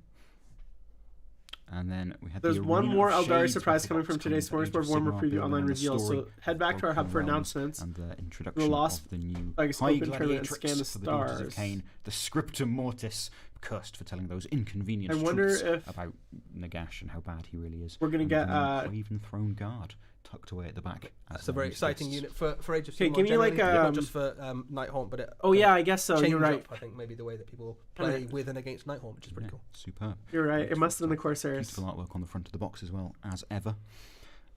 And then we had there's one more Eldari surprise coming from today's Smorgasbord Warhammer Preview online reveal. So head back to our hub for announcements. And the introduction of the new High Gladiatrix for the Daughters of Cain, the Scriptum Mortis, cursed for telling those inconvenient I wonder truths if about Nagash and how bad he really is. we're gonna And get the Craven Throne Guard tucked away at the back. That's a very exciting unit for Age of Okay, Sigmar give me like generally, not just for Nighthaunt, but it oh yeah, I guess so. change You're right. up, I think maybe the way that people play with and against Nighthaunt, which is pretty cool. Superb. You're right. It must have been the Corsairs. Beautiful artwork on the front of the box as well, as ever.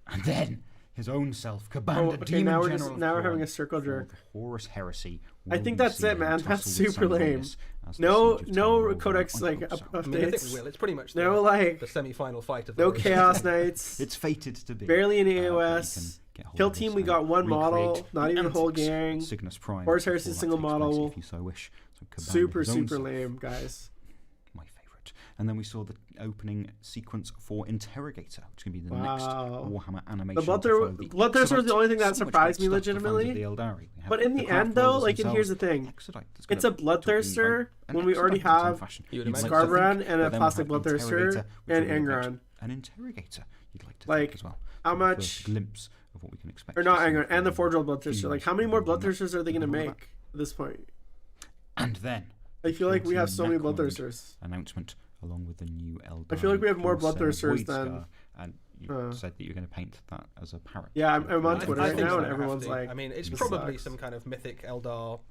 And then his own self, Kabanda, Oh, okay, Demon now we're General just now we're of having Khorne, a circle for jerk. the Horus Heresy. I will think be that's seen it, man. in That's tussle with super lame. Sanguinius as the No, Siege of no Tamriel codex will like unfold itself. I mean, I think updates. we will. It's pretty much No like the semi-final fight of no the Chaos Knights. It's fated to be. Barely any but you AOS. can get hold Kill of team, this we and got one model, recreate not the even a whole antics gang. of Cygnus Prime. Horus Heresy before that single takes place, model. if you so wish. So Kabanda, Super his own super self, lame, guys. my favourite. And then we saw the opening sequence for Interrogator, which can be the next Wow. Warhammer animation. The to follow Bloodthirster was the only thing that so much surprised great me stuff for fans of legitimately. the Eldari. We have But in the craft end, though, builders like, and here's the themselves. thing. Exodite that's It's gonna a be talking Bloodthirster about an when we already Exodite in its own have fashion. You would You'd imagine. like to Scarbrand think, and a but then plastic we'll have Bloodthirster Interrogator, which and will look like Angron. an Interrogator, you'd like to Like, think as well. how So the much- first glimpse of what we can expect Or to not see Angron, and the from Forge World Bloodthirster. female Like, how many more Warhammer Bloodthirsters are they gonna Warhammer. make at this point? And then I feel like we have so many Necromund Bloodthirsters. announcement along with the new Eldar. I feel like we have more Corsair Bloodthirsters Void than- Scar, and you said that you're going to paint that as a parrot. Yeah, I'm on I Twitter I right think now, so, and I have everyone's to. like, I mean, it's "This probably sucks." some kind of mythic Eldar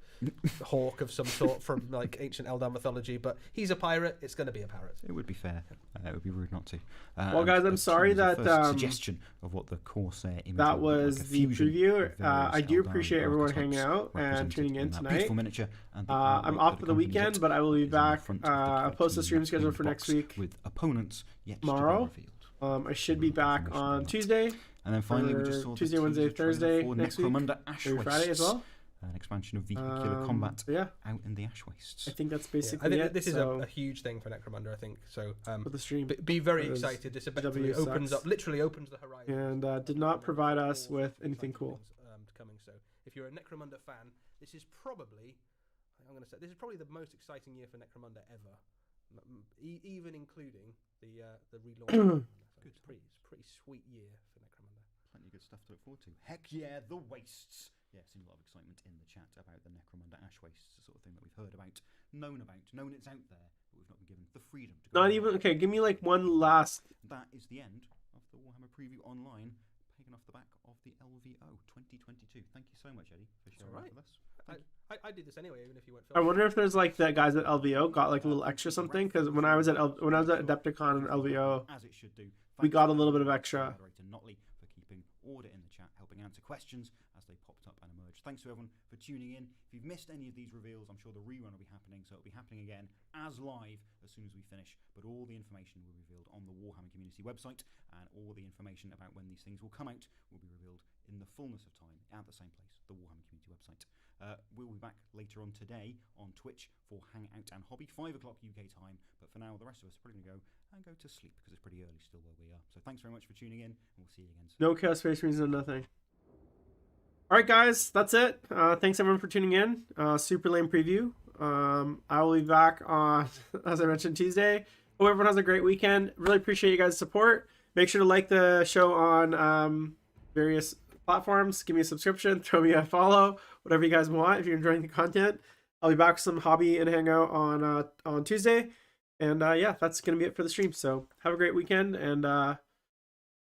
hawk of some sort from like ancient Eldar mythology, but he's a pirate. It's going to be a parrot. It would be fair. It would be rude not to. Well, and guys, I'm that sorry was the that, first suggestion of what the Corsair image that would look like, was a the fusion preview. of various I do Eldari appreciate everyone archetypes hanging out and represented tuning in that tonight. beautiful miniature, and the I'm artwork off that for the accompanies weekend, it but I will be is on the back. front of the I'll post a 13 stream schedule themed for next box week with opponents yet tomorrow. to be revealed. I should be back Information on about that. Tuesday, And then finally, we or just saw Tuesday, the Wednesday, teaser trailer Thursday for next week, Necromunda Ash maybe Friday as well. an expansion of vehicular combat Yeah, out in the Ash Wastes. I think that's Yeah, basically I think it. this is so, a huge thing for Necromunda. I think so. for the stream. Be very Because excited. This effectively GW opens sucks. up, literally opens the horizon. And did not provide us with anything cool. Coming. So, if you're a Necromunda fan, this is probably, I'm going to say, this is probably the most exciting year for Necromunda ever, even including the relaunch. It's a pretty sweet year for Necromunda. Plenty of good stuff to look forward to. Heck yeah, the Wastes! Yeah, seen a lot of excitement in the chat about the Necromunda Ash Wastes, the sort of thing that we've heard about, known it's out there, but we've not been given the freedom to go. Not out. even okay. Give me like one last. That is the end of the Warhammer Preview Online, taken off the back of the LVO 2022. Thank you so much, Eddie, for sharing alright. that with us. I did this anyway, even if you weren't. I wonder if there's like the guys at LVO got like a little extra something, because when I was at Adepticon and LVO, As it should do. we got a little bit of extra. Moderator Notley for keeping order in the chat, helping answer questions as they popped up and emerged. Thanks to everyone for tuning in. If you've missed any of these reveals, I'm sure the rerun will be happening, so it'll be happening again as live as soon as we finish. But all the information will be revealed on the Warhammer Community website, and all the information about when these things will come out will be revealed in the fullness of time at the same place, the Warhammer Community website. We'll be back later on today on Twitch for Hangout and Hobby, 5 o'clock UK time. But for now, the rest of us are probably going to go to sleep because it's pretty early still where we are. So thanks very much for tuning in, and we'll see you again soon. No Chaos Space Marines, no nothing. All right, guys, that's it. Thanks everyone for tuning in. Super lame preview. I will be back on, as I mentioned, Tuesday. Hope everyone has a great weekend. Really appreciate you guys' support. Make sure to like the show on various platforms. Give me a subscription. Throw me a follow. Whatever you guys want. If you're enjoying the content, I'll be back with some hobby and hangout on Tuesday. And yeah, that's gonna be it for the stream. So have a great weekend, and